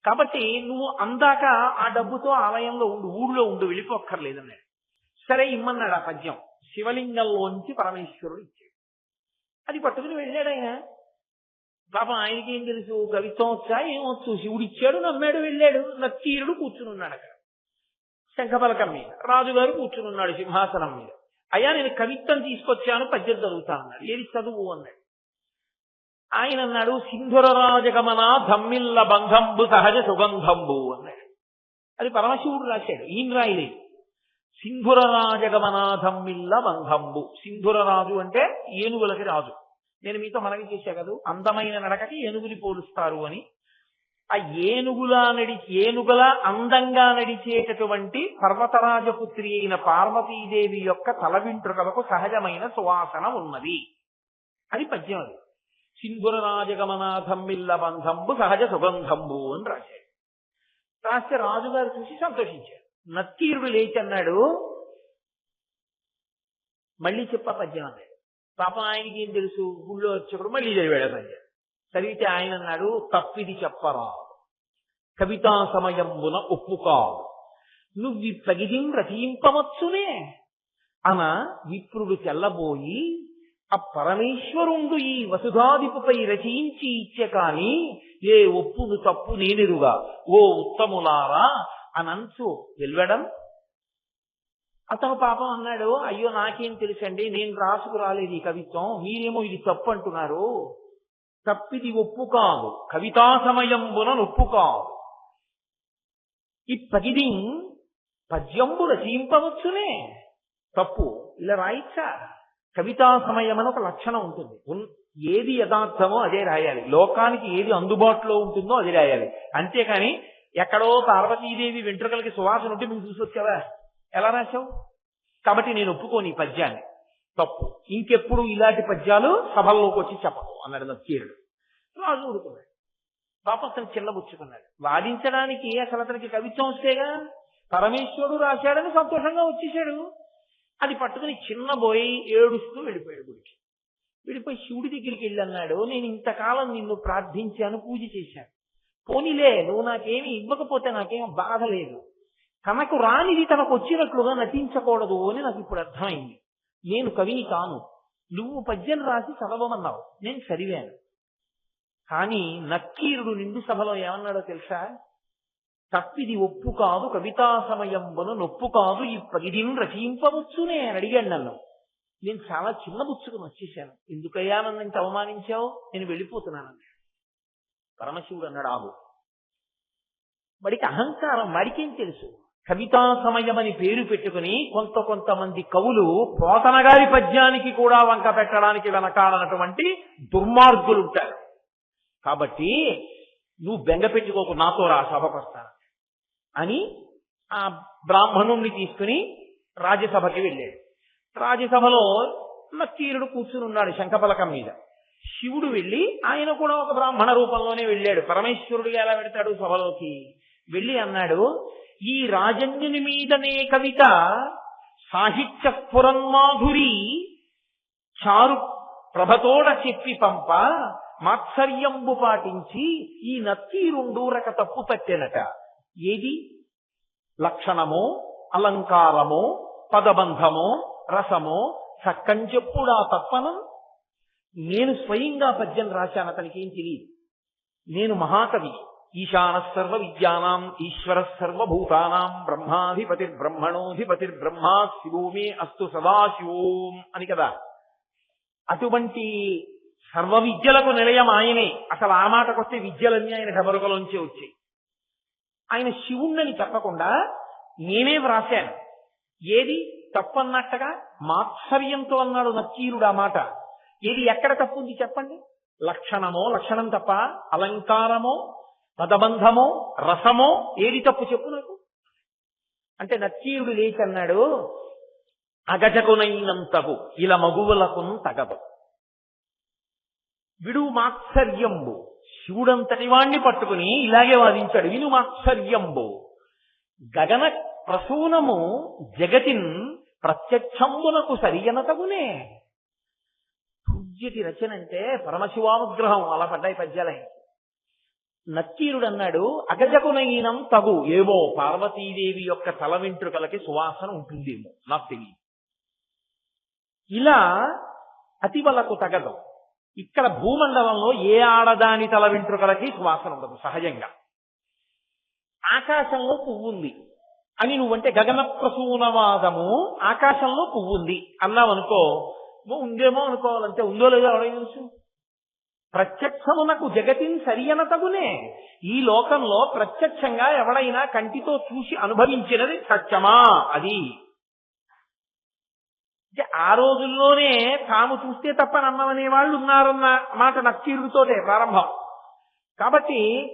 కాబట్టి నువ్వు అందాక ఆ డబ్బుతో ఆలయంలో ఉండు, ఊళ్ళో ఉండు, వెళ్ళిపోక్కర్లేదన్నాడు. సరే ఇమ్మన్నాడు ఆ పద్యం. శివలింగంలోంచి పరమేశ్వరుడు ఇచ్చాడు. అది పట్టుకుని వెళ్ళాడు ఆయన. పాపం ఆయనకి ఏం తెలుసు, కవిత్వం వచ్చా ఏమొచ్చు, శివుడు ఇచ్చాడు, నమ్మాడు, వెళ్ళాడు. నత్తీరుడు కూర్చుని ఉన్నాడు అక్కడ శంఖపలకం మీద, రాజుగారు కూర్చుని ఉన్నాడు సింహాసనం మీద. అయ్యా నేను కవిత్వం తీసుకొచ్చాను, పద్యం చదువుతానన్నాడు. ఏది చదువు అన్నాడు. ఆయన అన్నాడు, సింధుర రాజగమన ధమ్మిల్ల బంధంబు సహజ సుగంధంబు అన్నాడు. అది పరమశివుడు రాశాడు, ఈయన రాయలేదు. సింధుర రాజగమనాథమ్మిల్ల బంధంబు. సింధుర రాజు అంటే ఏనుగులకి రాజు. నేను మీతో మనవి చేశా కదా, అందమైన నడకకి ఏనుగుని పోలుస్తారు అని. ఆ ఏనుగుల అందంగా నడిచేటటువంటి పర్వతరాజపుత్రి అయిన పార్వతీదేవి యొక్క తల వెంట్రుకలకు సహజమైన సువాసన ఉన్నది అని పద్యం. అది సింధుర రాజగమనాథమ్మిల్ల బంధంబు సహజ సుగంధంబు అని రాశాడు. రాస్తే రాజుగారు చూసి సంతోషించారు. నత్తీరుడు లేచి అన్నాడు, మళ్ళీ చెప్ప పద్యం అన్నాడు. పాపం ఆయనకి ఏం తెలుసు, గుళ్ళో వచ్చేప్పుడు మళ్ళీ చదివాడు పద్యం. చదివితే ఆయన అన్నాడు, తప్పిది చెప్పరా, కవితా సమయంబున ఒప్పుకాదు, నువ్వు పగిదిం రచయింపవచ్చునే అన విప్రుడు తెల్లబోయి, ఆ పరమేశ్వరుండు ఈ వసుధాదిపుపై రచయించి ఇచ్చే కాని ఏ ఒప్పును తప్పు నేనెరుగా ఓ ఉత్తములారా అనంచు వెల్వడం. అతను పాపం అన్నాడు, అయ్యో నాకేం తెలుసండి, నేను రాసుకు రాలేదు ఈ కవిత్వం, మీరేమో ఇది తప్పు అంటున్నారు. తప్పిది ఒప్పు కాదు, కవితా సమయంబున నొప్పు కాదు. ఈ పగిది పద్యంబు రచయింపవచ్చునే, తప్పు ఇలా రాయిచ్చా. కవితా సమయం అని ఒక లక్షణం ఉంటుంది, ఏది యథార్థమో అదే రాయాలి, లోకానికి ఏది అందుబాటులో ఉంటుందో అది రాయాలి. అంతేకాని ఎక్కడో పార్వతీదేవి వెంట్రుకలకి సువాసన ఉంటే నువ్వు చూసొచ్చావా, ఎలా రాశావు? కాబట్టి నేను ఒప్పుకోను ఈ పద్యాన్ని, తప్పు, ఇంకెప్పుడు ఇలాంటి పద్యాలు సభల్లోకి వచ్చి చెప్పకు అన్నాడు నత్తీరుడు. రాజు ఊరుకున్నాడు. పాపం అతను చిన్నబుచ్చుకున్నాడు. వాదించడానికి అసలు అతనికి కవిత్వం వస్తేగా, పరమేశ్వరుడు రాశాడని సంతోషంగా వచ్చేసాడు. అది పట్టుకుని చిన్నబోయి ఏడుస్తూ వెళ్ళిపోయాడు గుడికి. వెళ్ళిపోయి శివుడి దగ్గరికి వెళ్ళి అన్నాడు, నేను ఇంతకాలం నిన్ను ప్రార్థించాను, పూజ చేశాను, పోనీలే నువ్వు నాకేమి ఇవ్వకపోతే నాకేం బాధ లేదు, తనకు రానిది తనకు వచ్చినట్లుగా నటించకూడదు అని నాకు ఇప్పుడు అర్థమైంది. నేను కవిని కాను, నువ్వు పద్యం రాసి చదవమన్నావు, నేను చదివాను. కానీ నక్కీరుడు నిండు సభలో ఏమన్నాడో తెలుసా? తప్పిది ఒప్పు కాదు కవితా సమయంబను నొప్పు కాదు ఈ పగిడిని రచయింపవచ్చునే అని అడిగాడు నన్ను. నేను చాలా చిన్నబుచ్చుకుని వచ్చేసాను. ఎందుకయ్యా నన్ను ఇంత అవమానించావు, నేను వెళ్ళిపోతున్నాను. పరమశివుడు అన్నాడు, ఆగు. వాడికి అహంకారం, వాడికేం తెలుసు? కవితా సమయం అని పేరు పెట్టుకుని కొంతమంది కవులు పోతన గారి పద్యానికి కూడా వంక పెట్టడానికి వెనకాడనటువంటి దుర్మార్గులు ఉంటారు. కాబట్టి నువ్వు బెంగ పెట్టుకోకు, నాతో రా, సభకు వస్తాను అని ఆ బ్రాహ్మణుణ్ణి తీసుకుని రాజ్యసభకి వెళ్ళాడు. రాజ్యసభలో నక్కీరుడు కూర్చుని ఉన్నాడు శంఖపలకం మీద. శివుడు వెళ్ళి, ఆయన కూడా ఒక బ్రాహ్మణ రూపంలోనే వెళ్ళాడు. పరమేశ్వరుడు ఎలా పెడతాడు సభలోకి? వెళ్ళి అన్నాడు, ఈ రాజన్యుని మీదనే కవిత సాహిత్య స్ఫురన్మాధురి చారు ప్రభతోడ చెప్పి పంప మాత్సర్యంబు పాటించి ఈ నక్కీరుండూరక తప్పు పట్టెనట. ఏది? లక్షణమో అలంకారమో పదబంధమో రసమో చక్కంచెప్పుడా తప్పనం. నేను స్వయంగా పద్యం రాశాను, అతనికి ఏం తెలియదు. నేను మహాకవి. ఈశాన సర్వ విద్యానాం ఈశ్వర సర్వభూతానాం బ్రహ్మాధిపతిర్బ్రహ్మణోధిపతిర్బ్రహ్మా శివో మే అస్తు సదాశివోం అని కదా. అటువంటి సర్వ విద్యలకు నిలయం ఆయనే. అసలు ఆ మాటకొస్తే విద్యలన్నీ ఆయన డబరుకలోంచే వచ్చాయి. ఆయన శివుణ్ణని చెప్పకుండా నేనే వ్రాశాను. ఏది తప్పన్నట్టుగా మాత్సర్యంతో అన్నాడు నక్కీరుడు ఆ మాట. ఏది ఎక్కడ తప్పు ఉంది చెప్పండి? లక్షణమో లక్షణం తప్ప, అలంకారమో పదబంధమో రసమో ఏది తప్పు చెప్పు నాకు అంటే. నక్కీరుడు లేచి అన్నాడు, అగజకునైనంతగు ఇలా మగువులకు తగదు. విడు మాత్సర్యంబు. శివుడంతటి వాణ్ణి పట్టుకుని ఇలాగే వాదించాడు. విను మాత్సర్యంబు గగన ప్రసూనము జగతిన్ ప్రత్యక్షంబునకు సరియనతగునే. పూజ్యటి రచన అంటే పరమశివానుగ్రహం. అలా పడ్డాయి పద్యాలై. నక్కీరుడు అన్నాడు, అగజకునైనం తగు. ఏవో పార్వతీదేవి యొక్క తల వెంట్రుకలకి సువాసన ఉంటుందేమో, నాకు తెలియదు. ఇలా అతివలకు తగదు. ఇక్కడ భూమండలంలో ఏ ఆడదాని తల వెంట్రుకలకి సువాసన ఉండదు సహజంగా. ఆకాశంలో పువ్వుంది అని నువ్వంటే గగన ప్రసూనవాదము, ఆకాశంలో పువ్వుంది అన్నావనుకో, ఉందేమో అనుకోవాలంటే ఉందో లేదో ఎవరైనా తెలుసు. ప్రత్యక్షమునకు జగతిని సరియనతగునే. ఈ లోకంలో ప్రత్యక్షంగా ఎవడైనా కంటితో చూసి అనుభవించినది సత్యమా? అది ఆ రోజుల్లోనే తాము చూస్తే తప్ప నమ్మనే వాళ్ళు ఉన్నారన్న మాట నక్కీరుడితోటే ప్రారంభం. కాబట్టి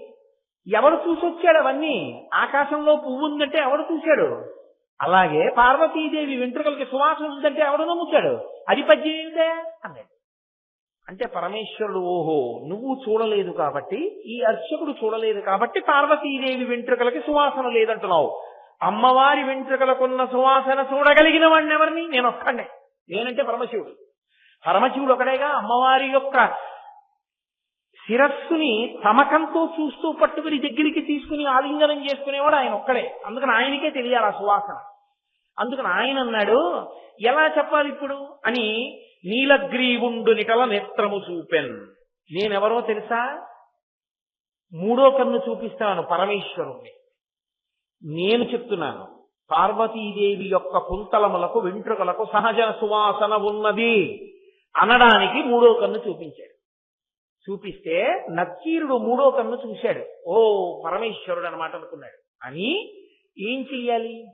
ఎవడు చూసొచ్చాడు అవన్నీ? ఆకాశంలో పువ్వు ఉందంటే ఎవడు చూశాడు? అలాగే పార్వతీదేవి వెంట్రుకలకి సువాసన ఉందంటే ఎవడు నమ్ముతాడు? అది పద్యం ఏమిటే అన్నాడు. అంటే పరమేశ్వరుడు, ఓహో నువ్వు చూడలేదు కాబట్టి, ఈ అర్చకుడు చూడలేదు కాబట్టి పార్వతీదేవి వెంట్రుకలకి సువాసన లేదంటున్నావు. అమ్మవారి వెంట్రుకలకున్న సువాసన చూడగలిగిన వాడిని ఎవరిని? నేను ఒక్కడే. నేనంటే పరమశివుడు. పరమశివుడు ఒకడేగా. అమ్మవారి యొక్క శిరస్సుని తమకంతో చూస్తూ పట్టుకుని దగ్గరికి తీసుకుని ఆలింగనం చేసుకునేవాడు ఆయన ఒక్కడే. అందుకని ఆయనకే తెలియాలి ఆ సువాసన. అందుకని ఆయన అన్నాడు, ఎలా చెప్పాలి ఇప్పుడు అని. నీలగ్రీవుండు నికల నేత్రము చూపెన్. నేనెవరో తెలుసా? మూడో కన్ను చూపిస్తాను పరమేశ్వరుణ్ణి. నేను చెప్తున్నాను, పార్వతీదేవి యొక్క కుంతలములకు వెంట్రుకలకు సహజ సువాసన ఉన్నది అనడానికి మూడో కన్ను చూపించాడు. చూపిస్తే నక్కీరుడు మూడో కన్ను చూశాడు. ఓ పరమేశ్వరుడు అనమాట అనుకున్నాడు. అని ఏం చెయ్యాలి?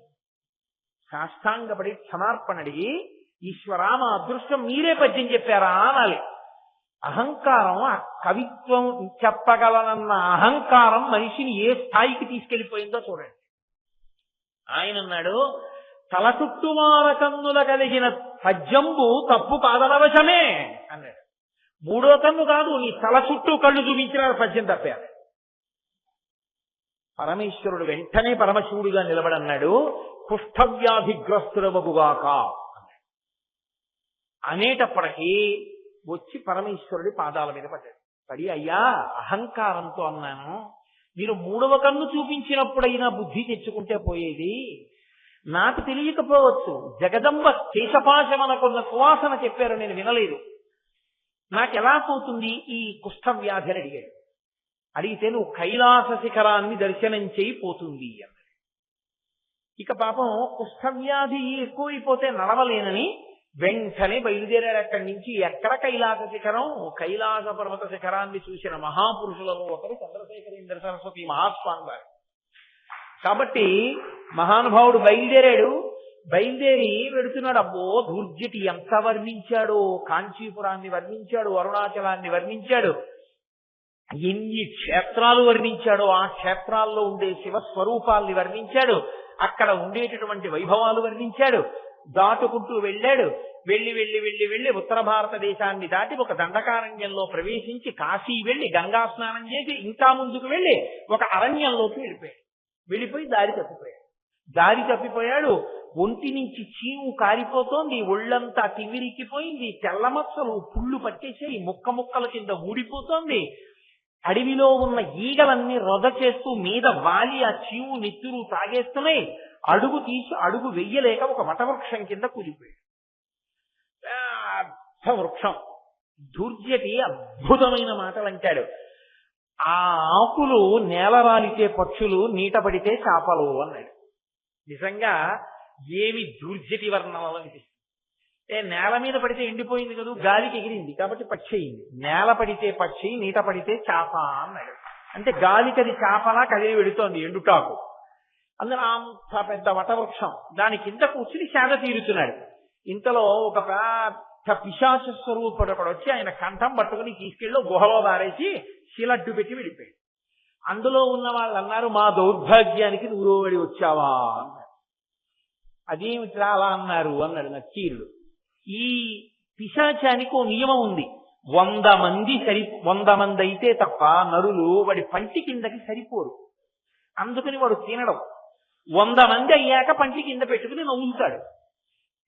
సాష్టాంగపడి క్షమార్పణ అడిగి, ఈశ్వరా మా అదృష్టం మీరే పద్యం చెప్పారా అనాలి. అహంకారం, కవిత్వం చెప్పగలనన్న అహంకారం మనిషిని ఏ స్థాయికి తీసుకెళ్లిపోయిందో చూడండి. ఆయన అన్నాడు, తల చుట్టుమార కన్నుల కలిగిన పద్యంబు తప్పు కాదనవశమే అన్నాడు. మూడో కన్ను కాదు, నీ తల చుట్టూ కళ్ళు చూపించినారు పద్యం తప్పారు. పరమేశ్వరుడు వెంటనే పరమశివుడిగా నిలబడన్నాడు, కుష్ఠవ్యాధిగ్రస్తుడవగుగాక అనేటప్పటికీ వచ్చి పరమేశ్వరుడి పాదాల మీద పడ్డాడు. పడి, అయ్యా అహంకారంతో అన్నాను, మీరు 3వ కన్ను చూపించినప్పుడైనా బుద్ధి తెచ్చుకుంటే పోయేది. నాకు తెలియకపోవచ్చు, జగదంబ కేశపాశమనకున్న సువాసన చెప్పారు, నేను వినలేదు. నాకెలా పోతుంది ఈ కుష్ఠవ్యాధి అని అడిగాడు. అడిగితే నువ్వు కైలాస శిఖరాన్ని దర్శనం చేయి పోతుంది అన్నాడు. ఇక పాపం కుష్ఠవ్యాధి ఎక్కువైపోతే నడవలేనని వెంటనే బయలుదేరాడు. అక్కడి నుంచి ఎక్కడ కైలాస శిఖరం, కైలాస పర్వత శిఖరాన్ని చూసిన మహాపురుషులలో ఒకరు చంద్రశేఖరేంద్ర సరస్వతి మహాస్వామి వారు. కాబట్టి మహానుభావుడు బయలుదేరాడు. బయలుదేరి వెడుతున్నాడు. అబ్బో, దుర్జటి ఎంత వర్ణించాడో, కాంచీపురాన్ని వర్ణించాడు, అరుణాచలాన్ని వర్ణించాడు, ఎన్ని క్షేత్రాలు వర్ణించాడో ఆ క్షేత్రాల్లో ఉండే శివస్వరూపాల్ని వర్ణించాడు, అక్కడ ఉండేటటువంటి వైభవాలు వర్ణించాడు. దాటుకుంటూ వెళ్ళాడు. వెళ్ళి వెళ్ళి వెళ్ళి వెళ్ళి ఉత్తర భారతదేశాన్ని దాటి ఒక దండకారణ్యంలో ప్రవేశించి కాశీ వెళ్ళి గంగా స్నానం చేసి ఇంకా ముందుకు వెళ్ళి ఒక అరణ్యంలోకి వెళ్ళిపోయి దారి తప్పిపోయాడు. ఒంటి నుంచి చీము కారిపోతోంది, ఒళ్ళంతా తిమ్మిరిక్కిపోయింది, తెల్లమచ్చలు పుళ్ళు పట్టేసాయి, ముక్క ముక్కల కింద ఊడిపోతోంది. అడవిలో ఉన్న ఈగలన్నీ రొద చేస్తూ మీద వాలి ఆ చీము నెత్తురు తాగేస్తున్నాయి. అడుగు వెయ్యలేక ఒక వటవృక్షం కింద కూలిపోయాడు. పెద్ద వృక్షం. దుర్జటి అద్భుతమైన మాటలు అంటాడు. ఆ ఆకులు నేల రాలితే పక్షులు, నీట పడితే చేపలు అన్నాడు. నిజంగా ఏమి దుర్జటి వర్ణనలు అనిపిస్తుంది. నేల మీద పడితే ఎండిపోయింది కదా, గాలికి ఎగిరింది కాబట్టి పక్షి అయింది. నేల పడితే పక్షి, నీట పడితే చేప అన్నాడు. అంటే గాలికి అది చేపలా కదిలి వెడుతోంది ఎండుటాకు. అందులో అంత పెద్ద వటవృక్షం, దాని కింద కూర్చుని సేద తీరుతున్నాడు. ఇంతలో ఒక పెద్ద పిశాచ స్వరూపుడు ఒకడు వచ్చి ఆయన కంఠం పట్టుకుని తీసుకెళ్ళి గుహలో దారేసి శిలడ్డు పెట్టి వెళ్ళిపోయాడు. అందులో ఉన్న వాళ్ళు అన్నారు, మా దౌర్భాగ్యానికి నువ్వు రోవడి వచ్చావా అన్నారు. అదేమిట్రా అలా అన్నారు అన్నాడు నక్కీరుడు. ఈ పిశాచానికి ఓ నియమం ఉంది, 100 మంది అయితే తప్ప నరులు వాడి పంటి కిందకి సరిపోరు. అందుకని వాడు తినడం. 100 మంది అయ్యాక పంటి కింద పెట్టుకుని నవ్వుతాడు.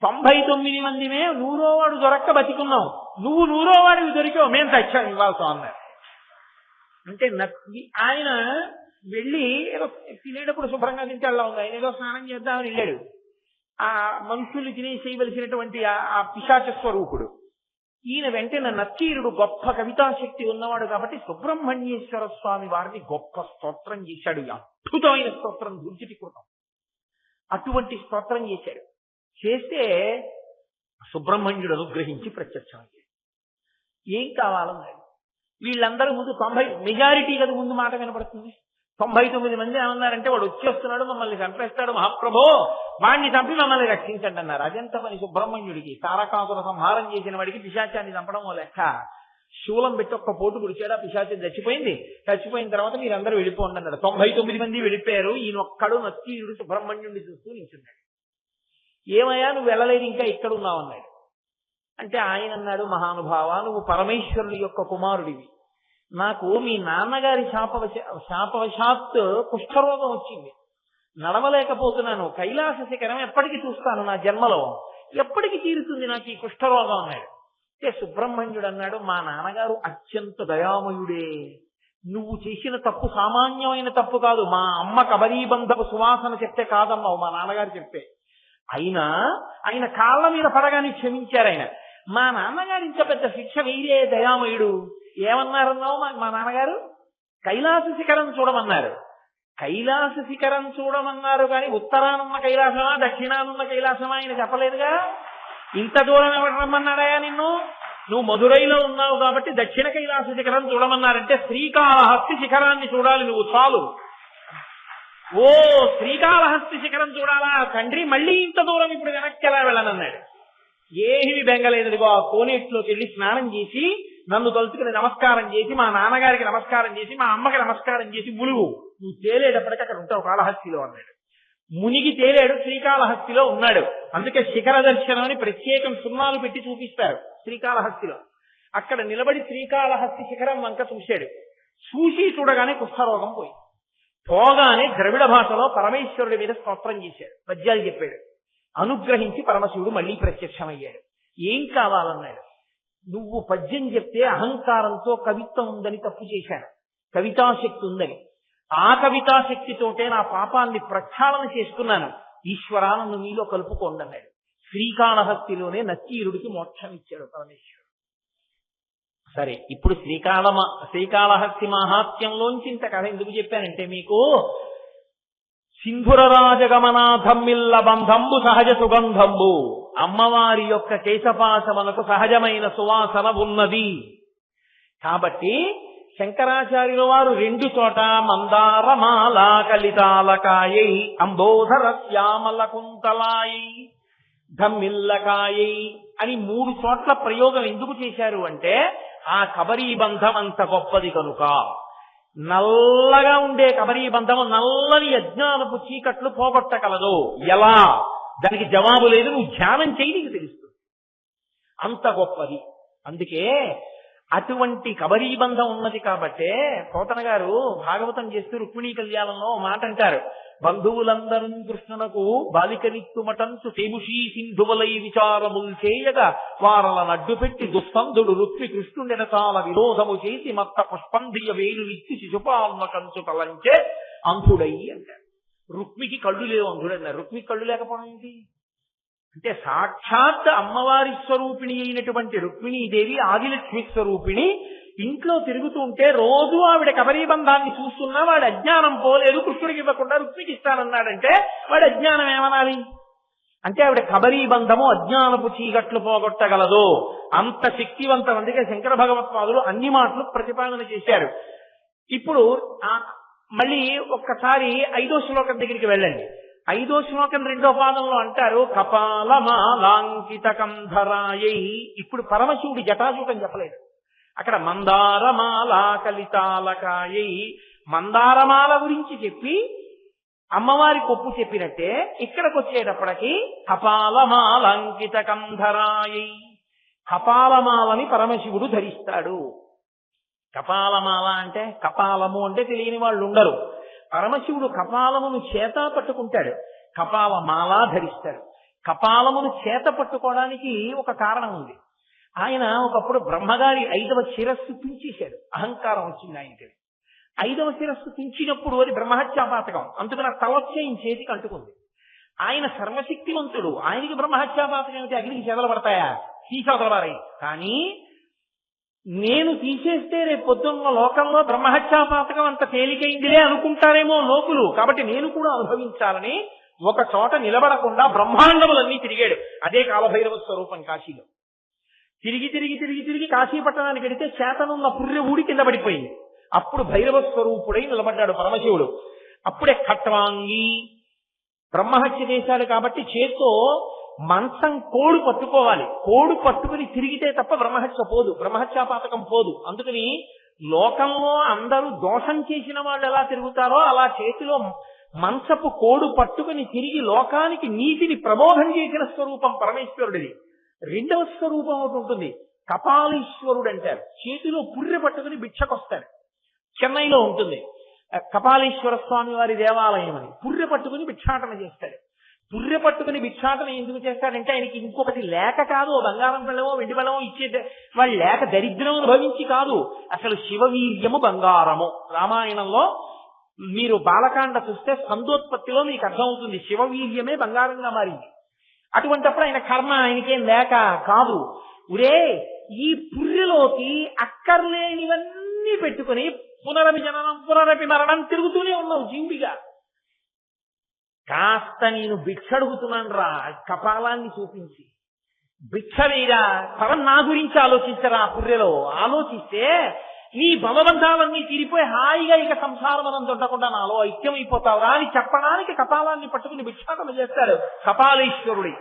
99 మందిమే 100వ వాడు దొరక్క బతికున్నావు, నువ్వు 100వ వాడివి దొరికావు, మేము తెచ్చాము ఇవ్వాల్సి అన్నారు. అంటే ఆయన వెళ్ళి ఏదో తినేటప్పుడు శుభ్రంగా తింటాడులా ఉంది, ఆయన ఏదో స్నానం చేద్దామని వెళ్ళాడు. ఆ మనుషుల్ని తినేసేయవలసినటువంటి ఆ పిశాచ స్వరూపుడు ఈయన వెంటనే నక్కీరుడు గొప్ప కవితాశక్తి ఉన్నవాడు కాబట్టి సుబ్రహ్మణ్యేశ్వర స్వామి వారిని గొప్ప స్తోత్రం చేశాడు. అద్భుతమైన స్తోత్రం, దుర్జటి కృతం. అటువంటి స్తోత్రం చేశాడు. చేస్తే సుబ్రహ్మణ్యుడు అనుగ్రహించి ప్రత్యక్షమయ్యాడు. ఏం కావాలన్నాడు. వీళ్ళందరూ ముందు 90 మెజారిటీ కదా ముందు మాట వినపడుతుంది. 99 మంది ఏమన్నారంటే వాడు వచ్చేస్తున్నాడు, మమ్మల్ని చంపేస్తాడు మహాప్రభో, వాడిని చంపి మమ్మల్ని రక్షించండి అన్నారు. అదెంత పని సుబ్రహ్మణ్యుడికి. తారకాసుర సంహారం చేసిన వాడికి పిశాచాన్ని చంపడం ఓ లెక్క. శూలం పెట్టి ఒక్క పోటు గుడిచాడు, ఆ పిశాచం చచ్చిపోయింది. చచ్చిపోయిన తర్వాత మీరందరూ వెళ్ళిపోండి అన్నాడు. 99 మంది వెళ్ళిపోయారు. ఈయన ఒక్కడు నక్కీయుడు సుబ్రహ్మణ్యుడిని చూస్తూ నిల్చున్నాడు. ఏమయ్యా నువ్వు వెళ్ళలేదు, ఇంకా ఇక్కడ ఉన్నావు అన్నాడు. అంటే ఆయన అన్నాడు, మహానుభావ, నువ్వు పరమేశ్వరుడి యొక్క కుమారుడివి. నాకు మీ నాన్నగారి శాపవశాత్ కుష్ఠరోగం వచ్చింది, నడవలేకపోతున్నాను. కైలాస శిఖరం ఎప్పటికీ చూస్తాను నా జన్మలో, ఎప్పటికి తీరుతుంది నాకు ఈ కుష్ఠరోగం అన్నాడు. అంటే సుబ్రహ్మణ్యుడు అన్నాడు, మా నాన్నగారు అత్యంత దయామయుడే. నువ్వు చేసిన తప్పు సామాన్యమైన తప్పు కాదు. మా అమ్మ కబరీబంధపు సువాసన చెప్తే కాదన్నావు, మా నాన్నగారు చెప్తే. అయినా ఆయన కాళ్ళ మీద పడగానే క్షమించారు ఆయన. మా నాన్నగారు ఇంత పెద్ద శిక్ష వేయరే దయామయుడు. ఏమన్నారన్నావు మా నాన్నగారు? కైలాస శిఖరం చూడమన్నారు. కైలాస శిఖరం చూడమన్నారు కానీ ఉత్తరానున్న కైలాసమా దక్షిణానున్న కైలాసమా ఆయన చెప్పలేదుగా. ఇంత దూరం ఎవరు రమ్మన్నాడయా నిన్ను? నువ్వు మధురైలో ఉన్నావు కాబట్టి దక్షిణ కైలాస శిఖరం చూడమన్నారంటే శ్రీకాళహస్తి శిఖరాన్ని చూడాలి నువ్వు, చాలు. ఓ శ్రీకాళహస్తి శిఖరం చూడాలా తండ్రి, మళ్ళీ ఇంత దూరం ఇప్పుడు వెనక్కి ఎలా వెళ్ళనన్నాడు. ఏమీ బెంగలేదుగో ఆ కోనేటిలోకి వెళ్ళి స్నానం చేసి నన్ను తలుచుకుని నమస్కారం చేసి మా నాన్నగారికి నమస్కారం చేసి మా అమ్మకి నమస్కారం చేసి ములుగు, నువ్వు తేలేటప్పటికి అక్కడ ఉంటావు కాళహస్తిలో అన్నాడు. మునిగి తేలాడు, శ్రీకాళహస్తిలో ఉన్నాడు. అందుకే శిఖర దర్శనం అని ప్రత్యేకం సున్నాలు పెట్టి చూపిస్తారు శ్రీకాళహస్తిలో. అక్కడ నిలబడి శ్రీకాళహస్తి శిఖరం వంక చూశాడు. చూసి చూడగానే కుష్ఠరోగం పోగానే ద్రవిడ భాషలో పరమేశ్వరుడి మీద స్తోత్రం చేశాడు, పద్యాలు చెప్పాడు. అనుగ్రహించి పరమశివుడు మళ్ళీ ప్రత్యక్షమయ్యాడు. ఏం కావాలన్నాడు. నువ్వు పద్యం చెప్తే అహంకారంతో కవిత్వం ఉందని తప్పు చేశాను, కవితాశక్తి ఉందని. ఆ కవితాశక్తితోటే నా పాపాన్ని ప్రక్షాళన చేసుకున్నాను. ఈశ్వరా నన్ను నీలో కలుపుకోండి అన్నాడు. శ్రీకాళహస్తిలోనే నక్కీరుడికి మోక్షం ఇచ్చాడు పరమేశ్వరుడు. సరే, ఇప్పుడు శ్రీకాళహస్తి మహాత్మ్యంలోంచి ఇంత కథ ఎందుకు చెప్పానంటే, మీకు సింధుర రాజగమనాథమ్మిల్ల బంధంబు సహజ సుగంధంబు, అమ్మవారి యొక్క కేశపాశమునకు సహజమైన సువాసన ఉన్నది. కాబట్టి శంకరాచార్యుల వారు 2 చోట మందారమాల కలితాలకాయై అంబోధర శ్యామల కుంతలాయి ధమ్మిల్లకాయై అని 3 చోట్ల ప్రయోగం ఎందుకు చేశారు అంటే, ఆ కబరీబంధం అంత గొప్పది కనుక. నల్లగా ఉండే కబరీబంధము నల్లని అజ్ఞానపు చీకట్లు పోగొట్టగలదు. ఎలా? దానికి జవాబు లేదు, నువ్వు ధ్యానం చేయి, నీకు తెలుస్తుంది. అంత గొప్పది. అందుకే అటువంటి కబరీబంధం ఉన్నది కాబట్టే పోతన గారు భాగవతం చేస్తూ రుక్మిణీ కళ్యాణంలో మాట అంటారు, బంధువులందరూ కృష్ణునకు బాలికనిత్తుమటంచు తేముషీ సింధువలై విచారముల్ చేయగా వారల నడ్డు పెట్టి దుస్సంధుడు రుక్మి కృష్ణుడెనచాల విరోధము చేసి మత్త పుష్పంధియ వేలునిచ్చి శిశుపాలన కంచు తలంచే అంధుడై అంటారు. రుక్మికి కళ్ళు లేవు, అంధుడన్నారు. రుక్మికి కళ్ళు లేకపోవడం ఏంటి అంటే, సాక్షాత్ అమ్మవారి స్వరూపిణి అయినటువంటి రుక్మిణీదేవి ఆదిలక్ష్మి స్వరూపిణి ఇంట్లో తిరుగుతూ ఉంటే రోజు ఆవిడ కబరీబంధాన్ని చూస్తున్నా వాడి అజ్ఞానం పోలేదు, కృష్ణుడికి ఇవ్వకుండా రుక్మికి ఇస్తానన్నాడంటే వాడి అజ్ఞానం ఏమనాలి అంటే, ఆవిడ కబరీబంధము అజ్ఞానపు చీకట్లు పోగొట్టగలదు. అంత శక్తివంతం. అందుకే శంకర భగవత్పాదులు అన్ని మాటలు ప్రతిపాదన చేశారు. ఇప్పుడు మళ్ళీ ఒక్కసారి 5వ శ్లోకం దగ్గరికి వెళ్ళండి. 5వ శ్లోకం 2వ పాదంలో అంటారు, కపాలమాలాంకిత కంధరాయై. ఇప్పుడు పరమశివుడి జటాజూటం చెప్పలేదు, అక్కడ మందారమాల కలితాలకాయై. మందారమాల గురించి చెప్పి అమ్మవారి కొప్పు చెప్పినట్టే ఇక్కడికి వచ్చేటప్పటికి కపాలమాలంకిత కంధరాయై, కపాలమాలని పరమశివుడు ధరిస్తాడు. కపాలమాల అంటే, కపాలము అంటే తెలియని వాళ్ళు ఉండరు. పరమశివుడు కపాలమును చేత పట్టుకుంటాడు, కపాలమాల ధరిస్తాడు. కపాలమును చేత పట్టుకోవడానికి ఒక కారణం ఉంది. ఆయన ఒకప్పుడు బ్రహ్మగారి 5వ శిరస్సు తుంచేశాడు, అహంకారం వచ్చింది ఆయనకి. 5వ శిరస్సు తుంచినప్పుడు అది బ్రహ్మహత్యాపాతకం, అందుకని తలొచ్చేయం చేతికి అంటుకుంది. ఆయన సర్వశక్తివంతుడు, ఆయనకి బ్రహ్మహత్యాపాతకం ఏమిటి? అగ్నికి చెదలు పడతాయా? తీసవదలవారై. కానీ నేను తీసేస్తే రేపు పొద్దున్న లోకంలో బ్రహ్మహత్యాపాతకం అంత తేలికైందిలే అనుకుంటారేమో లోకులు, కాబట్టి నేను కూడా అనుభవించాలని ఒక చోట నిలబడకుండా బ్రహ్మాండములన్నీ తిరిగాడు. అదే కాలభైరవ స్వరూపం కాశీలో. తిరిగి తిరిగి తిరిగి తిరిగి కాశీ పట్టణానికి వెడితే చేతనున్న పుర్రె ఊడి కింద పడిపోయింది. అప్పుడు భైరవ స్వరూపుడై నిలబడ్డాడు పరమశివుడు. అప్పుడే ఖట్వాంగి బ్రహ్మహత్య చేశాడు కాబట్టి చేత్తో మంచం కోడు పట్టుకోవాలి, కోడు పట్టుకుని తిరిగితే తప్ప బ్రహ్మహత్య పోదు, బ్రహ్మహత్యాపాతకం పోదు. అందుకని లోకంలో అందరూ దోషం చేసిన వాళ్ళు ఎలా తిరుగుతారో అలా చేతిలో మంచపు కోడు పట్టుకుని తిరిగి లోకానికి నీతిని ప్రబోధం చేసిన స్వరూపం పరమేశ్వరుడిది. 2వ స్వరూపం ఒకటి ఉంటుంది, కపాలీశ్వరుడు అంటారు. చేతిలో పుర్రె పట్టుకుని భిక్షకొస్తాడు. చెన్నైలో ఉంటుంది కపాలీశ్వర స్వామి వారి దేవాలయం అని. పుర్రె పట్టుకుని భిక్షాటన చేస్తాడు. పుర్రె పట్టుకుని భిక్షాటన ఎందుకు చేస్తాడంటే, ఆయనకి ఇంకొకటి లేక కాదు, బంగారం బెల్లమో వెండి బెల్లమో ఇచ్చే వాళ్ళు లేక దరిద్రం అనుభవించి కాదు, అసలు శివవీర్యము బంగారము. రామాయణంలో మీరు బాలకాండ చూస్తే సందోత్పత్తిలో మీకు అర్థమవుతుంది, శివవీర్యమే బంగారంగా మారింది. అటువంటిప్పుడు ఆయన కర్మ ఆయనకేం లేక కాదు. ఉరే ఈ పుర్రెలోకి అక్కర్లేనివన్నీ పెట్టుకుని పునరపి జననం పునరపి మరణం తిరుగుతూనే ఉన్నావు జీవుడిగా. కాస్త నేను భిక్ష అడుగుతున్నాను రా, కపాలాన్ని చూపించి భిక్ష వేయరా, పరం నా గురించి ఆలోచించరా. పుర్రెలో ఆలోచిస్తే నీ భవబంధాలన్నీ తీరిపోయి హాయిగా ఇక సంసారం అనంత ఉండకుండా నాలో ఐక్యమైపోతావురా అని చెప్పడానికి కపాలాన్ని పట్టుకుని భిక్షాటన చేస్తాడు కపాలీశ్వరుడి.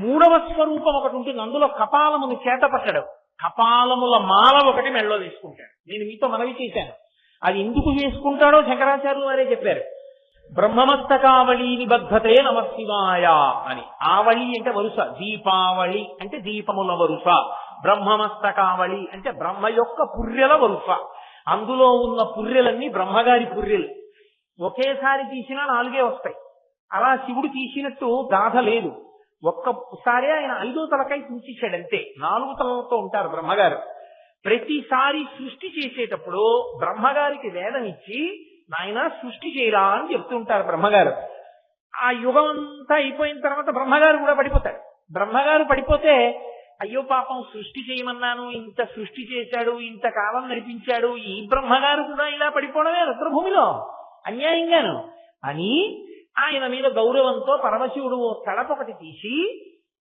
3వ స్వరూపం ఒకటి ఉంటుంది, అందులో కపాలమును చేత పట్టడు, కపాలముల మాల ఒకటి మెళ్ళో తీసుకుంటాడు. నేను మీతో మనవి చేశాను, అది ఎందుకు చేసుకుంటాడో శంకరాచార్యులు వారే చెప్పారు. బ్రహ్మమస్తకావళి నిబద్ధతే నమశివాయ అని. ఆవళి అంటే వరుస, దీపావళి అంటే దీపముల వరుస, బ్రహ్మమస్తకావళి అంటే బ్రహ్మ యొక్క పుర్రెల వరుస. అందులో ఉన్న పుర్రెలన్నీ బ్రహ్మగారి పుర్రెలు. ఒకేసారి తీసినా 4 వస్తాయి. అలా శివుడు తీసినట్టు గాథ లేదు. ఒక్కసారి ఆయన 5వ తలకాయ తీసేశాడు అంతే. 4 తలలతో ఉంటారు బ్రహ్మగారు. ప్రతిసారి సృష్టి చేసేటప్పుడు బ్రహ్మగారికి వేదం ఇచ్చి నాయన సృష్టి చేయరా అని చెప్తుంటారు బ్రహ్మగారు. ఆ యుగం అంతా అయిపోయిన తర్వాత బ్రహ్మగారు కూడా పడిపోతాడు. బ్రహ్మగారు పడిపోతే అయ్యో పాపం సృష్టి చేయమన్నాను, ఇంత సృష్టి చేశాడు, ఇంతకాలం నడిపించాడు, ఈ బ్రహ్మగారు కూడా ఇలా పడిపోవడమే రుద్రభూమిలో అన్యాయంగాను అని ఆయన మీద గౌరవంతో పరమశివుడు తలపొకటి తీసి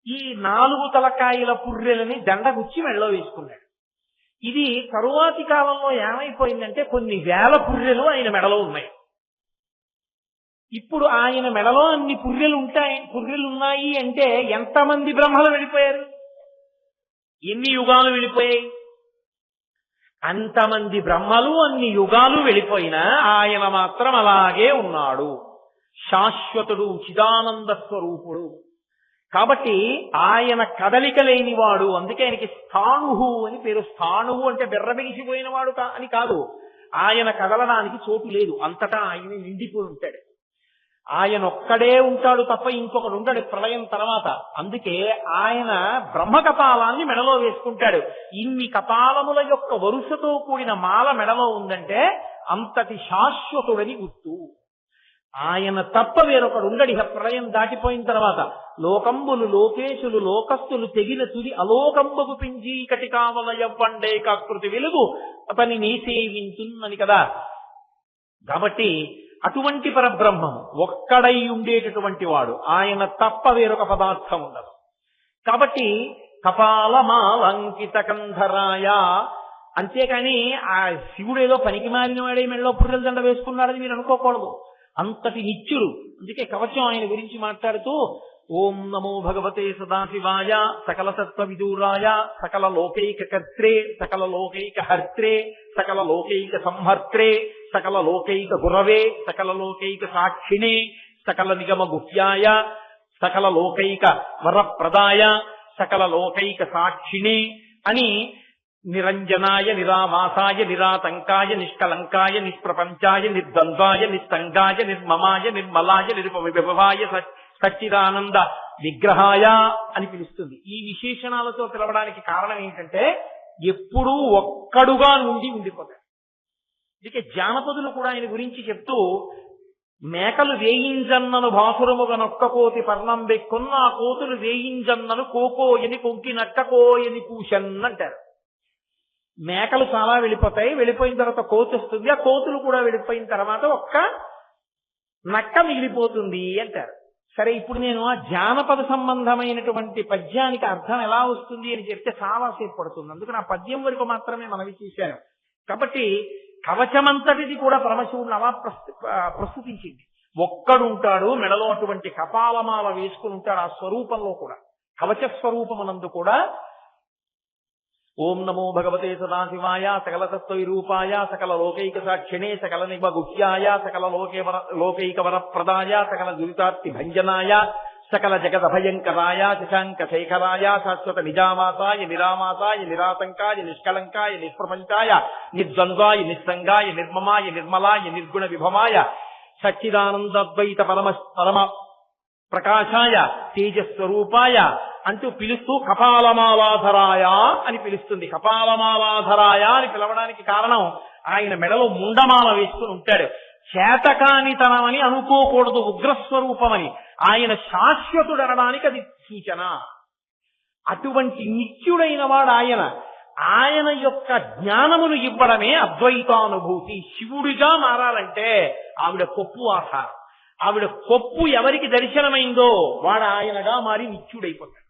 ఈ 4 తలకాయల పుర్రెలని దండగుచ్చి మెడలో వేసుకున్నాడు. ఇది తరువాతి కాలంలో ఏమైపోయిందంటే కొన్ని వేల పుర్రెలు ఆయన మెడలో ఉన్నాయి. ఇప్పుడు ఆయన మెడలో అన్ని పుర్రెలు ఉన్నాయి అంటే ఎంతమంది బ్రహ్మలు వెళ్ళిపోయారు, ఎన్ని యుగాలు వెళ్ళిపోయాయి? అంతమంది బ్రహ్మలు అన్ని యుగాలు వెళ్ళిపోయినా ఆయన మాత్రం అలాగే ఉన్నాడు. శాశ్వతుడు, చిదానంద స్వరూపుడు. కాబట్టి ఆయన కదలిక లేనివాడు. అందుకే ఆయనకి స్థాణువు అని పేరు. స్థాణువు అంటే బెర్రబెగిసిపోయిన వాడు అని కాదు. ఆయన కదలడానికి చోటు లేదు, అంతటా ఆయన నిండిపోయి ఉంటాడు. ఆయన ఒక్కడే ఉంటాడు తప్ప ఇంకొకడు ఉంటాడు ప్రళయం తర్వాత. అందుకే ఆయన బ్రహ్మ కపాలాన్ని మెడలో వేసుకుంటాడు. ఇన్ని కపాలముల యొక్క వరుసతో కూడిన మాల మెడలో ఉందంటే అంతటి శాశ్వతుడని గుర్తు. ఆయన తప్ప వేరొకడు ఉండడు ఇక ప్రళయం దాటిపోయిన తర్వాత. లోకంబులు లోకేశులు లోకస్తులు తెగిన తుది అలోకంబకు పింజీ కటి కావల ఎవ్వండే కాకృతి వెలుగు అతని నీ సేవించున్నని కదా. కాబట్టి అటువంటి పరబ్రహ్మం ఒక్కడై ఉండేటటువంటి వాడు. ఆయన తప్ప వేరొక పదార్థం ఉండదు. కాబట్టి కపాలమాలంకిత కంధరాయ, అంతేకాని ఆ శివుడు ఏదో పనికి మారిన వాడే మెడలో పుర్రెల దండ వేసుకున్నాడని మీరు అనుకోకూడదు. అంతటి నిత్యుడు. అందుకే కవచం ఆయన గురించి మాట్లాడుతూ ఓం నమో భగవతే సదాశివాయ సకల సత్వ విదూరాయ సకల లోకైక కర్త్రే సకల లోకైక హర్త్రే సకల లోకైక సంహర్త్రే సకల లోకైక గురవే సకల లోకైక సాక్షిణే సకల నిగమ గుహ్యాయ సకల లోకైక వరప్రదాయ సకల లోకైక సాక్షిణే అని నిరంజనాయ నిరావాసాయ నిరాతంకాయ నిష్కలంకాయ నిష్ప్రపంచాయ నిర్ద్వంద్వాయ నిస్సంగాయ నిర్మమాయ నిర్మలాయ నిరుపవిభవాయ సచ్చిదానంద విగ్రహాయ అని పిలుస్తుంది. ఈ విశేషణాలతో పిలవడానికి కారణం ఏంటంటే ఎప్పుడూ ఒక్కడుగా నుండి ఉండిపోతాడు. అందుకే జానపదులు కూడా ఆయన గురించి చెప్తూ మేకలు వేయింజన్నను బాసురముగా నొక్కపోతి పర్ణం బెక్కున్న ఆ కోతులు వేయింజన్నను కోకోయని కొంకి నక్కకోయని కూషన్ అంటారు. మేకలు చాలా వెళ్ళిపోతాయి, వెళ్ళిపోయిన తర్వాత కోతి వస్తుంది, ఆ కోతులు కూడా వెళ్ళిపోయిన తర్వాత ఒక్క నక్క మిగిలిపోతుంది అంటారు. సరే, ఇప్పుడు నేను ఆ జానపద సంబంధమైనటువంటి పద్యానికి అర్థం ఎలా వస్తుంది అని చెప్తే చాలాసేపు పడుతుంది. అందుకని ఆ పద్యం వరకు మాత్రమే మనవి చేశాను. కాబట్టి కవచమంతటిది కూడా పరమశివుడిని అలా ప్రస్తుతించింది. ఒక్కడుంటాడు మెడలో అటువంటి కపాలమాల వేసుకుని ఉంటాడు. ఆ స్వరూపంలో కూడా కవచ స్వరూపమునందు కూడా ఓం నమో భగవతే సదాశివాయ సకల తత్వరూపాయ సకల లోకైక సాక్షిణే సకల నిమగుహ్యాయ సకల లోకైక వరప్రదాయ సకల దురితార్తి భంజనాయ సకల జగద భయంకరాయ శశాంక శేఖరాయ శాశ్వత నిజామాసాయ నిరామాసాయ నిరాతంకాయ నిష్కలంకాయ నిష్ప్రపంచాయ నిర్ద్వంద్వాయ నిస్సంగాయ నిర్మమాయ నిర్మలాయ నిర్గుణ విభమాయ సచ్చిదానందద్వైత పరమ ప్రకాశాయ తేజస్వరూపాయ అంటూ పిలుస్తూ కపాలమాలాధరాయ అని పిలుస్తుంది. కపాలమాలాధరాయ అని పిలవడానికి కారణం ఆయన మెడలో ముండమాల వేసుకుని ఉంటాడు. చేతకానితనమని అనుకోకూడదు, ఉగ్రస్వరూపమని. ఆయన శాశ్వతుడు అనడానికి అది సూచన. అటువంటి నిత్యుడైన వాడు ఆయన. ఆయన యొక్క జ్ఞానమును ఇవ్వడమే అద్వైతానుభూతి. శివుడిగా మారాలంటే ఆవిడ కొప్పు ఆధారం. ఆవిడ కొప్పు ఎవరికి దర్శనమైందో వాడు ఆయనగా మారి నిత్యుడైపోతాడు.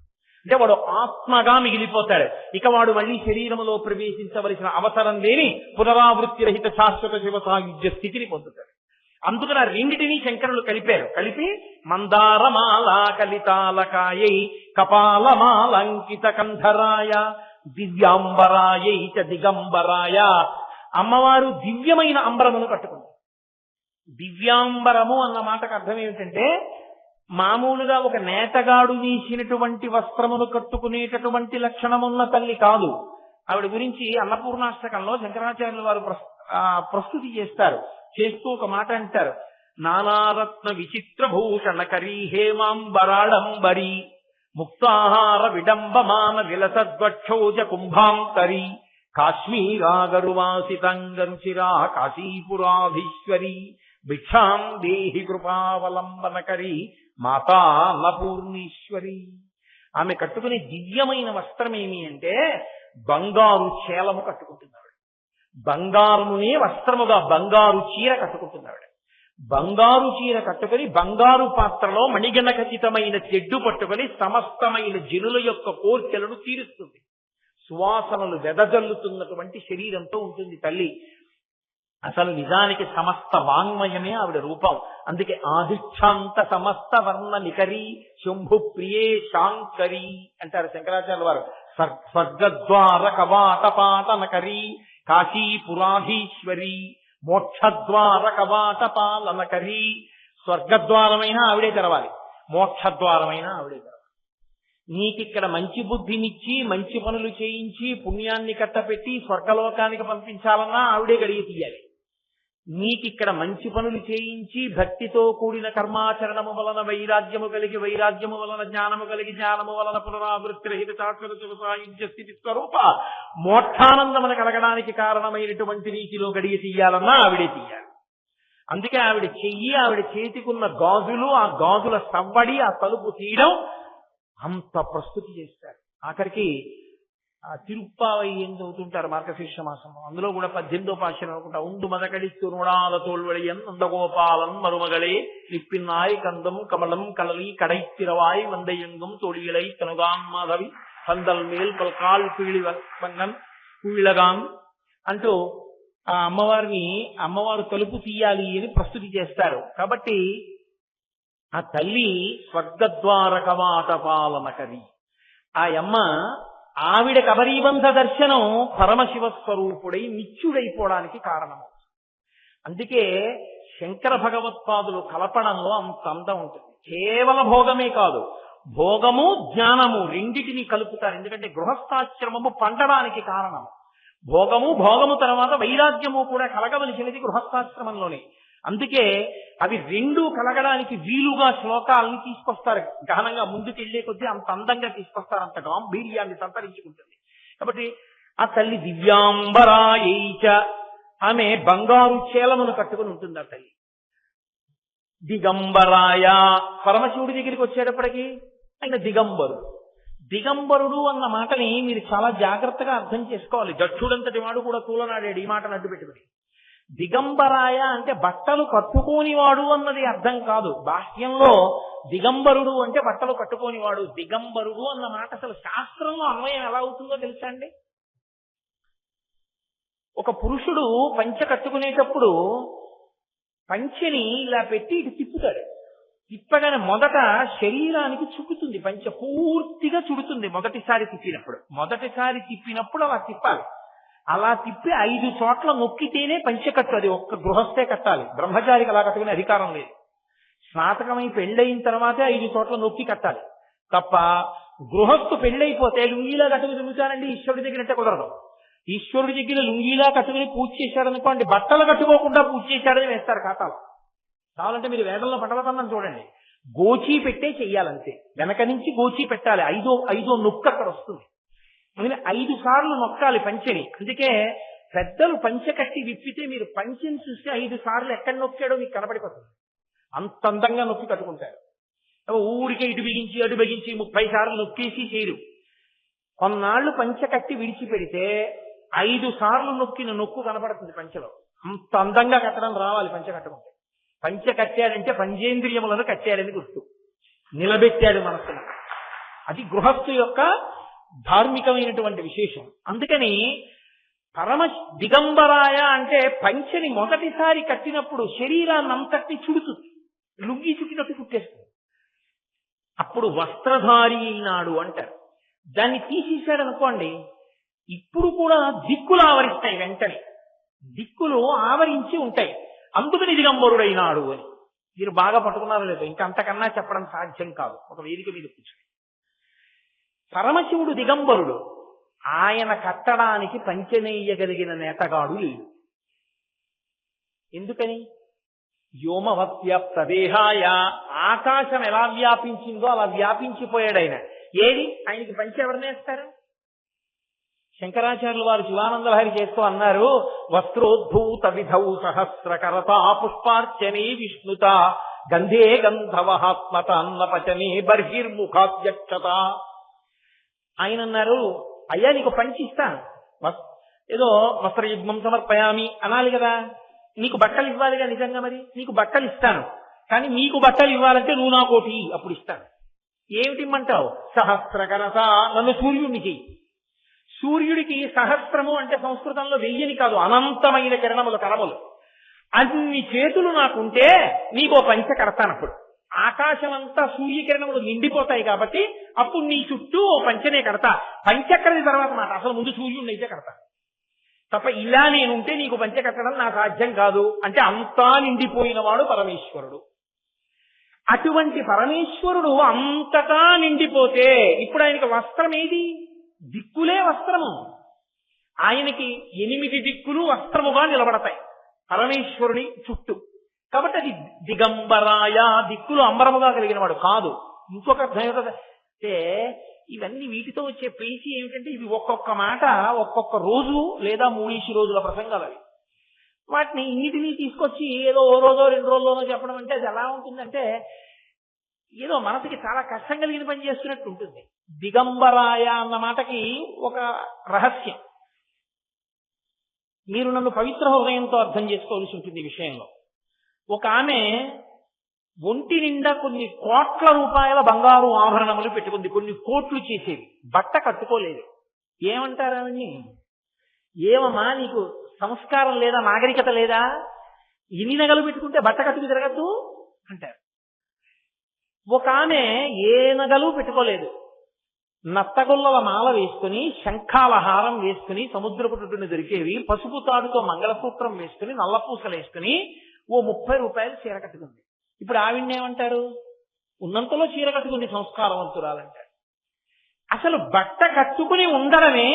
అంటే వాడు ఆత్మగా మిగిలిపోతాడు. ఇక వాడు మళ్ళీ శరీరములో ప్రవేశించవలసిన అవసరం లేని పునరావృత్తి రహిత శాశ్వత శివ సాయుధ్య స్థితిని పొందుతాడు. అందుకని ఆ రెండిటినీ శంకరులు కలిపి మందారమాల కలితాలకాయై కపాలమాలంకిత కంధరాయ దివ్యాంబరాయై చ దిగంబరాయ. అమ్మవారు దివ్యమైన అంబరమును కట్టుకుంది. దివ్యాంబరము అన్న మాటకు అర్థం ఏమిటంటే మామూలుగా ఒక నేతగాడు వీసినటువంటి వస్త్రమును కట్టుకునేటటువంటి లక్షణమున్న తల్లి కాదు. ఆవిడ గురించి అన్నపూర్ణాష్టకంలో శంకరాచార్యుల వారు ప్రస్తుతి చేస్తారు. చేస్తూ ఒక మాట అంటారు, నానారత్న విచిత్రభూషణ కరీ హేమాంబరాడంబరీ ముక్తాహార విడంబమాన విలసద్వక్షోజ కుంభాంతరీ కాశ్మీరాగరువాసితంగరుచిరా కాశీపురాధీశ్వరీ భిక్షాం దేహి కృపావలంబనకరీ మాతా అన్నపూర్ణీశ్వరి. ఆమె కట్టుకునే దివ్యమైన వస్త్రం ఏమి అంటే బంగారు చేలము కట్టుకుంటున్నాడు. బంగారునే వస్త్రముగా బంగారు చీర కట్టుకుంటున్నాడు. బంగారు చీర కట్టుకుని బంగారు పాత్రలో మణిగణ ఖచ్చితమైన తెడ్డు పట్టుకుని సమస్తమైన జనుల యొక్క కోర్కెలను తీరుస్తుంది. సువాసనలు వెదజల్లుతున్నటువంటి శరీరంతో ఉంటుంది తల్లి. అసలు నిజానికి సమస్త వాంగ్మయమే ఆవిడ రూపం. అందుకే ఆదిక్షాంత సమస్త వర్ణ నికరీ శంభు ప్రియే శాంకరీ అంటారు శంకరాచార్య వారు. స్వర్గద్వార కవాటపాటనకరీ కాశీపురాధీశ్వరి మోక్షద్వార కవాటపాలనకరీ. స్వర్గద్వారమైనా ఆవిడే తెరవాలి, మోక్షద్వారమైనా ఆవిడే తెరవాలి. నీకిక్కడ మంచి బుద్ధినిచ్చి మంచి పనులు చేయించి పుణ్యాన్ని కట్టపెట్టి స్వర్గలోకానికి పంపించాలన్నా ఆవిడే గడియ తీయాలి. నీకిక్కడ మంచి పనులు చేయించి భక్తితో కూడిన కర్మాచరణము వలన వైరాగ్యము కలిగి వైరాగ్యము వలన జ్ఞానము కలిగి జ్ఞానము వలన పునరావృత్తి రహిత శాశ్వత సాయుధ్య స్థితి స్వరూప మోక్షానందమున కలగడానికి కారణమైనటువంటి నీతిలో గడియ తీయాలన్నా ఆవిడే తీయాలి. అందుకే ఆవిడ చెయ్యి, ఆవిడ చేతికున్న గాజులు, ఆ గాజుల సవ్వడి, ఆ తలుపు తీయడం అంత ప్రస్తుతి చేస్తారు. ఆఖరికి తిరుప్పావై ఏం చదువుతుంటారు మార్గశీర్ష మాసంలో. అందులో కూడా 18వ పాశనం అనుకుంటా. ఉండు మదకడి తురుణాల తోల్వడియన్ నందగోపాలన్ మరుమగళే నిప్పిన్నాయ్ కందం కమలం కలలి కడైத்திரவாய் வந்தையெங்கும் தொழிலை கனுகான் மாதவி பந்தல் மேல் பல்கால் పీళి వన్నన్ కుయిలగాన్ అంటూ ఆ అమ్మవారు తలుపు తీయాలి అని ప్రస్తుతి చేస్తారు. కాబట్టి ఆ తల్లి స్వర్గద్వార కవాటపాలనకరి. ఆ అమ్మ ఆవిడ కబరీబంధ దర్శనం పరమశివ స్వరూపుడై నిత్యుడైపోవడానికి కారణం. అందుకే శంకర భగవత్పాదులు కలపడంలో అంత అందం ఉంటుంది. కేవల భోగమే కాదు, భోగము జ్ఞానము రెండిటిని కలుపుతారు. ఎందుకంటే గృహస్థాశ్రమము పండడానికి కారణం భోగము తర్వాత వైరాగ్యము కూడా కలగవలసినది గృహస్థాశ్రమంలోనే. అందుకే అవి రెండు కలగడానికి వీలుగా శ్లోకాలని తీసుకొస్తారు. గహనంగా ముందుకెళ్లే కొద్దీ అంత అందంగా తీసుకొస్తారు, అంత గాంభీర్యాన్ని సంతరించుకుంటుంది. కాబట్టి ఆ తల్లి దివ్యాంబరాయైచ, ఆమె బంగారు చేలమును కట్టుకుని ఉంటుంది ఆ తల్లి. దిగంబరాయ, పరమశివుడి దగ్గరికి వచ్చేటప్పటికి ఆయన దిగంబరుడు అన్న మాటని మీరు చాలా జాగ్రత్తగా అర్థం చేసుకోవాలి. దక్షుడంతటి వాడు కూడా తూలనాడాడు ఈ మాటను అడ్డు పెట్టుకుని. దిగంబరాయ అంటే బట్టలు కట్టుకోనివాడు అన్నది అర్థం కాదు. బాహ్యంలో దిగంబరుడు అంటే బట్టలు కట్టుకోనివాడు. దిగంబరుడు అన్న మాట అసలు శాస్త్రంలో అన్వయం ఎలా అవుతుందో తెలుసా అండి? ఒక పురుషుడు పంచె కట్టుకునేటప్పుడు పంచెని ఇలా పెట్టి ఇటు తిప్పుతాడు. తిప్పగానే మొదట శరీరానికి చుట్టుతుంది, పంచె పూర్తిగా చుడుతుంది. మొదటిసారి తిప్పినప్పుడు అలా తిప్పాలి. అలా తిప్పి 5 చోట్ల నొక్కితేనే పంచె కట్టు. అది ఒక్క గృహస్థే కట్టాలి, బ్రహ్మచారికి అలా కట్టుకునే అధికారం లేదు. స్నాతకమై పెళ్ళయిన తర్వాతే 5 చోట్ల నొక్కి కట్టాలి తప్ప గృహస్థు పెళ్ళైపోతే లుంగీలా కట్టుకుని తిరుగుతానండి ఈశ్వరుడి దగ్గరంటే కుదరదు. ఈశ్వరుడి దగ్గర లుంగీలా కట్టుకుని పూజ చేశాడనుకోండి, బట్టలు కట్టుకోకుండా పూజ చేశాడని వేస్తారు ఖాతాలో. కావాలంటే మీరు వేదంలో పటవతనం చూడండి, గోచీ పెట్టే చెయ్యాలంతే. వెనక నుంచి గోచీ పెట్టాలి. ఐదో నొక్కు అక్కడ వస్తుంది. 5 సార్లు నొక్కాలి పంచెని. అందుకే పెద్దలు పంచె కట్టి విప్పితే మీరు పంచెని చూస్తే 5 సార్లు ఎక్కడ నొక్కాడో మీకు కనపడిపోతుంది. అంత అందంగా నొక్కి కట్టుకుంటారు. ఊరికే ఇటు బిగించి అటు బిగించి 30 సార్లు నొక్కేసి చేయరు. కొన్నాళ్లు పంచె కట్టి విడిచిపెడితే 5 సార్లు నొక్కిన నొక్కు కనపడుతుంది పంచెలో. అంత అందంగా కట్టడం రావాలి పంచె కట్టుకుంటే. పంచె కట్టాడంటే పంచేంద్రియములను కట్టాడని గుర్తు, నిలబెట్టాడు మనస్సును. అది గృహస్థు యొక్క ధార్మికమైనటువంటి విశేషం. అందుకని దిగంబరాయ అంటే పంచెని మొదటిసారి కట్టినప్పుడు శరీరాన్ని అంతటి చుడుతుంది, లుంగి చుట్టినట్టు చుట్టేస్తుంది. అప్పుడు వస్త్రధారి అయినాడు అంటారు. దాన్ని తీసేశాడు అనుకోండి, ఇప్పుడు కూడా దిక్కులు ఆవరిస్తాయి. వెంటనే దిక్కులు ఆవరించి ఉంటాయి. అందుకని దిగంబరుడైనాడు అని. మీరు బాగా పట్టుకున్నారో లేదో, ఇంకా అంతకన్నా చెప్పడం సాధ్యం కాదు ఒక వేదిక మీద కూర్చొని. పరమశివుడు దిగంబరుడు. ఆయన కట్టడానికి పంచెనేయగలిగిన నేతగాడు లేడు. ఎందుకని? వ్యోమవత్యప్తదేహాయ, ఆకాశం ఎలా వ్యాపించిందో అలా వ్యాపించిపోయాడు ఆయన. ఏది ఆయనకి పంచి ఎవరినేస్తారు? శంకరాచార్యులు వారు శివానందలహరి చేస్తూ అన్నారు, వస్త్రోద్భూత విధౌ సహస్రకరత పుష్పార్చనే విష్ణుత గంధే గంధవహాత్మత అన్నపచనే బర్హిర్ముఖాధ్యక్షత. ఆయన అన్నారు, అయ్యా నీకు పంచిస్తాను, ఏదో వస్త్రయుగ్మం సమర్పయామి అనాలి కదా, నీకు బట్టలు ఇవ్వాలిగా నిజంగా, మరి నీకు బట్టలు ఇస్తాను, కానీ నీకు బట్టలు ఇవ్వాలంటే నువ్వు నా కోటి అప్పుడు ఇస్తాను. ఏమిటిమ్మంటావు? సహస్రకరత, నన్ను సూర్యుడిని చెయ్యి. సూర్యుడికి సహస్రము అంటే సంస్కృతంలో వెయ్యని కాదు, అనంతమైన కిరణములు, కరములు. అన్ని చేతులు నాకుంటే నీకో పంచ కడతానప్పుడు. ఆకాశం అంతా సూర్యకిరణములు నిండిపోతాయి కాబట్టి అప్పుడు నీ చుట్టూ ఓ పంచనే కడతా. పంచక్కడి తర్వాత మాట, అసలు ముందు సూర్యుడిని అయితే కడతా తప్ప ఇలా నేనుంటే నీకు పంచ కట్టడం నా సాధ్యం కాదు అంటే అంతా నిండిపోయిన వాడు పరమేశ్వరుడు. అటువంటి పరమేశ్వరుడు అంతటా నిండిపోతే ఇప్పుడు ఆయనకి వస్త్రం ఏది? దిక్కులే వస్త్రము. ఆయనకి 8 దిక్కులు వస్త్రముగా నిలబడతాయి పరమేశ్వరుడి చుట్టూ. కాబట్టి అది దిగంబరాయ, దిక్కులు అంబరముగా కలిగిన వాడు కాదు. ఇంకొక అర్థం ఏమిటంటే ఇవన్నీ వీటితో వచ్చే పేచి ఏమిటంటే ఇవి ఒక్కొక్క మాట ఒక్కొక్క రోజు లేదా 3 రోజుల ప్రసంగాలు అవి. వాటిని ఇన్నిటినీ తీసుకొచ్చి ఏదో ఓ రోజో 2 రోజుల్లోనో చెప్పడం అంటే అది ఎలా ఉంటుందంటే ఏదో మనసుకి చాలా కష్టం కలిగిన పని చేస్తున్నట్టు ఉంటుంది. దిగంబరాయ అన్న మాటకి ఒక రహస్యం మీరు నన్ను పవిత్ర హృదయంతో అర్థం చేసుకోవాల్సి ఉంటుంది. ఈ విషయంలో ఒక ఆమె ఒంటి నిండా కొన్ని కోట్ల రూపాయల బంగారు ఆభరణములు పెట్టుకుంది, కొన్ని కోట్లు చేసేవి, బట్ట కట్టుకోలేదు. ఏమంటారు ఆవిడ్ని? ఏమమ్మా నీకు సంస్కారం లేదా, నాగరికత లేదా, ఇన్ని నగలు పెట్టుకుంటే బట్ట కట్టుకు తిరగద్దు అంటారు. ఒక ఆమె ఏ నగలు పెట్టుకోలేదు, నత్తగొల్లల మాల వేసుకుని, శంఖాల హారం వేసుకుని, సముద్రపు టుట్టుని దొరికేవి, పసుపు తాడుతో మంగళసూత్రం వేసుకుని, నల్లపూసలు వేసుకుని ఓ 30 రూపాయలు చీర కట్టుకుంది. ఇప్పుడు ఆవిడ్నేమంటారు? ఉన్నంతలో చీర కట్టుకుంది, సంస్కారవంతురాలంటారు. అసలు బట్ట కట్టుకుని ఉండడమే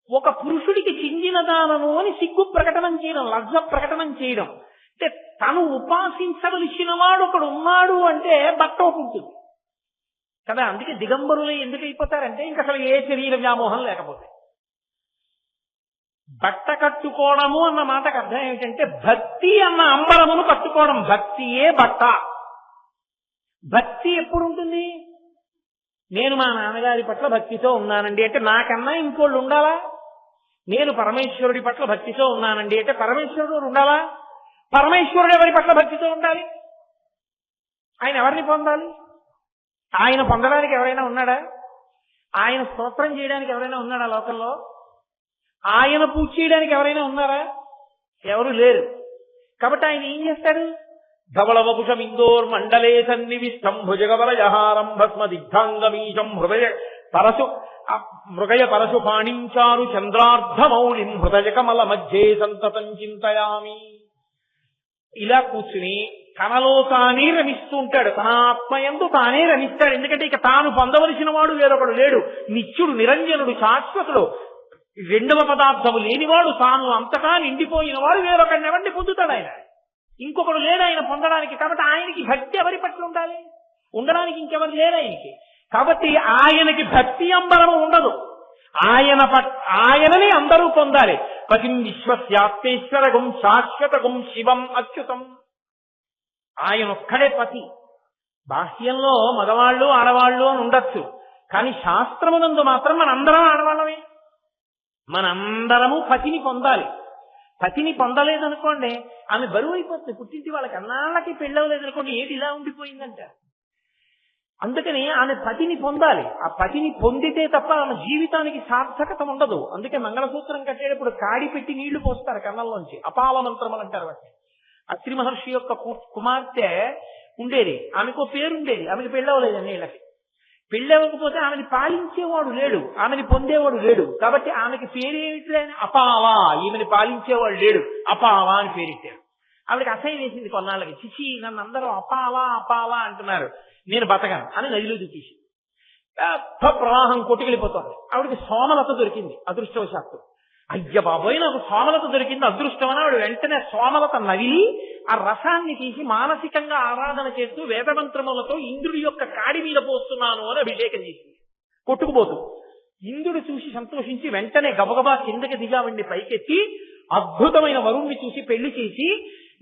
ఒక పురుషుడికి చెందిన దానము అని సిగ్గు ప్రకటనం చేయడం, లజ్జ ప్రకటనం చేయడం. అంటే తను ఉపాసించవలసిన వాడు ఒకడు ఉన్నాడు అంటే బట్ట ఉంటుంది కదా. అందుకే దిగంబరులు ఎందుకు అయిపోతారంటే ఇంక అసలు ఏ శరీర వ్యామోహం లేకపోతే. బట్ట కట్టుకోవడము అన్న మాటకు అర్థం ఏమిటంటే భక్తి అన్న అంబరమును కట్టుకోవడం. భక్తియే బట్ట. భక్తి ఎప్పుడు ఉంటుంది? నేను మా నాన్నగారి పట్ల భక్తితో ఉన్నానండి అంటే నాకన్నా ఇంకోళ్ళు ఉండాలా? నేను పరమేశ్వరుడి పట్ల భక్తితో ఉన్నానండి అంటే పరమేశ్వరుడు ఉండాలా? పరమేశ్వరుడు ఎవరి పట్ల భక్తితో ఉండాలి? ఆయన ఎవరిని పొందాలి? ఆయన పొందడానికి ఎవరైనా ఉన్నాడా? ఆయన స్తోత్రం చేయడానికి ఎవరైనా ఉన్నాడా లోకంలో? ఆయన పూజ చేయడానికి ఎవరైనా ఉన్నారా? ఎవరు లేరు. కాబట్టి ఆయన ఏం చేస్తాడు? ధవళవపుషం ఇందోర్ మండలే సన్నివిష్టం భుజగవరయహారం భస్మ దిగ్ధాంగమీశం మృగయ పరశు పాణించారు చంద్రార్ధమౌళిం హృదయ కమల మధ్యే సంతతం చింతయామి. ఇలా కూర్చుని తనలో తానే రమిస్తూ ఉంటాడు. తన ఆత్మయందు తానే రమిస్తాడు. ఎందుకంటే ఇక తాను పొందవలసిన వాడు వేరొకడు లేడు. నిత్యుడు, నిరంజనుడు, శాశ్వతుడు, రెండవ పదార్థము లేనివాడు, తాను అంతటా నిండిపోయిన వాడు వేరొకడిని ఎవరిని పొందుతాడు ఆయన? ఇంకొకడు లేడు ఆయన పొందడానికి. కాబట్టి ఆయనకి భక్తి ఎవరి పట్ల ఉండాలి? ఉండడానికి ఇంకెవరు లేరు ఆయనకి. కాబట్టి ఆయనకి భక్తి అంబరము ఉండదు. ఆయనని అందరూ పొందాలి. పతిం విశ్వస్యాప్తేశ్వరగం శాశ్వతగం శివం అచ్యుతం. ఆయన ఒక్కడే పతి. బాహ్యంలో మగవాళ్ళు ఆడవాళ్ళు అని ఉండొచ్చు, కానీ శాస్త్రమునందు మాత్రం మనందరం ఆడవాళ్ళమే. మనందరము పతిని పొందాలి. పతిని పొందలేదనుకోండి ఆమె బరువు అయిపోతుంది. పుట్టింటి వాళ్ళకి అన్నాళ్ళకి పెళ్ళవలేదనుకోండి ఏది ఇలా ఉండిపోయిందంట. అందుకని ఆమె పతిని పొందాలి. ఆ పతిని పొందితే తప్ప ఆమె జీవితానికి సార్థకత ఉండదు. అందుకే మంగళసూత్రం కట్టేటప్పుడు కాడి పెట్టి నీళ్లు పోస్తారు కన్నంలోంచి. అపాల మంత్రములు అంటారు వాటిని. అత్రి మహర్షి యొక్క కుమార్తె ఉండేది, ఆమెకు పేరుండేది. ఆమెకి పెళ్ళవలేదు నీళ్ళకి. పెళ్ళవకపోతే ఆమెని పాలించేవాడు లేడు, ఆమెని పొందేవాడు లేడు. కాబట్టి ఆమెకి పేరేమిటి? అపావా. ఈమెని పాలించేవాడు లేడు, అపావా అని పేరెట్టారు. ఆవిడకి అసహ్యం వేసింది కొన్నాళ్ళకి. చిచి, నన్ను అందరూ అపావా అపావా అంటున్నారు, నేను బతకను అని నదిలో దూకేసి పెద్ద ప్రవాహం కొట్టుకెళ్ళిపోతుంది. ఆవిడకి సోమలత దొరికింది అదృష్టవశాత్తు. అయ్య బాబోయ్, నాకు సోమలత దొరికింది అదృష్టం అని ఆవిడ వెంటనే సోమలత నవిలి ఆ రసాన్ని తీసి మానసికంగా ఆరాధన చేస్తూ వేదమంత్రములతో ఇంద్రుడి యొక్క కాడి మీద పోస్తున్నాను అని అభిషేకం చేసింది కొట్టుకుపోతూ. ఇంద్రుడు చూసి సంతోషించి వెంటనే గబగబా కిందకి దిగావండి పైకెత్తి అద్భుతమైన వరుణ్ణి చూసి పెళ్లి చేసి,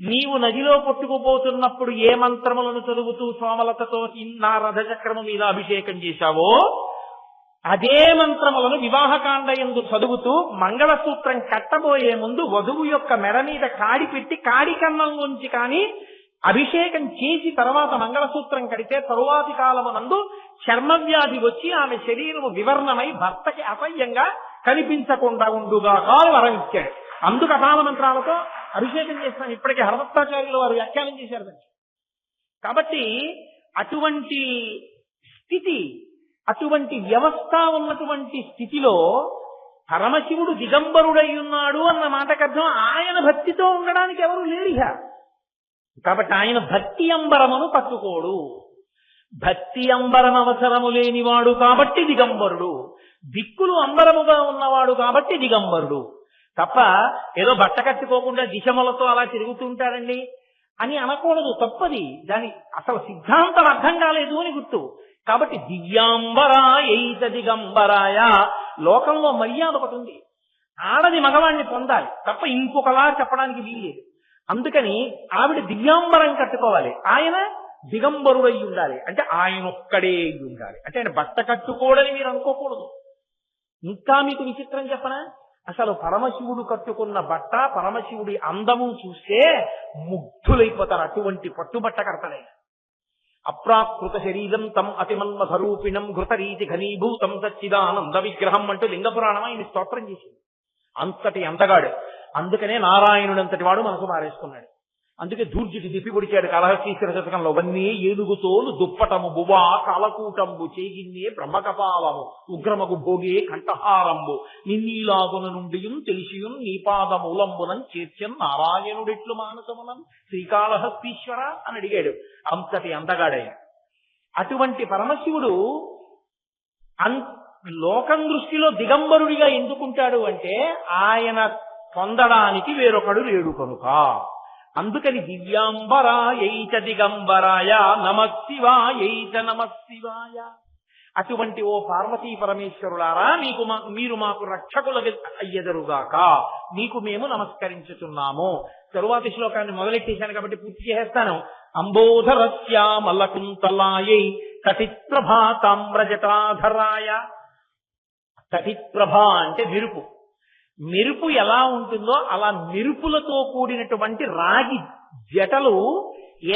నీవు నదిలో కొట్టుకుపోతున్నప్పుడు ఏ మంత్రములను చదువుతూ సోమలతతో నా రథచక్రము మీద అభిషేకం చేశావో అదే మంత్రములను వివాహకాండ యందు చదువుతూ మంగళసూత్రం కట్టబోయే ముందు వధువు యొక్క మెడ మీద కాడి పెట్టి కాడి కన్నంలోంచి కానీ అభిషేకం చేసి తర్వాత మంగళసూత్రం కడితే తరువాతి కాలమునందు చర్మవ్యాధి వచ్చి ఆమె శరీరము వివర్ణమై భర్తకి అసహ్యంగా కనిపించకుండా ఉండుగాక వరం ఇచ్చాడు. అందుకు అపాల మంత్రాలతో అభిషేకం చేస్తాం. ఇప్పటికీ హరదత్తాచార్యులు వారు వ్యాఖ్యానం చేశారు దాన్ని. కాబట్టి అటువంటి స్థితి, అటువంటి వ్యవస్థ ఉన్నటువంటి స్థితిలో పరమశివుడు దిగంబరుడై ఉన్నాడు అన్న మాటకు అర్థం ఆయన భక్తితో ఉండడానికి ఎవరు లేరిహ. కాబట్టి ఆయన భక్తి అంబరమును పట్టుకోడు. భక్తి అంబరం అవసరము లేనివాడు కాబట్టి దిగంబరుడు, దిక్కులు అంబరముగా ఉన్నవాడు కాబట్టి దిగంబరుడు తప్ప ఏదో బట్ట కట్టుకోకుండా దిశములతో అలా తిరుగుతుంటారండి అని అనకూడదు. తప్పది. దాని అసలు సిద్ధాంతం అర్థం కాలేదు అని గుర్తు. కాబట్టి దివ్యాంబరాయైత దిగంబరాయ లోకంలో మర్యాద ఒకటి ఉంది. ఆడది మగవాణ్ణి పొందాలి తప్ప ఇంకొకలా చెప్పడానికి వీల్లేదు. అందుకని ఆవిడ దివ్యాంబరం కట్టుకోవాలి, ఆయన దిగంబరుడై ఉండాలి. అంటే ఆయన ఒక్కడే అయి ఉండాలి. అంటే ఆయన బట్ట కట్టుకోడని మీరు అనుకోకూడదు. ఇంకా మీకు విచిత్రం చెప్పనా, అసలు పరమశివుడు కట్టుకున్న బట్ట, పరమశివుడి అందము చూస్తే ముగ్ధులైపోతారు. అటువంటి పట్టుబట్ట కడతాడే. అప్రాకృత శరీరం తం అతిమన్మధరూపిణం ఘృతరీతి ఘనీభూతం సచ్చిదానంద విగ్రహం అంటూ లింగపురాణం ఆయన స్తోత్రం చేసింది. అంతటి అంతగాడు. అందుకనే నారాయణుడంతటి వాడు మనసు మారేసుకున్నాడు. అందుకే దూర్జుటి దిప్పి పొడిచాడు కలహస్తీశ్వర శతకంలో. వన్నీ ఏనుగుతోలు దుప్పటము బువా కాలకూటంబు చేగిన్నే బ్రహ్మకపాలము ఉగ్రమగు భోగే కంఠహారంబు నిన్నీలాగున నుండి తెలిసియుం నీపాదమూలంబునం చేర్చన్ నారాయణుడెట్లు మానసమునం శ్రీకాళహస్తీశ్వర అని అడిగాడు. అంతటి అందగాడయ్య. అటువంటి పరమశివుడు లోకం దృష్టిలో దిగంబరుడిగా ఎందుకుంటాడు అంటే ఆయన పొందడానికి వేరొకడు లేడు కనుక. అందుకని దివ్యాంబరాయైత దిగంబరాయ నమశివాయైత నమశివాయ. అటువంటి ఓ పార్వతీ పరమేశ్వరులారా, మీరు మాకు రక్షకుల అయ్యెదరుగాక, మీకు మేము నమస్కరించుతున్నాము. తరువాతి శ్లోకాన్ని మొదలెట్టేశాను కాబట్టి పూర్తి చేసేస్తాను. అంబోధరస్యామలకుంతలాయై తటిత్ప్రభా తామ్రజటాధరాయ. తటిత్ప్రభ అంటే మెరుపు. మెరుపు ఎలా ఉంటుందో అలా మెరుపులతో కూడినటువంటి రాగి జటలు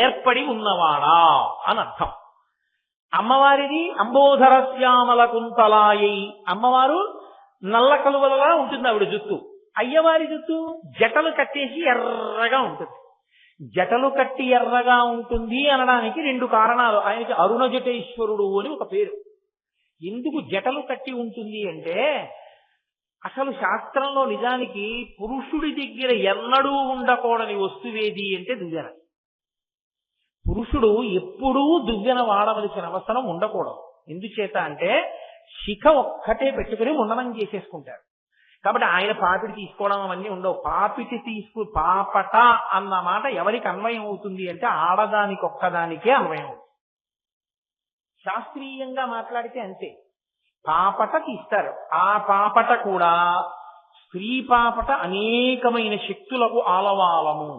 ఏర్పడి ఉన్నవాడా అని అర్థం. అమ్మవారిది అంబోధరశ్యామల కుంతలాయై. అమ్మవారు నల్ల కలువలలా ఉంటుంది ఆవిడ జుత్తు. అయ్యవారి జుత్తు జటలు కట్టేసి ఎర్రగా ఉంటుంది. జటలు కట్టి ఎర్రగా ఉంటుంది అనడానికి రెండు కారణాలు. ఆయనకి అరుణ జటేశ్వరుడు అని ఒక పేరు. ఎందుకు జటలు కట్టి ఉంటుంది అంటే, అసలు శాస్త్రంలో నిజానికి పురుషుడి దగ్గర ఎన్నడూ ఉండకూడని వస్తువేది అంటే దువ్వెన. పురుషుడు ఎప్పుడూ దువ్వెన వాడవలసిన అవసరం ఉండకూడదు. ఎందుచేత అంటే శిఖ ఒక్కటే పెట్టుకుని ముండనం చేసేసుకుంటారు. కాబట్టి ఆయన పాపిడి తీసుకోవడం అవన్నీ ఉండవు. పాపిటి పాపట అన్న మాట ఎవరికి అన్వయం అవుతుంది అంటే ఆడదానికి ఒక్కదానికే అన్వయం అవుతుంది. శాస్త్రీయంగా మాట్లాడితే అంతే. పాపట తీస్తారు. ఆ పాపట కూడా స్త్రీ పాపట అనేకమైన శక్తులకు ఆలవాలము.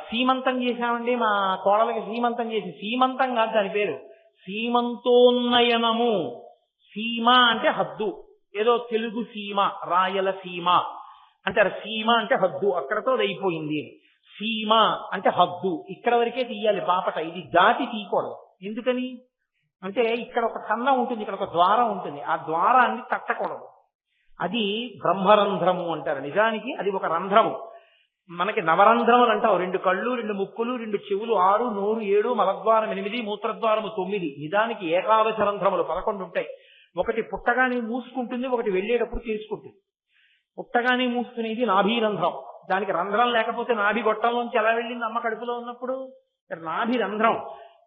సీమంతం చేశామండి, మా కోడలకి సీమంతం చేసి, సీమంతం కాదు దాని పేరు, సీమంతోన్నయనము. సీమ అంటే హద్దు. ఏదో తెలుగు సీమ, రాయల సీమ అంటారు. సీమ అంటే హద్దు, అక్కడతో అయిపోయింది. సీమ అంటే హద్దు, ఇక్కడ వరకే తీయాలి పాపట. ఇది దాటి తీయకూడదు. ఎందుకని అంటే ఇక్కడ ఒక కన్నం ఉంటుంది, ఇక్కడ ఒక ద్వారం ఉంటుంది. ఆ ద్వారాన్ని తట్టకూడదు. అది బ్రహ్మరంధ్రము అంటారు. నిజానికి అది ఒక రంధ్రము. మనకి నవరంధ్రములు అంటావు. 2 కళ్ళు, 2 ముక్కులు, 2 చెవులు, 6, నోరు 7, మలద్వారం 8, మూత్రద్వారము 9. నిజానికి ఏకాదశ రంధ్రములు 11 ఉంటాయి. ఒకటి పుట్టగానే మూసుకుంటుంది, ఒకటి వెళ్ళేటప్పుడు తీసుకుంటుంది. పుట్టగానే మూసుకునేది నాభీరంధ్రం. దానికి రంధ్రం లేకపోతే నాభి గొట్టంలోంచి ఎలా వెళ్ళింది అమ్మ కడుపులో ఉన్నప్పుడు? నాభి రంధ్రం.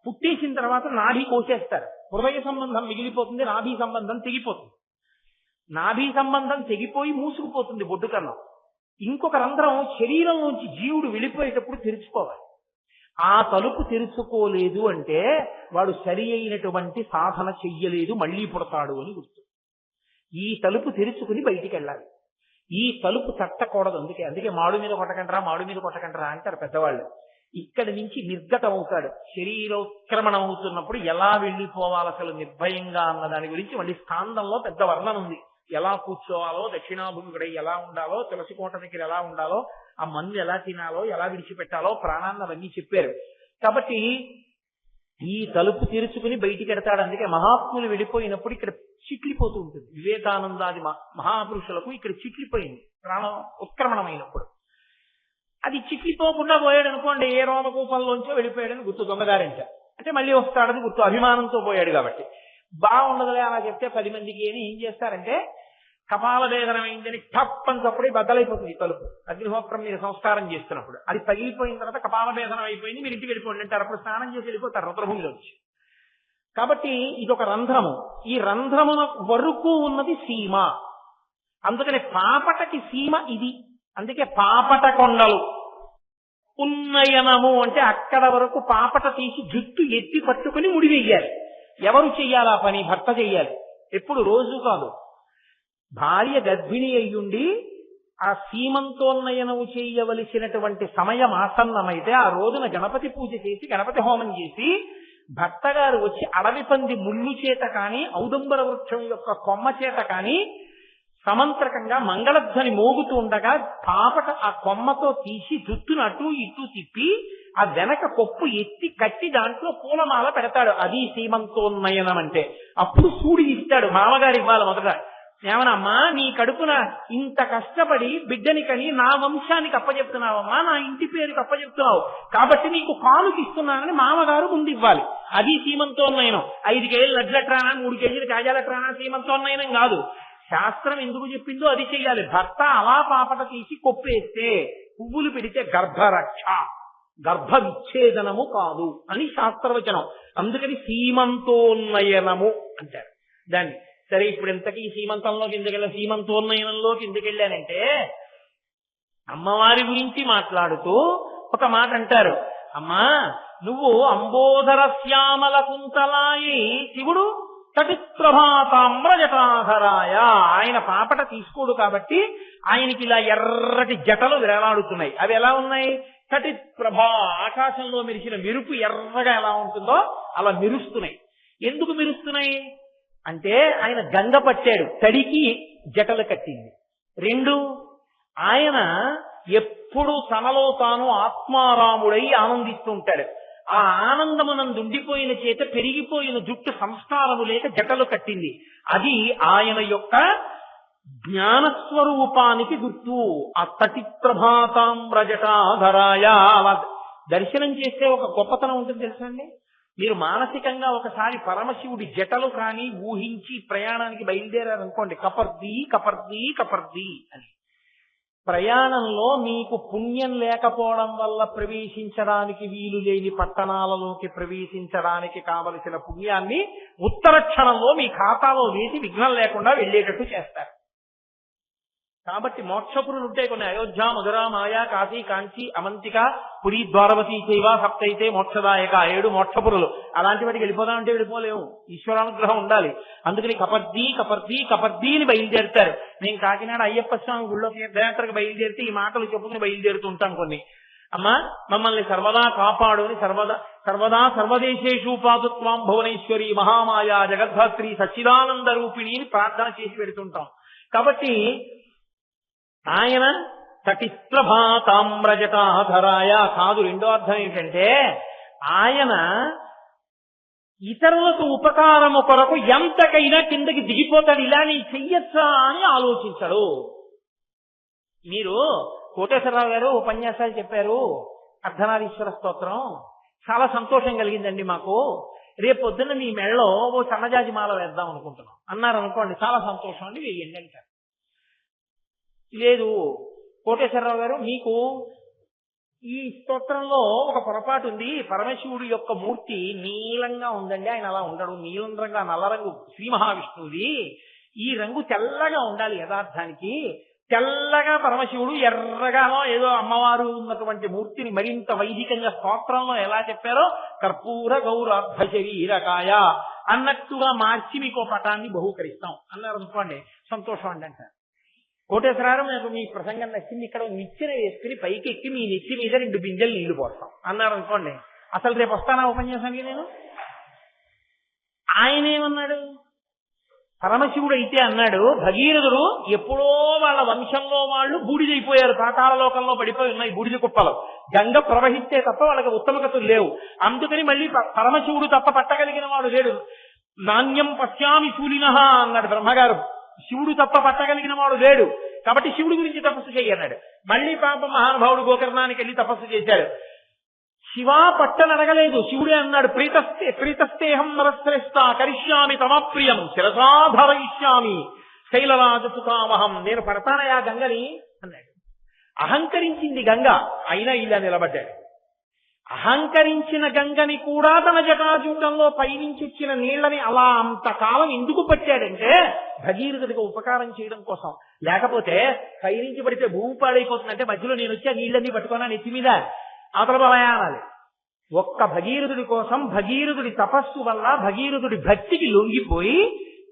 పుట్టేసిన తర్వాత నాభి కోసేస్తారు. హృదయ సంబంధం మిగిలిపోతుంది, నాభి సంబంధం తెగిపోతుంది. నాభి సంబంధం తెగిపోయి మూసుకుపోతుంది బొడ్డు కన్నం. ఇంకొక రంధ్రం శరీరంలోంచి జీవుడు వెళ్ళిపోయేటప్పుడు తెరుచుకోవాలి. ఆ తలుపు తెరుచుకోలేదు అంటే వాడు సరి అయినటువంటి సాధన చెయ్యలేదు, మళ్ళీ పుడతాడు అని గుర్తు. ఈ తలుపు తెరుచుకుని బయటికి వెళ్ళాలి. ఈ తలుపు తట్టకూడదు. అందుకే మాడు మీద కొట్టకండ్రా అంటారు పెద్దవాళ్ళు. ఇక్కడి నుంచి నిర్గతం అవుతాడు. శరీరోత్క్రమణం అవుతున్నప్పుడు ఎలా వెళ్ళిపోవాలి అసలు నిర్భయంగా అన్న దాని గురించి మళ్ళీ స్కాందంలో పెద్ద వర్ణన ఉంది. ఎలా కూర్చోవాలో, దక్షిణాభిముఖుడై ఎలా ఉండాలో, తులసి కోట దగ్గర ఎలా ఉండాలో, ఆ మందు ఎలా తినాలో, ఎలా విడిచిపెట్టాలో, ప్రాణాన్ని అవన్నీ చెప్పారు. కాబట్టి ఈ తలుపు తెరుచుకుని బయటికి ఎడతాడు. అందుకే మహాత్ములు వెళ్ళిపోయినప్పుడు ఇక్కడ చిట్లిపోతూ ఉంటుంది. వివేకానందాది మహాపురుషులకు ఇక్కడ చిట్లిపోయింది ప్రాణం ఉత్క్రమణమైనప్పుడు. అది చిట్లిపోకుండా పోయాడు అనుకోండి, ఏ రోమకూపంలోంచో వెళ్ళిపోయాడని గుర్తు, దొంగదారింట అంటే మళ్ళీ వస్తాడని గుర్తు. అభిమానంతో పోయాడు కాబట్టి బాగుండదులే అలా చెప్తే 10 మందికి అని ఏం చేస్తారంటే కపాల వేదనమైందని తప్పనిసప్పుడే బద్దలైపోతుంది ఈ తలుపు. అగ్నిహోత్రం మీద సంస్కారం చేస్తున్నప్పుడు అది పగిలిపోయిన తర్వాత కపాల వేదనం అయిపోయింది, మీరు ఇంటికి వెళ్ళిపోండి అంటారు. అప్పుడు స్నానం చేసి వెళ్ళిపోతారు రుద్రభూమిలోంచి. కాబట్టి ఇదొక రంధ్రము. ఈ రంధ్రమున వరకు ఉన్నది సీమ. అందుకని పాపటకి సీమ ఇది. అందుకే పాపట కొండలు ఉన్నయనము అంటే అక్కడ వరకు పాపట తీసి జుట్టు ఎత్తి పట్టుకుని ముడివెయ్యాలి. ఎవరు చెయ్యాలి ఆ పని? భర్త చెయ్యాలి. ఎప్పుడు? రోజు కాదు. భార్య గర్భిణి అయ్యుండి ఆ సీమంతోన్నయనము చేయవలసినటువంటి సమయం ఆసన్నమైతే ఆ రోజున గణపతి పూజ చేసి గణపతి హోమం చేసి భర్త గారు వచ్చి అడవి పంది ముళ్ళు చేత కానీ ఔదంబర వృక్షం యొక్క కొమ్మ చేత కానీ సమంత్రకంగా మంగళధ్వని మోగుతూ ఉండగా పాపట ఆ కొమ్మతో తీసి జుట్టును అటు ఇటు తిప్పి ఆ వెనక కొప్పు ఎత్తి కట్టి దాంట్లో పూలమాల పెడతాడు. అది సీమంతోన్నయనం అంటే. అప్పుడు సూడి ఇస్తాడు. మామగారు ఇవ్వాలి మొదట. ఏమనమ్మా, నీ కడుపున ఇంత కష్టపడి బిడ్డని కని నా వంశానికి అప్పచెప్తున్నావమ్మా, నా ఇంటి పేరుకి అప్పచెప్తున్నావు కాబట్టి నీకు కానుక ఇస్తున్నానని మామగారు ముందు ఇవ్వాలి. అది సీమంతోన్నయనం. 5 కేజీలు లడ్లట్రానా, 3 కేజీలు కాజాలట్రానా సీమంతోన్నయనం కాదు. శాస్త్రం ఎందుకు చెప్పిందో అది చెయ్యాలి. భర్త అలా పాపట తీసి కొప్పేస్తే, పువ్వులు పెడితే గర్భరక్ష, గర్భ విచ్ఛేదనము కాదు అని శాస్త్రవచనం. అందుకని సీమంతోన్నయనము అంటారు దాన్ని. సరే, ఇప్పుడు ఇంతకీ సీమంతంలోకి ఎందుకెళ్ళా, సీమంతోన్నయనంలోకి ఎందుకెళ్ళానంటే అమ్మవారి గురించి మాట్లాడుతూ ఒక మాట అంటారు. అమ్మా, నువ్వు అంబోధర శ్యామల కుంతలాయి శివుడు తటిప్రభాతామ్రజటాధరాయ. ఆయన పాపట తీసుకోడు కాబట్టి ఆయనకి ఇలా ఎర్రటి జటలు వేలాడుతున్నాయి. అవి ఎలా ఉన్నాయి? తటిప్రభా, ఆకాశంలో మెరిసిన మెరుపు ఎర్రగా ఎలా ఉంటుందో అలా మెరుస్తున్నాయి. ఎందుకు మెరుస్తున్నాయి అంటే ఆయన గంగ పట్టాడు, తడికి జటలు కట్టింది. 2, ఆయన ఎప్పుడు తనలో తాను ఆత్మారాముడై ఆనందిస్తుంటాడు. ఆ ఆనందమునందుండిపోయిన చేత పెరిగిపోయిన జుట్టు సంస్కారము లేక జటలు కట్టింది. అది ఆయన యొక్క జ్ఞానస్వరూపానికి గుర్తు. ఆ తటిప్రభాతామ్రజటాధరాయ అలా దర్శనం చేస్తే ఒక గొప్పతనం ఉంటుంది తెలుసండి. మీరు మానసికంగా ఒకసారి పరమశివుడి జటలు కానీ ఊహించి ప్రయాణానికి బయలుదేరారనుకోండి, కపర్ది కపర్ది కపర్ది అని. ప్రయాణంలో మీకు పుణ్యం లేకపోవడం వల్ల ప్రవేశించడానికి వీలు లేని పట్టణాలలోకి ప్రవేశించడానికి కావలసిన పుణ్యాన్ని ఉత్తర క్షణంలో మీ ఖాతాలో వేసి విఘ్నం లేకుండా వెళ్ళేటట్టు చేస్తారు. కాబట్టి మోక్షపురులు ఉంటాయి కొన్ని. అయోధ్య, మధుర, మాయా, కాశీ, కాంచి, అమంతిక, పురి, ద్వారవతి చైవ సప్తైతే మోక్షదాయక 7 మోక్షపురులు. అలాంటి వాటికి వెళ్ళిపోదామంటే వెళ్ళిపోలేము, ఈశ్వరానుగ్రహం ఉండాలి. అందుకని కపర్ది కపర్ది కపర్ది అని బయలుదేరుతారు. నేను కాకినాడ అయ్యప్ప స్వామి గుళ్ళో తీర్థయాత్రకు బయలుదేరితే ఈ మాటలు చెప్పుకుని బయలుదేరుతూ ఉంటాం కొన్ని. అమ్మా, మమ్మల్ని సర్వదా కాపాడు అని సర్వదా సర్వదేశేషు పాదుత్వాం భువనేశ్వరి మహామాయా జగద్ధాత్రి సచ్చిదానంద రూపిణి అని ప్రార్థన చేసి పెడుతుంటాం. కాబట్టి ఆయన తటిప్రభాతామ్రజటాధరాయ కాదు. 2వ అర్థం ఏంటంటే ఆయన ఇతరులకు ఉపకారము కొరకు ఎంతకైనా కిందకి దిగిపోతాడు. ఇలా నీ చెయ్యొచ్చా అని ఆలోచించడు. మీరు కోటేశ్వరరావు గారు ఉపన్యాసాలు చెప్పారు, అర్ధనారీశ్వర స్తోత్రం, చాలా సంతోషం కలిగిందండి మాకు. రేపు పొద్దున్న మీ మెళ్ళలో ఓ సన్నజాజి మాల వేద్దాం అనుకుంటున్నాం అన్నారు అనుకోండి, చాలా సంతోషం అండి, వేయండి అంటారు. లేదు కోటేశ్వరరావు గారు, మీకు ఈ స్తోత్రంలో ఒక పొరపాటు ఉంది, పరమశివుడి యొక్క మూర్తి నీలంగా ఉందండి, ఆయన అలా ఉండడు, నీలం రంగు నల్ల రంగు శ్రీ మహావిష్ణువుది, ఈ రంగు తెల్లగా ఉండాలి యథార్థానికి, తెల్లగా పరమశివుడు, ఎర్రగానో ఏదో అమ్మవారు ఉన్నటువంటి మూర్తిని మరింత వైదికంగా స్తోత్రంలో ఎలా చెప్పారో కర్పూర గౌరార్ధ శరీరకాయ అన్నట్టుగా మార్చి మీకు పటాన్ని బహూకరిస్తాం అన్నారు అనుకోండి, సంతోషం అండి అంటారు. కోటేశ్వరారు నాకు మీ ప్రసంగం నచ్చింది, ఇక్కడ నిచ్చెన వేసుకుని పైకి ఎక్కి మీ నెత్తి మీద 2 బిందెలు నీళ్లు పోస్తాం అన్నారు అనుకోండి. అసలు రేపు వస్తానా ఉపన్యాసానికి నేను? ఆయన ఏమన్నాడు? పరమశివుడు అయితే అన్నాడు, భగీరథుడు ఎప్పుడో వాళ్ళ వంశంలో వాళ్ళు బూడిదైపోయారు, పాతాళ లోకంలో పడిపోయి ఉన్నాయి బూడిద కుప్పలు, గంగ ప్రవహిస్తే తప్ప వాళ్ళకి ఉత్తమగతులు లేవు. అందుకని మళ్ళీ పరమశివుడు తప్ప పట్టగలిగిన వాడు లేడు. నాణ్యం పశ్యామి శూలినః అన్నాడు బ్రహ్మగారు, శివుడు తప్ప పట్టగలిగిన వాడు లేడు, కాబట్టి శివుడి గురించి తపస్సు చెయ్యన్నాడు. మళ్ళీ పాప మహానుభావుడు గోకర్ణానికి వెళ్ళి తపస్సు చేశాడు. శివా పట్టనడగలేదు, శివుడే అన్నాడు, ప్రీతస్తేహం నరశ్రేష్ఠ కరిష్యామి తమప్రియం శిరసాధరయిష్యామి శైలరాజసుకామహం, నేను పడతానయా గంగని అన్నాడు. అహంకరించింది గంగ, అయినా ఇలా నిలబడ్డాడు. అహంకరించిన గంగని కూడా తన జటాజూటంలో పైనుంచి వచ్చిన నీళ్లని అలా అంతకాలం ఎందుకు పట్టాడంటే భగీరథుడికి ఉపకారం చేయడం కోసం. లేకపోతే పైనుంచి పడితే భూమి పాడైపోతుందంటే మధ్యలో నేను వచ్చి ఆ నీళ్ళన్నీ పట్టుకున్నా నెత్తి మీద అతలబలయానాలి. ఒక్క భగీరథుడి కోసం, భగీరథుడి తపస్సు వల్ల, భగీరథుడి భక్తికి లొంగిపోయి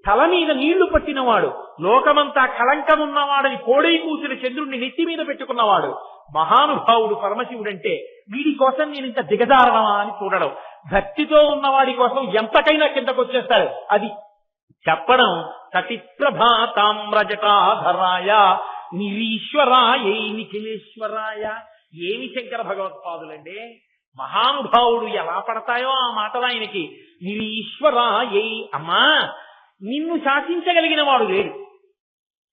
తల మీద నీళ్లు పట్టినవాడు, లోకమంతా కళంకమున్నవాడని కోడై కూసిన చంద్రుణ్ణి నెత్తి మీద పెట్టుకున్నవాడు మహానుభావుడు పరమశివుడంటే వీడి కోసం నేను ఇంత దిగజారడమా అని చూడడం, భక్తితో ఉన్నవాడి కోసం ఎంతకైనా కిందకు వచ్చేస్తాడు. అది చెప్పడం సటిప్రభాతామ్రజటాధరాయ నిరీశ్వరాయై నిఖిలేశ్వరాయ. ఏమి శంకర భగవత్పాదులండి, మహానుభావుడు ఎలా పడతాయో ఆ మాటలు ఆయనకి. నిరీశ్వరాయై, అమ్మా నిన్ను శాసించగలిగిన వాడు లేడు.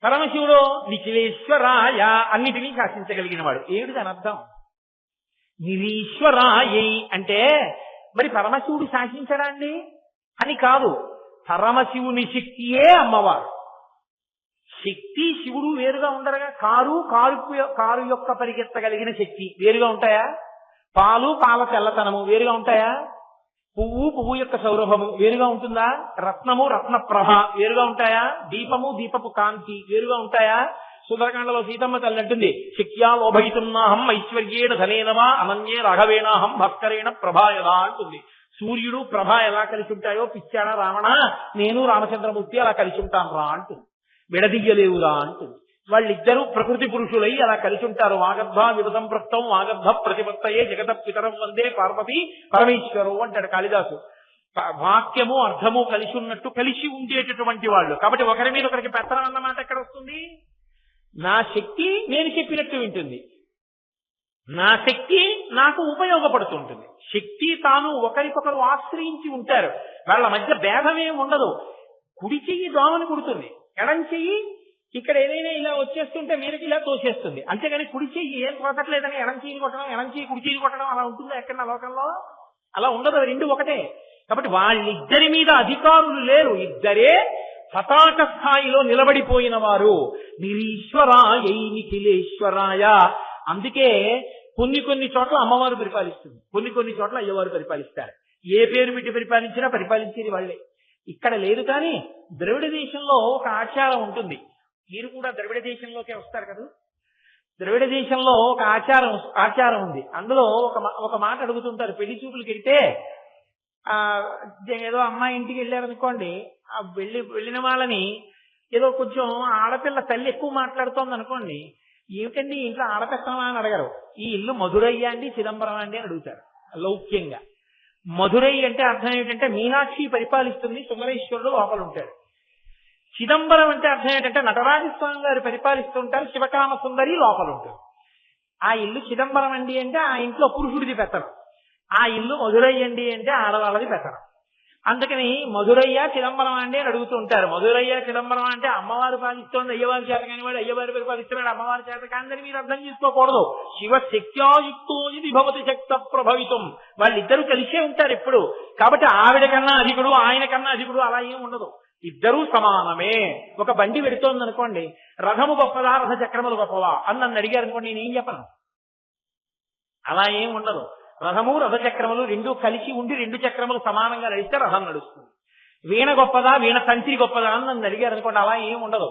పరమశివుడు నిఖిలేశ్వరాయ, అన్నిటినీ శాసించగలిగిన వాడు. ఏమిటి దాని అర్థం? నిరీశ్వరాయై అంటే మరి పరమశివుడు శాసించడా అండి అని కాదు, పరమశివుని శక్తియే అమ్మవారు. శక్తి శివుడు వేరుగా ఉండరుగా. కారు యొక్క పరిగెత్తగలిగిన శక్తి వేరుగా ఉంటాయా? పాలు పాల తెల్లతనము వేరుగా ఉంటాయా? పువ్వు యొక్క సౌరభము వేరుగా ఉంటుందా? రత్నము రత్న ప్రభ వేరుగా ఉంటాయా? దీపము దీపపు కాంతి వేరుగా ఉంటాయా? సుందరకాండలో సీతమ్మ తల్లి అంటుంది, శక్త్యా లోభయితున్నాహం ఐశ్వర్యేణ ధనేనవా అనన్యే రాఘవేణాహం భాస్కరేణ ప్రభాయదా అంటుంది. సూర్యుడు ప్రభ ఎలా కలిసి ఉంటాయో పిచ్చాడా రావణ, నేను రామచంద్రమూర్తి అలా కలిసి ఉంటాను రా అంటుంది. విడదీయలేవురా అంటుంది. వాళ్ళిద్దరూ ప్రకృతి పురుషులై అలా కలిసి ఉంటారు. వాగర్భ వివతం ప్రక్తం వాగర్భ ప్రతిపత్తయే జగత పితరం వందే పార్వతి పరమేశ్వరు అంటాడు కాళిదాసు. వాక్యము అర్థము కలిసి ఉన్నట్టు కలిసి ఉండేటటువంటి వాళ్ళు. కాబట్టి ఒకరి మీద ఒకరికి పెత్తనం అన్నమాట ఎక్కడ వస్తుంది? నా శక్తి నేను చెప్పినట్టు వింటుంది, నా శక్తి నాకు ఉపయోగపడుతుంటుంది. శక్తి తాను ఒకరికొకరు ఆశ్రయించి ఉంటారు, వాళ్ళ మధ్య భేదమేం ఉండదు. కుడి చెయ్యి దోమని కుడుతుంది, ఎడం చెయ్యి ఇక్కడ ఏదైనా ఇలా వచ్చేస్తుంటే మీదకి ఇలా తోసేస్తుంది. అంతేగాని కుడి చెయ్యి ఏం కొట్టట్లేదని ఎడం చెయ్యి కొట్టడం, ఎడం చెయ్యి కుడి చెయ్యి కొట్టడం అలా ఉంటుందా ఎక్కడ లోకంలో? అలా ఉండదు, రెండు ఒకటే. కాబట్టి వాళ్ళిద్దరి మీద అధికారులు లేరు, ఇద్దరే పతాక స్థాయిలో నిలబడిపోయిన వారు. నిరీశ్వరాయై నిఖిలేశ్వరాయ. అందుకే కొన్ని చోట్ల అమ్మవారు పరిపాలిస్తుంది, కొన్ని చోట్ల అయ్యవారు పరిపాలిస్తారు. ఏ పేరు పెట్టి పరిపాలించినా పరిపాలించేది వాళ్ళే. ఇక్కడ లేదు. కానీ ద్రవిడ దేశంలో ఒక ఆచారం ఉంటుంది. మీరు కూడా ద్రవిడ దేశంలోకే వస్తారు కదా. ద్రవిడ దేశంలో ఒక ఆచారం ఉంది. అందులో ఒక మాట అడుగుతుంటారు. పెళ్లి చూపులకి వెళ్తే ఏదో అమ్మాయి ఇంటికి వెళ్ళారనుకోండి, ఆ వెళ్ళిన వాళ్ళని ఏదో కొంచెం ఆడపిల్ల తల్లి ఎక్కువ మాట్లాడుతోంది అనుకోండి, ఏమిటండి ఇంట్లో ఆడపిల్లమా అని అడగరు. ఈ ఇల్లు మధురయ్య అండి చిదంబరం అండి అని అడుగుతారు లౌక్యంగా. మధురై అంటే అర్థం ఏమిటంటే మీనాక్షి పరిపాలిస్తుంది, సుందరేశ్వరుడు లోపల ఉంటాడు. చిదంబరం అంటే అర్థం ఏంటంటే నటరాజస్వామి గారు పరిపాలిస్తుంటారు, శివకామ సుందరి లోపల ఉంటారు. ఆ ఇల్లు చిదంబరం అండి అంటే ఆ ఇంట్లో పురుషుడిది పెట్టరు, ఆ ఇల్లు మధురై అండి అంటే ఆడవాళ్ళది పెట్టరు. అందుకని మధురయ్య చిదంబరం అండి అని అడుగుతూ ఉంటారు. మధురయ్య చిదంబరం అంటే అమ్మవారు పాలిస్తోంది, అయ్యవారి చేత కాని వాడు అయ్యవారు పరిపాలిస్తున్నాడు, అమ్మవారి చేత కాని మీరు అర్థం చేసుకోకూడదు. శివ శక్త్యాయుక్తో ఇది భవతి శక్త ప్రభవితం. వాళ్ళిద్దరూ కలిసే ఉంటారు ఎప్పుడు. కాబట్టి ఆవిడ కన్నా అధికుడు, ఆయన కన్నా అధికుడు అలా ఏం ఉండదు, ఇద్దరూ సమానమే. ఒక బండి పెడుతోంది అనుకోండి, రథము గొప్పదా రథ చక్రములు గొప్పవా అని నన్ను అడిగారు అనుకోండి, నేనేం చెప్పను. అలా ఏం ఉండదు. రథము రథచక్రములు రెండూ కలిసి ఉండి 2 చక్రములు సమానంగా నడిస్తే రథం నడుస్తుంది. వీణ గొప్పదా వీణ తంత్రి గొప్పదా అని నన్ను అడిగారు అనుకోండి, అలా ఏం ఉండదు.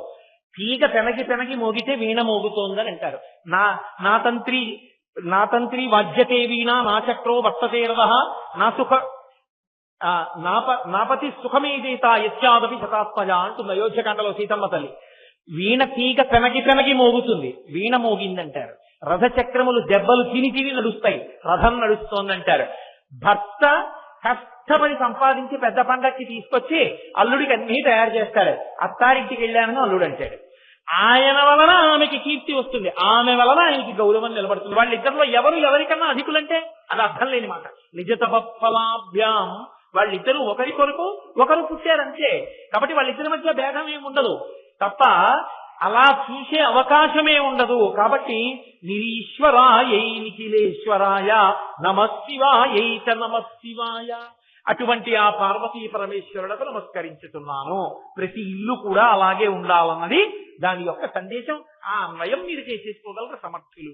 తీగ తెనగి మోగితే వీణ మోగుతోందని అంటారు. నా తంత్రి వాద్యతే వీణ నా చక్రో వర్తతే రథః నా సుఖ నాపతి సుఖమేదేత యస్యాదపి శతాత్మజ అంటుంది అయోధ్యకాండలో సీతమ్మ తల్లి. వీణ తీగ తెనగి మోగుతుంది, వీణ మోగిందంటారు. రథచక్రములు దెబ్బలు తిని నడుస్తాయి, రథం నడుస్తోందంటారు. భర్త కష్టపడి సంపాదించి పెద్ద పండక్కి తీసుకొచ్చి అల్లుడికి అన్నీ తయారు చేస్తాడు. అత్తారింటికి వెళ్ళానని అల్లుడు అంటాడు. ఆయన వలన ఆమెకి కీర్తి వస్తుంది, ఆమె వలన ఆయనకి గౌరవం నిలబడుతుంది. వాళ్ళిద్దరిలో ఎవరికన్నా అధికులంటే అది అర్థం లేని మాట. నిజతపఫలాభ్యాం వాళ్ళిద్దరూ ఒకరి కొరకు ఒకరు పుట్టారంతే. కాబట్టి వాళ్ళిద్దరి మధ్య భేదం ఏమి ఉండదు తప్ప అలా చూసే అవకాశమే ఉండదు. కాబట్టి నిరీశ్వరాయై నిఖిలేశ్వరాయ నమశివాయైత నమశివాయ, అటువంటి ఆ పార్వతీ పరమేశ్వరులకు నమస్కరించుతున్నాను. ప్రతి ఇల్లు కూడా అలాగే ఉండాలన్నది దాని యొక్క సందేశం. ఆ అన్వయం మీరు చేసేసుకోగలరు సమర్థులు.